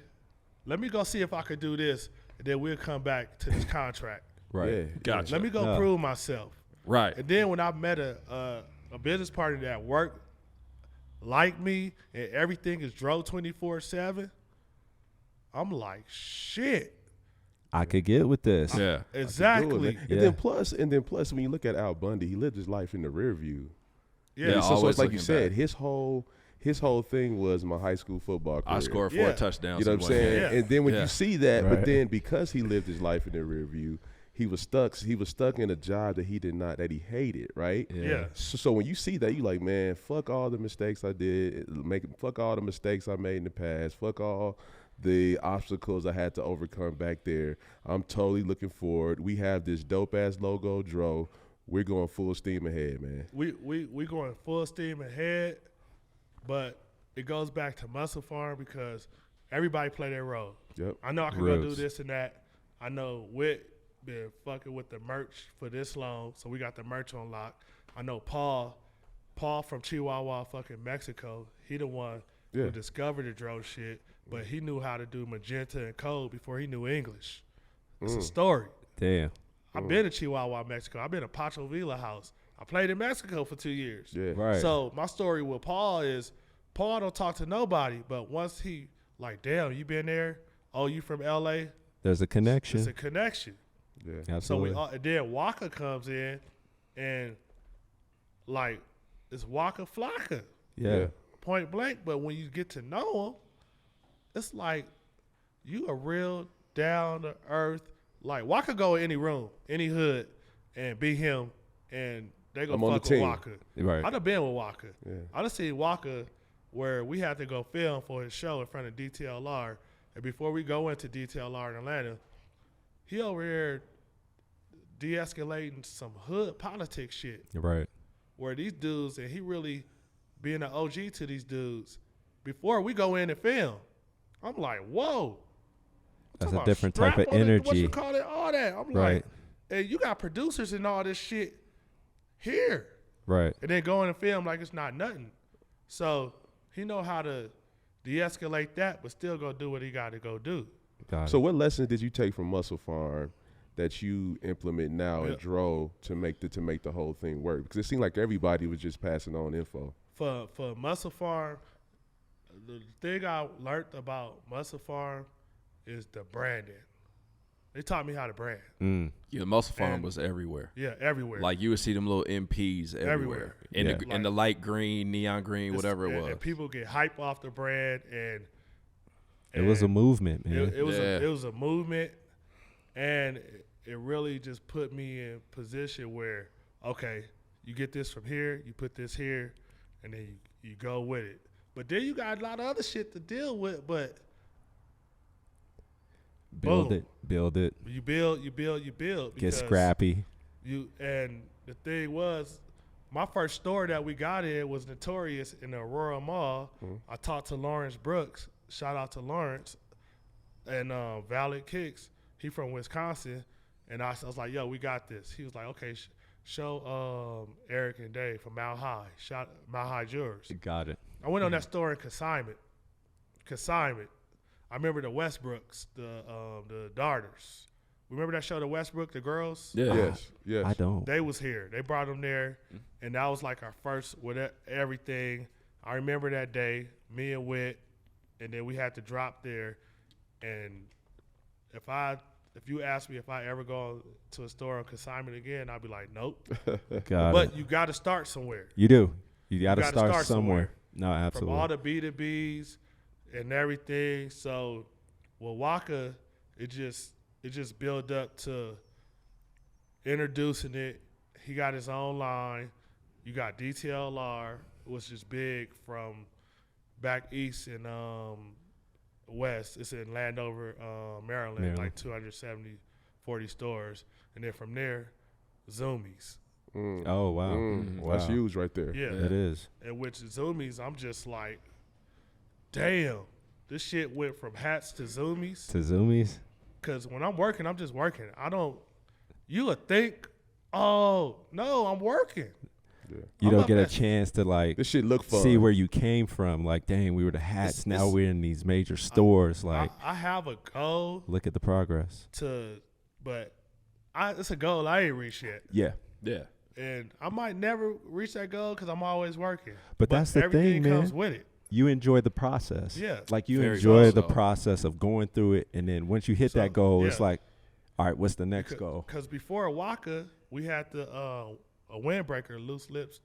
[SPEAKER 2] let me go see if I could do this, and then we'll come back to this contract.
[SPEAKER 3] that. Right.
[SPEAKER 6] Yeah.
[SPEAKER 4] Gotcha.
[SPEAKER 2] Let me go
[SPEAKER 3] No.
[SPEAKER 2] prove myself.
[SPEAKER 4] Right.
[SPEAKER 2] And then when I met a business partner that worked like me and everything is drove 24/7, I'm like, shit.
[SPEAKER 3] I could get with this.
[SPEAKER 4] Yeah.
[SPEAKER 6] Do it,
[SPEAKER 2] Exactly.
[SPEAKER 6] man.
[SPEAKER 3] Yeah.
[SPEAKER 6] And then plus, when you look at Al Bundy, he lived his life in the rear view.
[SPEAKER 2] Yeah.
[SPEAKER 4] Yeah,
[SPEAKER 6] So
[SPEAKER 4] always
[SPEAKER 6] it's like you
[SPEAKER 4] looking
[SPEAKER 6] said,
[SPEAKER 4] back.
[SPEAKER 6] his whole thing was my high school football career.
[SPEAKER 4] I scored 4
[SPEAKER 2] Yeah.
[SPEAKER 4] touchdowns.
[SPEAKER 6] You know
[SPEAKER 4] in
[SPEAKER 6] what I'm
[SPEAKER 4] one
[SPEAKER 6] saying?
[SPEAKER 4] game.
[SPEAKER 2] Yeah.
[SPEAKER 6] And then when
[SPEAKER 4] Yeah.
[SPEAKER 6] you see that,
[SPEAKER 3] Right.
[SPEAKER 6] but then because he lived his life in the rear view, he was stuck. He was stuck in a job that he hated, right?
[SPEAKER 2] Yeah.
[SPEAKER 6] So when you see that, you like, man, fuck all the mistakes I did, fuck all the mistakes I made in the past, fuck all the obstacles I had to overcome back there. I'm totally looking forward. We have this dope ass logo, Dro. We're going full steam ahead, man.
[SPEAKER 2] We going full steam ahead, but it goes back to Muscle Farm because everybody play their role.
[SPEAKER 6] Yep.
[SPEAKER 2] I know I can go do
[SPEAKER 3] Roots.
[SPEAKER 2] this and that. I know Wit been fucking with the merch for this long, so we got the merch on lock. I know Paul from Chihuahua, fucking Mexico. He the one
[SPEAKER 6] Yeah.
[SPEAKER 2] who discovered the drone shit, but he knew how to do magenta and code before he knew English. It's a story.
[SPEAKER 3] Damn.
[SPEAKER 2] I've been to Chihuahua, Mexico. I've been to Pacho Villa House. I played in Mexico for 2 years.
[SPEAKER 6] Yeah.
[SPEAKER 3] Right.
[SPEAKER 2] So my story with Paul is Paul don't talk to nobody, but once he like, damn, you been there? Oh, you from LA?
[SPEAKER 3] There's a connection.
[SPEAKER 2] It's a connection.
[SPEAKER 6] Yeah.
[SPEAKER 2] So
[SPEAKER 3] Absolutely.
[SPEAKER 2] and then Waka comes in, and like it's Waka Flocka,
[SPEAKER 3] yeah.
[SPEAKER 2] point blank. But when you get to know him, it's like you a real down to earth. Like Waka go in any room, any hood, and be him, and they go
[SPEAKER 6] I'm on the
[SPEAKER 2] fuck with
[SPEAKER 6] team.
[SPEAKER 2] Waka.
[SPEAKER 3] Right.
[SPEAKER 2] I done been with Waka.
[SPEAKER 6] Yeah.
[SPEAKER 2] I done seen Waka where we had to go film for his show in front of DTLR, and before we go into DTLR in Atlanta, he over here de-escalating some hood politics shit
[SPEAKER 3] Right.
[SPEAKER 2] where these dudes, and he really being an OG to these dudes, before we go in and film, I'm like, whoa.
[SPEAKER 3] That's
[SPEAKER 2] Talking
[SPEAKER 3] a
[SPEAKER 2] about
[SPEAKER 3] different type
[SPEAKER 2] strap
[SPEAKER 3] of
[SPEAKER 2] on it, What
[SPEAKER 3] energy.
[SPEAKER 2] you call it? All that. I'm
[SPEAKER 3] Right.
[SPEAKER 2] like, and you got producers and all this shit here.
[SPEAKER 3] Right.
[SPEAKER 2] And then go in and film like it's not nothing. So he know how to de-escalate that, but still go do what he got to go do.
[SPEAKER 3] Got
[SPEAKER 6] So
[SPEAKER 3] it.
[SPEAKER 6] what lessons did you take from Muscle Farm that you implement now
[SPEAKER 2] Yeah.
[SPEAKER 6] and drove to make the whole thing work? Because it seemed like everybody was just passing on info.
[SPEAKER 2] For Muscle Farm, the thing I learned about Muscle Farm is the branding. They taught me how to brand.
[SPEAKER 4] Yeah, Muscle Farm
[SPEAKER 2] And-
[SPEAKER 4] was everywhere.
[SPEAKER 2] Yeah, everywhere.
[SPEAKER 4] Like you would see them little MPs everywhere,
[SPEAKER 2] Everywhere.
[SPEAKER 4] in
[SPEAKER 3] Yeah.
[SPEAKER 4] the in the light green, neon green,
[SPEAKER 2] It's-
[SPEAKER 4] whatever it
[SPEAKER 2] and-
[SPEAKER 4] was.
[SPEAKER 2] And people get hype off the brand, and
[SPEAKER 3] It was a movement, man.
[SPEAKER 2] It was
[SPEAKER 4] Yeah.
[SPEAKER 2] it was a movement, and it really just put me in position where, okay, you get this from here, you put this here, and then you go with it. But then you got a lot of other shit to deal with. But
[SPEAKER 3] build
[SPEAKER 2] boom.
[SPEAKER 3] it. Build it.
[SPEAKER 2] you build.
[SPEAKER 3] Get
[SPEAKER 2] because
[SPEAKER 3] scrappy.
[SPEAKER 2] And the thing was, my first store that we got in was Notorious in the Aurora Mall. I talked to Lawrence Brooks. Shout out to Lawrence and Valid Kicks. He from Wisconsin, and I was like, "Yo, we got this." He was like, "Okay, show Eric and Dave from Mile High. Mile High Jewelers."
[SPEAKER 3] Got it.
[SPEAKER 2] I went on that store in Consignment. I remember the Westbrooks, the Darters. Remember that show, the Westbrook, the girls?
[SPEAKER 4] Yeah.
[SPEAKER 6] Yes. Yes.
[SPEAKER 3] I don't.
[SPEAKER 2] They was here. They brought them there, and that was like our first with everything. I remember that day, me and Wit, and then we had to drop there. And if you ask me if I ever go to a store on Consignment again, I'd be like, nope.
[SPEAKER 3] Got
[SPEAKER 2] But
[SPEAKER 3] it.
[SPEAKER 2] you got to start somewhere.
[SPEAKER 3] You do. You got to
[SPEAKER 2] gotta
[SPEAKER 3] start,
[SPEAKER 2] start
[SPEAKER 3] somewhere.
[SPEAKER 2] somewhere.
[SPEAKER 3] No,
[SPEAKER 2] From
[SPEAKER 3] absolutely.
[SPEAKER 2] all the B2Bs and everything. So with Waka, it just built up to introducing it. He got his own line. You got DTLR, which is big from back east and west. It's in Landover, Maryland, like 240 stores. And then from there, Zoomies.
[SPEAKER 3] Oh, wow.
[SPEAKER 6] That's
[SPEAKER 3] Wow.
[SPEAKER 6] huge right there.
[SPEAKER 2] Yeah.
[SPEAKER 3] It is.
[SPEAKER 2] And with Zoomies, I'm just like, damn, this shit went from hats to Zoomies.
[SPEAKER 3] To Zoomies.
[SPEAKER 2] Because when I'm working, I'm just working. You would think, oh, no, I'm working.
[SPEAKER 3] You
[SPEAKER 2] I'm
[SPEAKER 3] don't
[SPEAKER 2] up
[SPEAKER 3] get a
[SPEAKER 2] at-
[SPEAKER 3] chance to like
[SPEAKER 6] This shit look fun.
[SPEAKER 3] see where you came from. Like, dang, we were the hats. Now we're in these major stores. Like,
[SPEAKER 2] I have a goal
[SPEAKER 3] look at the progress.
[SPEAKER 2] but it's a goal I ain't reached yet.
[SPEAKER 3] Yeah.
[SPEAKER 4] Yeah.
[SPEAKER 2] And I might never reach that goal because I'm always working.
[SPEAKER 3] But that's the
[SPEAKER 2] everything
[SPEAKER 3] thing,
[SPEAKER 2] comes
[SPEAKER 3] man.
[SPEAKER 2] with it.
[SPEAKER 3] You enjoy the process.
[SPEAKER 2] Yeah.
[SPEAKER 3] Like you
[SPEAKER 4] Very
[SPEAKER 3] enjoy
[SPEAKER 4] much
[SPEAKER 3] the
[SPEAKER 4] so.
[SPEAKER 3] process of going through it, and then once you hit that goal, it's
[SPEAKER 2] yeah.
[SPEAKER 3] like, all right, what's the next goal?
[SPEAKER 2] Because before Waka, we had a windbreaker, loose lips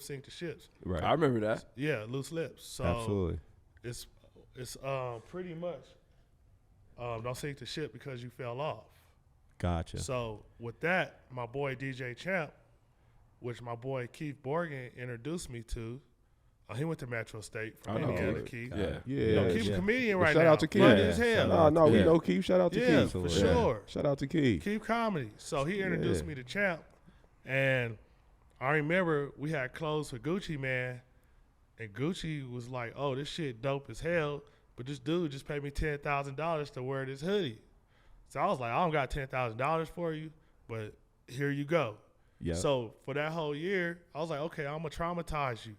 [SPEAKER 2] sink the ships.
[SPEAKER 3] Right.
[SPEAKER 4] I remember that.
[SPEAKER 2] Yeah, loose lips. So
[SPEAKER 3] Absolutely.
[SPEAKER 2] it's pretty much don't sink the ship because you fell off.
[SPEAKER 3] Gotcha.
[SPEAKER 2] So with that, my boy DJ Champ, which my boy Keith Borgen introduced me to, he went to Metro State from
[SPEAKER 4] I know.
[SPEAKER 2] Indiana,
[SPEAKER 6] Okay.
[SPEAKER 2] Keith.
[SPEAKER 4] Yeah.
[SPEAKER 6] Yeah.
[SPEAKER 2] You know, Keith's
[SPEAKER 3] yeah.
[SPEAKER 2] a comedian
[SPEAKER 6] Well,
[SPEAKER 2] right
[SPEAKER 6] shout
[SPEAKER 2] now.
[SPEAKER 6] out to Keith.
[SPEAKER 2] Funny
[SPEAKER 3] Yeah,
[SPEAKER 2] as
[SPEAKER 3] shout
[SPEAKER 2] hell.
[SPEAKER 3] out.
[SPEAKER 6] No, we
[SPEAKER 3] Yeah.
[SPEAKER 6] know Keith. Shout out to
[SPEAKER 2] Yeah,
[SPEAKER 6] Keith.
[SPEAKER 2] for
[SPEAKER 3] Absolutely.
[SPEAKER 2] sure.
[SPEAKER 6] Shout out to Keith.
[SPEAKER 2] Keith Comedy. So he introduced
[SPEAKER 6] Yeah.
[SPEAKER 2] me to Champ, and I remember we had clothes for Gucci Man, and Gucci was like, "Oh, this shit dope as hell." but this dude just paid me $10,000 to wear this hoodie. So I was like, I don't got $10,000 for you, but here you go.
[SPEAKER 3] Yeah.
[SPEAKER 2] So for that whole year, I was like, okay, I'm going to traumatize you.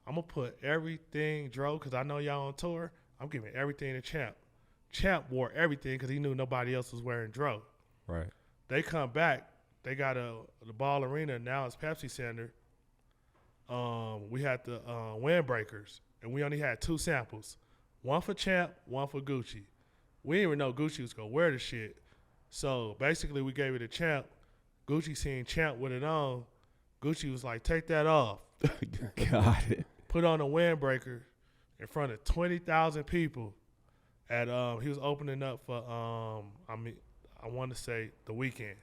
[SPEAKER 2] I'm going to put everything Dro, because I know y'all on tour. I'm giving everything to Champ. Champ wore everything because he knew nobody else was wearing Dro.
[SPEAKER 3] Right.
[SPEAKER 2] They come back. They got the Ball Arena. Now it's Pepsi Center. We had the windbreakers, and we only had 2 samples. One for Champ, one for Gucci. We didn't even know Gucci was going to wear the shit. So basically we gave it to Champ. Gucci seen Champ with it on. Gucci was like, take that off.
[SPEAKER 3] Got it.
[SPEAKER 2] Put on a windbreaker in front of 20,000 people. At he was opening up for I want to say The Weeknd.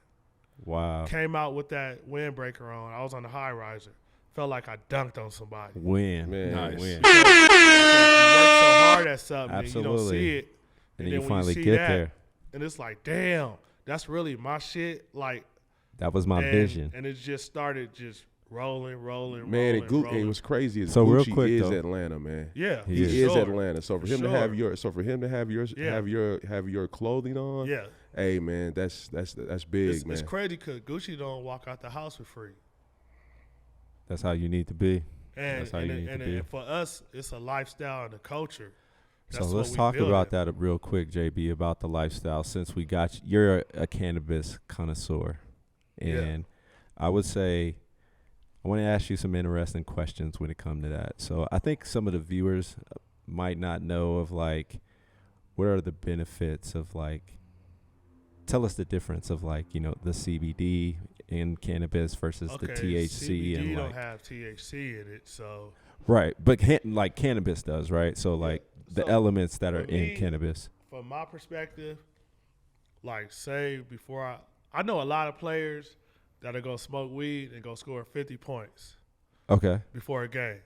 [SPEAKER 3] Wow.
[SPEAKER 2] Came out with that windbreaker on. I was on the high riser. Felt like I dunked on somebody.
[SPEAKER 3] Win.
[SPEAKER 6] Man.
[SPEAKER 3] Nice. Win.
[SPEAKER 2] You work so hard at something and you don't
[SPEAKER 3] Absolutely.
[SPEAKER 2] see it.
[SPEAKER 3] And then you
[SPEAKER 2] when
[SPEAKER 3] finally
[SPEAKER 2] see
[SPEAKER 3] get
[SPEAKER 2] that,
[SPEAKER 3] there.
[SPEAKER 2] and it's like, damn, that's really my shit. Like,
[SPEAKER 3] That was my
[SPEAKER 2] and,
[SPEAKER 3] vision.
[SPEAKER 2] and it just started just rolling.
[SPEAKER 6] Man, and
[SPEAKER 2] rolling.
[SPEAKER 6] it was crazy.
[SPEAKER 3] So real
[SPEAKER 6] Gucci
[SPEAKER 3] quick,
[SPEAKER 6] is
[SPEAKER 3] though.
[SPEAKER 6] Atlanta, man.
[SPEAKER 2] Yeah,
[SPEAKER 3] He
[SPEAKER 6] He
[SPEAKER 3] is.
[SPEAKER 6] is
[SPEAKER 2] sure.
[SPEAKER 6] Atlanta. So for
[SPEAKER 2] For
[SPEAKER 6] him to
[SPEAKER 2] sure.
[SPEAKER 6] have your clothing on,
[SPEAKER 2] Yeah,
[SPEAKER 6] hey man, that's big,
[SPEAKER 2] it's,
[SPEAKER 6] man.
[SPEAKER 2] it's crazy because Gucci don't walk out the house for free.
[SPEAKER 3] That's how you need to be.
[SPEAKER 2] And,
[SPEAKER 3] That's how
[SPEAKER 2] and,
[SPEAKER 3] you need to
[SPEAKER 2] and,
[SPEAKER 3] be.
[SPEAKER 2] and for us, it's a lifestyle and a culture. That's
[SPEAKER 3] So
[SPEAKER 2] what
[SPEAKER 3] let's
[SPEAKER 2] we
[SPEAKER 3] talk
[SPEAKER 2] build
[SPEAKER 3] about
[SPEAKER 2] it.
[SPEAKER 3] that real quick, JB, about the lifestyle. Since we got you're a cannabis connoisseur,
[SPEAKER 2] Yeah.
[SPEAKER 3] and I would say I want to ask you some interesting questions when it comes to that. So I think some of the viewers might not know of like what are the benefits of like. Tell us the difference of like the CBD in cannabis versus the THC
[SPEAKER 2] CBD
[SPEAKER 3] and
[SPEAKER 2] don't
[SPEAKER 3] like
[SPEAKER 2] have THC in it, so
[SPEAKER 3] right, but like cannabis does, right? So like the
[SPEAKER 2] So,
[SPEAKER 3] elements that are
[SPEAKER 2] for me,
[SPEAKER 3] in cannabis.
[SPEAKER 2] from my perspective, like say before I know a lot of players that are gonna smoke weed and go score 50 points
[SPEAKER 3] Okay,
[SPEAKER 2] before a game.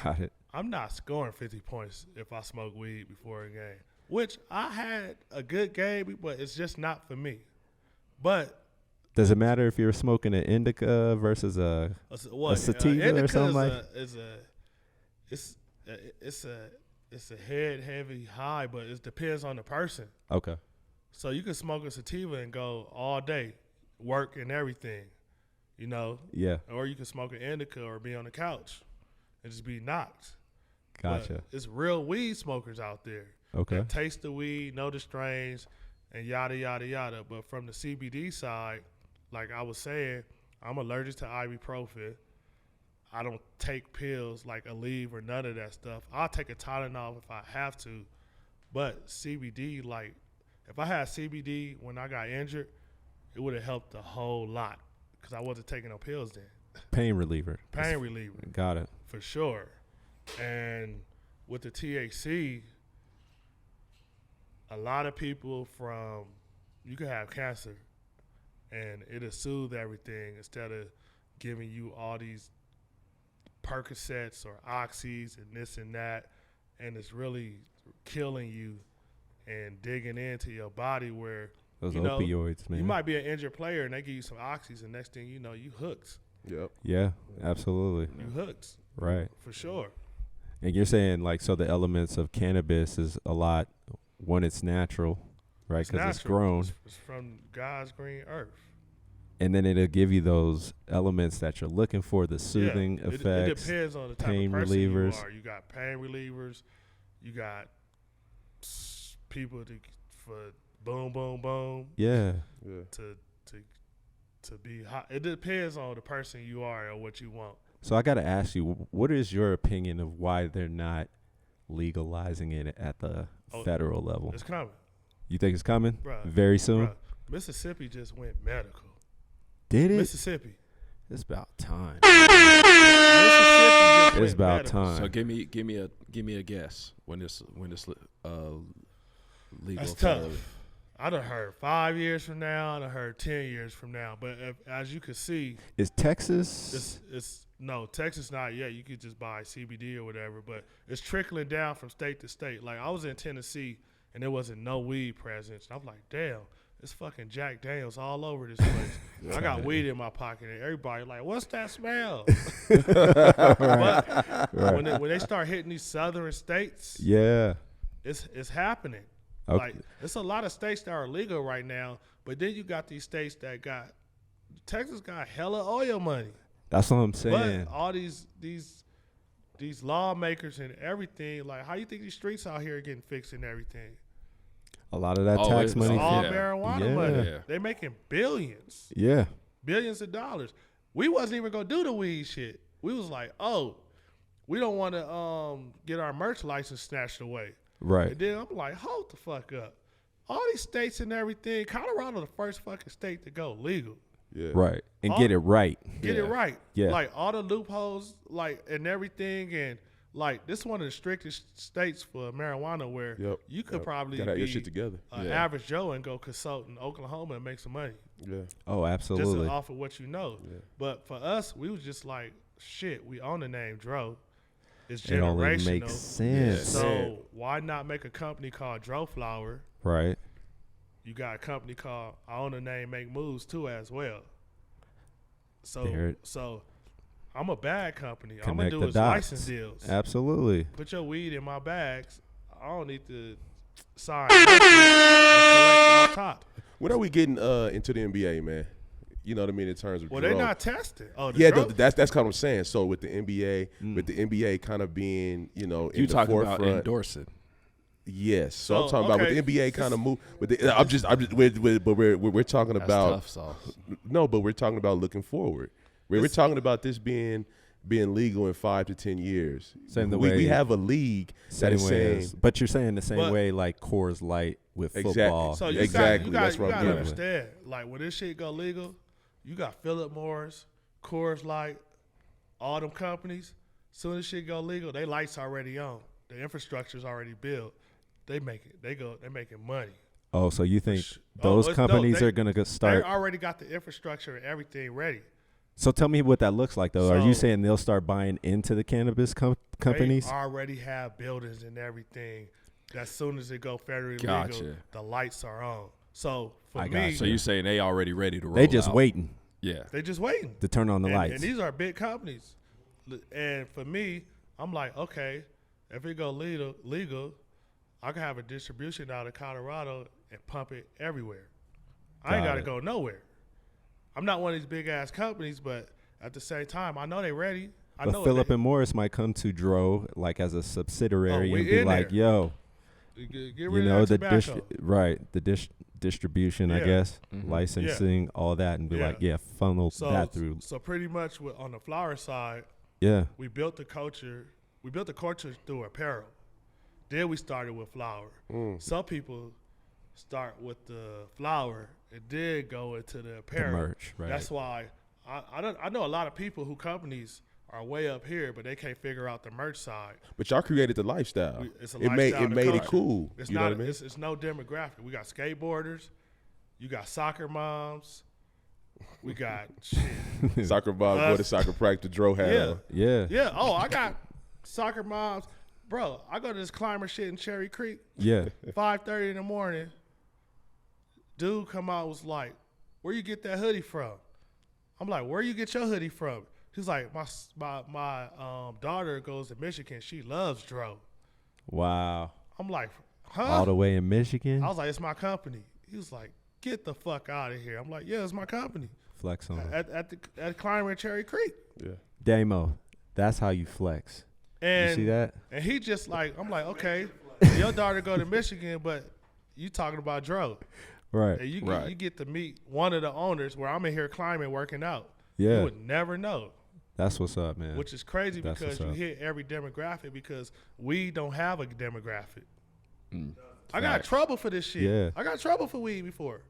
[SPEAKER 3] got it.
[SPEAKER 2] I'm not scoring 50 points if I smoke weed before a game, which I had a good game, but it's just not for me. But
[SPEAKER 3] Does it matter if you're smoking an indica versus a sativa or
[SPEAKER 2] indica
[SPEAKER 3] something like?
[SPEAKER 2] it's a head heavy high, but it depends on the person.
[SPEAKER 3] Okay,
[SPEAKER 2] So you can smoke a sativa and go all day, work and everything,
[SPEAKER 3] yeah,
[SPEAKER 2] or you can smoke an indica or be on the couch and just be knocked.
[SPEAKER 3] gotcha.
[SPEAKER 2] But it's real weed smokers out there.
[SPEAKER 3] Okay,
[SPEAKER 2] That taste the weed, know the strains, and yada, yada, yada. But from the CBD side, like I was saying, I'm allergic to ibuprofen. I don't take pills like Aleve or none of that stuff. I'll take a Tylenol if I have to. But CBD, like, if I had CBD when I got injured, it would have helped a whole lot because I wasn't taking no pills then.
[SPEAKER 3] pain reliever.
[SPEAKER 2] Pain reliever,
[SPEAKER 3] Got it.
[SPEAKER 2] for sure. And with the THC, a lot of people you can have cancer and it'll soothe everything instead of giving you all these Percocets or Oxys and this and that, and it's really killing you and digging into your body where
[SPEAKER 3] Those
[SPEAKER 2] you know,
[SPEAKER 3] opioids, man.
[SPEAKER 2] you might be an injured player and they give you some Oxys and next thing you know, you hooked.
[SPEAKER 6] Yep.
[SPEAKER 3] Yeah, absolutely.
[SPEAKER 2] You hooked,
[SPEAKER 3] Right.
[SPEAKER 2] for sure.
[SPEAKER 3] And you're saying like so the elements of cannabis is a lot when it's natural, right? Because it's
[SPEAKER 2] natural.
[SPEAKER 3] grown,
[SPEAKER 2] It's from God's green earth.
[SPEAKER 3] and then it'll give you those elements that you're looking for, the soothing
[SPEAKER 2] It
[SPEAKER 3] effects.
[SPEAKER 2] depends on the type
[SPEAKER 3] pain
[SPEAKER 2] of person
[SPEAKER 3] relievers.
[SPEAKER 2] you are. You got pain relievers. You got people for boom, boom, boom
[SPEAKER 3] Yeah.
[SPEAKER 6] Yeah.
[SPEAKER 2] to be hot. It depends on the person you are or what you want.
[SPEAKER 3] So I got to ask you, what is your opinion of why they're not legalizing it at the federal level?
[SPEAKER 2] It's coming,
[SPEAKER 3] You think it's coming
[SPEAKER 2] Bruh.
[SPEAKER 3] very soon?
[SPEAKER 2] bruh. Mississippi just went medical.
[SPEAKER 3] Did it?
[SPEAKER 2] Mississippi.
[SPEAKER 3] It's about time.
[SPEAKER 2] Mississippi just
[SPEAKER 3] It's
[SPEAKER 2] went
[SPEAKER 3] about
[SPEAKER 2] medical.
[SPEAKER 3] time.
[SPEAKER 4] So give me a guess when this legal.
[SPEAKER 2] That's
[SPEAKER 4] federally.
[SPEAKER 2] tough. I done heard 5 years from now. I done heard 10 years from now. But as you can see,
[SPEAKER 3] Is Texas?
[SPEAKER 2] it's no, Texas not yet. You could just buy CBD or whatever, but it's trickling down from state to state. Like I was in Tennessee and there wasn't no weed presence. And I'm like, damn, it's fucking Jack Daniels all over this place. I got weed in my pocket and everybody like, what's that smell? But when they start hitting these southern states,
[SPEAKER 3] Yeah.
[SPEAKER 2] it's happening.
[SPEAKER 3] Okay.
[SPEAKER 2] Like it's a lot of states that are legal right now, but then you got these states that got Texas got hella oil money.
[SPEAKER 3] That's what I'm saying.
[SPEAKER 2] But all these lawmakers and everything, like how you think these streets out here are getting fixed and everything?
[SPEAKER 3] A lot of that
[SPEAKER 4] Oh,
[SPEAKER 3] tax
[SPEAKER 4] it's
[SPEAKER 3] money.
[SPEAKER 2] All
[SPEAKER 4] Yeah.
[SPEAKER 2] marijuana
[SPEAKER 3] Yeah.
[SPEAKER 2] money.
[SPEAKER 4] Yeah.
[SPEAKER 2] They making billions.
[SPEAKER 3] Yeah.
[SPEAKER 2] Billions of dollars. We wasn't even gonna do the weed shit. We was like, oh, we don't want to get our merch license snatched away.
[SPEAKER 3] Right.
[SPEAKER 2] And then I'm like, hold the fuck up. All these states and everything, Colorado the first fucking state to go legal.
[SPEAKER 6] Yeah.
[SPEAKER 3] Right. And
[SPEAKER 2] All-
[SPEAKER 3] get it right.
[SPEAKER 2] Get it right.
[SPEAKER 3] Yeah.
[SPEAKER 2] Like all the loopholes, like and everything, and like this is one of the strictest states for marijuana where
[SPEAKER 6] Yep.
[SPEAKER 2] you could probably
[SPEAKER 6] Gotta have your
[SPEAKER 2] be
[SPEAKER 6] shit together.
[SPEAKER 2] an
[SPEAKER 4] Yeah.
[SPEAKER 2] average Joe and go consult in Oklahoma and make some money.
[SPEAKER 6] Yeah.
[SPEAKER 3] Oh, absolutely.
[SPEAKER 2] Just off of what you know. But for us, we was just like, shit, we own the name Dro. It's
[SPEAKER 3] It only
[SPEAKER 2] generational.
[SPEAKER 3] makes sense.
[SPEAKER 2] So why not make a company called Dro Flower?
[SPEAKER 3] Right.
[SPEAKER 2] You got a company called I own the name Make Moves too as well.
[SPEAKER 3] There it-
[SPEAKER 2] So I'm a bag company. I'm
[SPEAKER 3] Connect
[SPEAKER 2] gonna
[SPEAKER 3] the
[SPEAKER 2] do is
[SPEAKER 3] dots.
[SPEAKER 2] license deals.
[SPEAKER 3] Absolutely.
[SPEAKER 2] Put your weed in my bags. I don't need to sign nothing and collect on top.
[SPEAKER 6] When are we getting into the NBA, man? You know what I mean in terms of
[SPEAKER 2] Well,
[SPEAKER 6] Dro.
[SPEAKER 2] they're not tested. Oh, the
[SPEAKER 6] Yeah,
[SPEAKER 2] Dro-
[SPEAKER 6] that's kind of what I'm saying. So with the NBA, with the NBA kind of being, in
[SPEAKER 4] You
[SPEAKER 6] the
[SPEAKER 4] talking
[SPEAKER 6] forefront.
[SPEAKER 4] about endorsing?
[SPEAKER 6] Yes. So I'm
[SPEAKER 2] So,
[SPEAKER 6] talking about
[SPEAKER 2] okay,
[SPEAKER 6] with the NBA kind of move. But we're talking
[SPEAKER 4] That's
[SPEAKER 6] about
[SPEAKER 4] tough sauce.
[SPEAKER 6] no, but we're talking about looking forward. We're talking about this being legal in 5 to 10 years.
[SPEAKER 3] Same the
[SPEAKER 6] we
[SPEAKER 3] way-
[SPEAKER 6] have a league that
[SPEAKER 3] Same
[SPEAKER 6] is
[SPEAKER 3] way
[SPEAKER 6] saying
[SPEAKER 3] as, but you're saying the same
[SPEAKER 2] But-
[SPEAKER 3] way like Coors Light with
[SPEAKER 6] Exactly.
[SPEAKER 3] football.
[SPEAKER 2] So you
[SPEAKER 6] Exactly,
[SPEAKER 2] got,
[SPEAKER 6] that's
[SPEAKER 2] you
[SPEAKER 6] what I'm
[SPEAKER 2] got to
[SPEAKER 6] getting at.
[SPEAKER 2] understand. Like when this shit go legal, you got Philip Morris, Coors Light, all them companies. Soon as shit go legal, they lights already on. The infrastructure's already built. They're making money.
[SPEAKER 3] Oh, so you think
[SPEAKER 2] Oh,
[SPEAKER 3] those
[SPEAKER 2] it's- no,
[SPEAKER 3] companies
[SPEAKER 2] they-
[SPEAKER 3] are going to
[SPEAKER 2] They
[SPEAKER 3] start?
[SPEAKER 2] already got the infrastructure and everything ready.
[SPEAKER 3] So tell me what that looks like, though. Are you
[SPEAKER 2] So-
[SPEAKER 3] saying they'll start buying into the cannabis companies?
[SPEAKER 2] They already have buildings and everything. As soon as it go federally
[SPEAKER 4] Gotcha.
[SPEAKER 2] legal, the lights are on. So for
[SPEAKER 3] I
[SPEAKER 2] me,
[SPEAKER 3] gotcha.
[SPEAKER 4] So you saying they already ready to roll?
[SPEAKER 3] They just
[SPEAKER 4] out.
[SPEAKER 3] waiting
[SPEAKER 4] Yeah.
[SPEAKER 2] they just waiting.
[SPEAKER 3] to turn on the
[SPEAKER 2] and,
[SPEAKER 3] lights.
[SPEAKER 2] and these are big companies. And for me, I'm like, okay, if it go legal, I can have a distribution out of Colorado and pump it everywhere. I ain't
[SPEAKER 3] Got
[SPEAKER 2] got to
[SPEAKER 3] it.
[SPEAKER 2] go nowhere. I'm not one of these big ass companies, but at the same time, I know they ready. I
[SPEAKER 3] But
[SPEAKER 2] know
[SPEAKER 3] Philip
[SPEAKER 2] they,
[SPEAKER 3] and Morris might come to Dro like as a subsidiary
[SPEAKER 2] Oh, we
[SPEAKER 3] and be
[SPEAKER 2] in
[SPEAKER 3] like,
[SPEAKER 2] there.
[SPEAKER 3] "Yo,
[SPEAKER 2] get
[SPEAKER 3] you
[SPEAKER 2] rid
[SPEAKER 3] know
[SPEAKER 2] of
[SPEAKER 3] the
[SPEAKER 2] that tobacco.
[SPEAKER 3] distribution, I
[SPEAKER 2] Yeah.
[SPEAKER 3] guess,
[SPEAKER 4] Mhm.
[SPEAKER 3] licensing, all that, and be
[SPEAKER 2] Yeah.
[SPEAKER 3] like, yeah, funnel that through,
[SPEAKER 2] So pretty much on the flower side,
[SPEAKER 3] yeah,
[SPEAKER 2] we built the culture. We built the culture through apparel. Then we started with flower. Some people start with the flower and then go into the apparel.
[SPEAKER 3] merch, right.
[SPEAKER 2] That's why I know a lot of people who companies are way up here, but they can't figure out the merch side.
[SPEAKER 6] but y'all created the lifestyle.
[SPEAKER 2] It's a
[SPEAKER 6] it made
[SPEAKER 2] lifestyle
[SPEAKER 6] it
[SPEAKER 2] to
[SPEAKER 6] made it
[SPEAKER 2] culture.
[SPEAKER 6] cool.
[SPEAKER 2] It's
[SPEAKER 6] you
[SPEAKER 2] not.
[SPEAKER 6] know what I mean?
[SPEAKER 2] It's no demographic. We got skateboarders. You got soccer moms. We got shit.
[SPEAKER 6] Soccer mom go to soccer practice, Dro hat
[SPEAKER 2] Yeah.
[SPEAKER 6] on.
[SPEAKER 3] yeah,
[SPEAKER 2] Yeah. Oh, I got soccer moms. Bro, I go to this climber shit in Cherry Creek,
[SPEAKER 3] yeah,
[SPEAKER 2] 5:30 in the morning. Dude come out was like, "Where you get that hoodie from?" I'm like, "Where you get your hoodie from?" He's like, "My daughter goes to Michigan. She loves Dro."
[SPEAKER 3] wow,
[SPEAKER 2] I'm like, "Huh?"
[SPEAKER 3] all the way in Michigan,
[SPEAKER 2] I was like, "It's my company." He was like, "Get the fuck out of here." I'm like, "Yeah, it's my company
[SPEAKER 3] flex on 'em.
[SPEAKER 2] at climber in Cherry Creek."
[SPEAKER 6] Yeah.
[SPEAKER 3] Damo. That's how you flex.
[SPEAKER 2] And
[SPEAKER 3] You see that?
[SPEAKER 2] And he just like, I'm like, okay, your daughter go to Michigan, but you talking about Dro.
[SPEAKER 3] Right.
[SPEAKER 2] And
[SPEAKER 4] Right.
[SPEAKER 2] you get to meet one of the owners where I'm in here climbing, working out.
[SPEAKER 3] Yeah.
[SPEAKER 2] You would never know,
[SPEAKER 3] That's what's up, man.
[SPEAKER 2] which is crazy
[SPEAKER 3] That's
[SPEAKER 2] because
[SPEAKER 3] what's
[SPEAKER 2] you
[SPEAKER 3] up.
[SPEAKER 2] hit every demographic because we don't have a demographic. I got
[SPEAKER 4] Facts.
[SPEAKER 2] trouble for this shit.
[SPEAKER 3] Yeah.
[SPEAKER 2] I got trouble for weed before.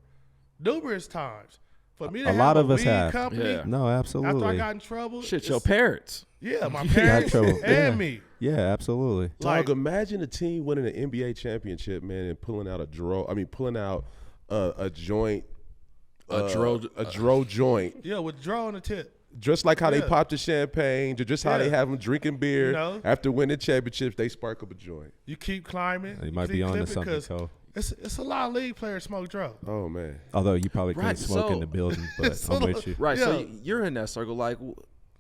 [SPEAKER 2] Numerous times. For me to
[SPEAKER 3] A
[SPEAKER 2] have
[SPEAKER 3] lot
[SPEAKER 2] a
[SPEAKER 3] of us
[SPEAKER 2] weed
[SPEAKER 3] have.
[SPEAKER 2] company,
[SPEAKER 4] Yeah.
[SPEAKER 3] No, absolutely.
[SPEAKER 2] after I got in trouble,
[SPEAKER 4] Shit, your
[SPEAKER 2] it's-
[SPEAKER 4] parents.
[SPEAKER 2] yeah, my
[SPEAKER 3] You got
[SPEAKER 2] parents
[SPEAKER 3] trouble.
[SPEAKER 2] and
[SPEAKER 3] Yeah.
[SPEAKER 2] me.
[SPEAKER 3] Yeah, absolutely.
[SPEAKER 2] Like,
[SPEAKER 6] Dog, imagine a team winning an NBA championship, man, and pulling out pulling out a joint,
[SPEAKER 4] A
[SPEAKER 6] Dro joint,
[SPEAKER 2] yeah, with Dro on the tip.
[SPEAKER 6] just like how they
[SPEAKER 2] Yeah.
[SPEAKER 6] pop the champagne, just how they
[SPEAKER 2] Yeah.
[SPEAKER 6] have them drinking beer
[SPEAKER 2] You know?
[SPEAKER 6] after winning championships. They spark up a joint.
[SPEAKER 2] You keep climbing.
[SPEAKER 3] You might
[SPEAKER 2] keep
[SPEAKER 3] be on to
[SPEAKER 2] clipping,
[SPEAKER 3] something,
[SPEAKER 2] 'cause
[SPEAKER 3] Cole.
[SPEAKER 2] It's a lot of league players smoke Dro.
[SPEAKER 6] Oh man,
[SPEAKER 3] Although you probably couldn't
[SPEAKER 4] Right,
[SPEAKER 3] smoke in
[SPEAKER 4] so-
[SPEAKER 3] the building, but
[SPEAKER 2] So
[SPEAKER 3] I'm with you.
[SPEAKER 4] Right. So
[SPEAKER 2] Yeah.
[SPEAKER 4] you're in that circle. Like,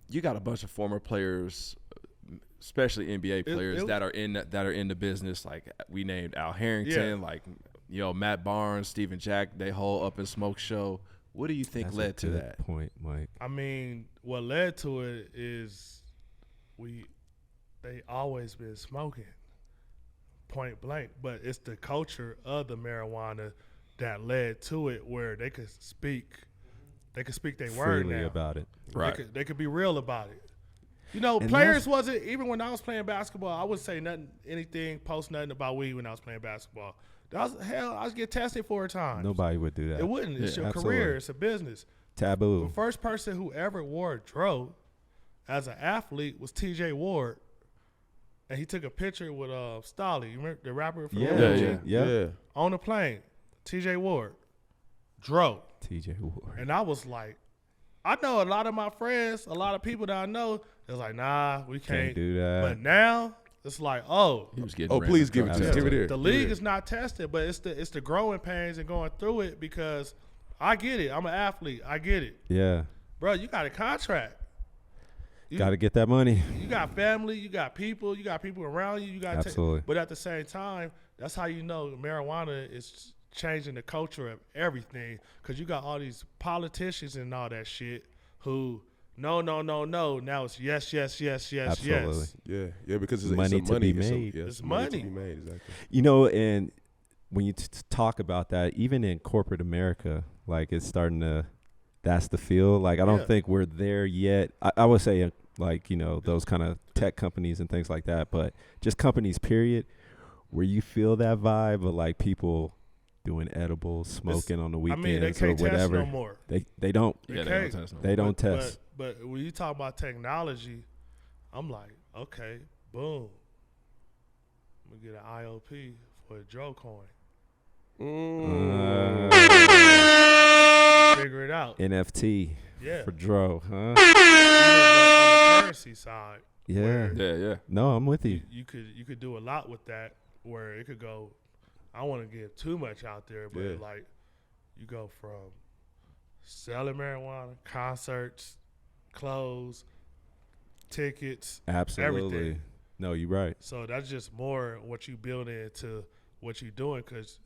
[SPEAKER 4] you got a bunch of former players, especially NBA players
[SPEAKER 2] it-
[SPEAKER 4] that are in the business. Like we named Al Harrington, like Matt Barnes, Steven Jack, they whole Up in Smoke show. What do you think
[SPEAKER 3] That's a
[SPEAKER 4] led to
[SPEAKER 3] good
[SPEAKER 4] that?
[SPEAKER 3] point, Mike.
[SPEAKER 2] I mean, what led to it is they always been smoking, point blank. But it's the culture of the marijuana that led to it, where they could speak their word
[SPEAKER 3] Freely
[SPEAKER 2] now.
[SPEAKER 3] about it.
[SPEAKER 4] Right.
[SPEAKER 2] They could be real about it.
[SPEAKER 3] And
[SPEAKER 2] Players wasn't, even when I was playing basketball, I wouldn't say post nothing about weed when I was playing basketball. I was get tested 4 times.
[SPEAKER 3] Nobody would do that.
[SPEAKER 2] It wouldn't. It's your
[SPEAKER 3] absolutely.
[SPEAKER 2] career. It's a business.
[SPEAKER 3] Taboo.
[SPEAKER 2] The first person who ever wore dro as an athlete was T.J. Ward, and he took a picture with Stolly. You remember the rapper from
[SPEAKER 3] Yeah,
[SPEAKER 2] OG?
[SPEAKER 3] yeah.
[SPEAKER 2] On the plane, T.J. Ward, dro,
[SPEAKER 3] TJ Ward.
[SPEAKER 2] and I was like, I know a lot of my friends, a lot of people that I know, it's like, nah, we
[SPEAKER 3] Can't
[SPEAKER 2] can't.
[SPEAKER 3] do that.
[SPEAKER 2] But now it's like, oh,
[SPEAKER 4] He was getting
[SPEAKER 6] Oh,
[SPEAKER 4] random
[SPEAKER 6] please give it
[SPEAKER 4] drug
[SPEAKER 6] to me.
[SPEAKER 4] tests.
[SPEAKER 6] Give it here.
[SPEAKER 2] the league is not tested, but it's the growing pains and going through it, because I get it. I'm an athlete. I get it.
[SPEAKER 3] Yeah.
[SPEAKER 2] Bro, you got a contract. You,
[SPEAKER 3] Got to get that money.
[SPEAKER 2] you got family, you got people around you. You got
[SPEAKER 3] Absolutely.
[SPEAKER 2] but at the same time, that's how you know marijuana is changing the culture of everything, because you got all these politicians and all that shit who no. Now it's yes.
[SPEAKER 3] Absolutely.
[SPEAKER 6] Yeah, because it's
[SPEAKER 3] Money
[SPEAKER 6] it's
[SPEAKER 3] to
[SPEAKER 6] money.
[SPEAKER 3] be made.
[SPEAKER 2] It's
[SPEAKER 6] money
[SPEAKER 2] money.
[SPEAKER 6] to be made. Exactly.
[SPEAKER 3] You know, and when you talk about that, even in corporate America, like it's starting to, that's the feel. Like I don't
[SPEAKER 2] Yeah.
[SPEAKER 3] think we're there yet. I would say like, those kind of tech companies and things like that, but just companies, period, where you feel that vibe of like people doing edibles, smoking on the
[SPEAKER 2] I
[SPEAKER 3] weekends
[SPEAKER 2] mean, they can't
[SPEAKER 3] or whatever.
[SPEAKER 2] test no more.
[SPEAKER 3] They don't.
[SPEAKER 4] Yeah,
[SPEAKER 2] They
[SPEAKER 4] they don't
[SPEAKER 2] can't.
[SPEAKER 4] test.
[SPEAKER 3] They don't test.
[SPEAKER 2] But when you talk about technology, I'm like, okay, boom. I'm gonna get an IOP for a Dro coin. Figure it out.
[SPEAKER 3] NFT
[SPEAKER 2] Yeah.
[SPEAKER 3] for Dro, huh?
[SPEAKER 2] Even on the currency side,
[SPEAKER 3] Yeah.
[SPEAKER 4] Yeah.
[SPEAKER 3] No, I'm with you.
[SPEAKER 2] you could do a lot with that, where it could go. I don't want to give too much out there, but
[SPEAKER 6] Yeah.
[SPEAKER 2] like you go from selling marijuana, concerts, clothes, tickets,
[SPEAKER 3] Absolutely.
[SPEAKER 2] everything.
[SPEAKER 3] No, you're right.
[SPEAKER 2] So that's just more what you build into what you're doing, because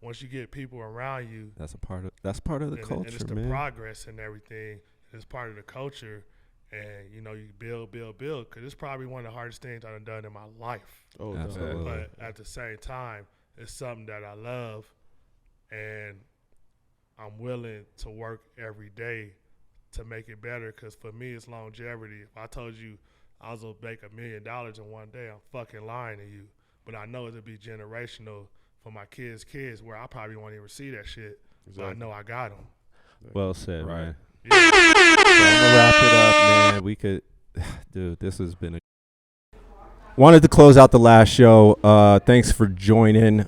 [SPEAKER 2] once you get people around you,
[SPEAKER 3] That's part of the
[SPEAKER 2] and
[SPEAKER 3] culture,
[SPEAKER 2] it's the
[SPEAKER 3] man.
[SPEAKER 2] progress and everything, it's part of the culture, and you build, because it's probably one of the hardest things I've done in my life.
[SPEAKER 6] Oh,
[SPEAKER 3] Absolutely.
[SPEAKER 2] But at the same time, it's something that I love, and I'm willing to work every day to make it better, because for me, it's longevity. If I told you I was going to make $1 million in one day, I'm fucking lying to you. But I know it'll be generational for my kids' where I probably won't even see that shit. But I know I got them.
[SPEAKER 3] Well said,
[SPEAKER 4] Right.
[SPEAKER 3] man.
[SPEAKER 2] Yeah.
[SPEAKER 3] So I'm gonna wrap it up, man. We could, dude. This has been Wanted to close out the last show. Thanks for joining.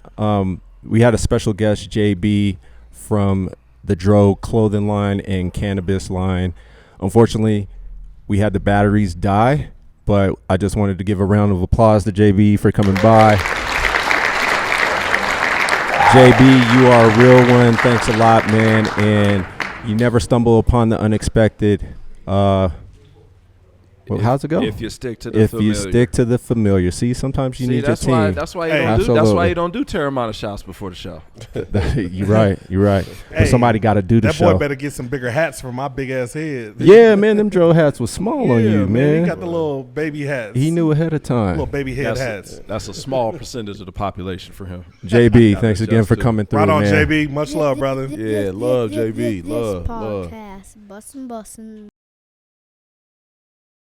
[SPEAKER 3] We had a special guest, JB, from the Dro clothing line and cannabis line. Unfortunately, we had the batteries die, but I just wanted to give a round of applause to JB for coming by. JB, you are a real one. Thanks a lot, man. And you never stumble upon the unexpected. Well, how's it go?
[SPEAKER 4] If you stick to the
[SPEAKER 3] If
[SPEAKER 4] familiar.
[SPEAKER 3] you stick to the familiar. See, sometimes you
[SPEAKER 4] See,
[SPEAKER 3] need
[SPEAKER 4] that's
[SPEAKER 3] your
[SPEAKER 4] why
[SPEAKER 3] team.
[SPEAKER 4] that's why you
[SPEAKER 2] Hey,
[SPEAKER 4] don't do that's why
[SPEAKER 3] absolutely.
[SPEAKER 4] you don't do Terramana shots before the show.
[SPEAKER 3] You're right. But
[SPEAKER 5] Hey,
[SPEAKER 3] somebody got to do the
[SPEAKER 5] That
[SPEAKER 3] show.
[SPEAKER 5] boy better get some bigger hats for my big ass head.
[SPEAKER 3] Yeah, man, them Dro hats was small on
[SPEAKER 5] Yeah,
[SPEAKER 3] you, man.
[SPEAKER 5] He got the little baby hats.
[SPEAKER 3] He knew ahead of time.
[SPEAKER 5] little baby head
[SPEAKER 4] That's
[SPEAKER 5] hats.
[SPEAKER 4] that's a small percentage of the population for him.
[SPEAKER 3] JB, thanks again
[SPEAKER 4] adjust
[SPEAKER 3] for
[SPEAKER 4] to-
[SPEAKER 3] coming through,
[SPEAKER 5] Right on,
[SPEAKER 3] man.
[SPEAKER 5] JB. Much love, brother.
[SPEAKER 6] Yeah, love, JB,
[SPEAKER 1] This
[SPEAKER 6] love.
[SPEAKER 1] podcast, bussin'.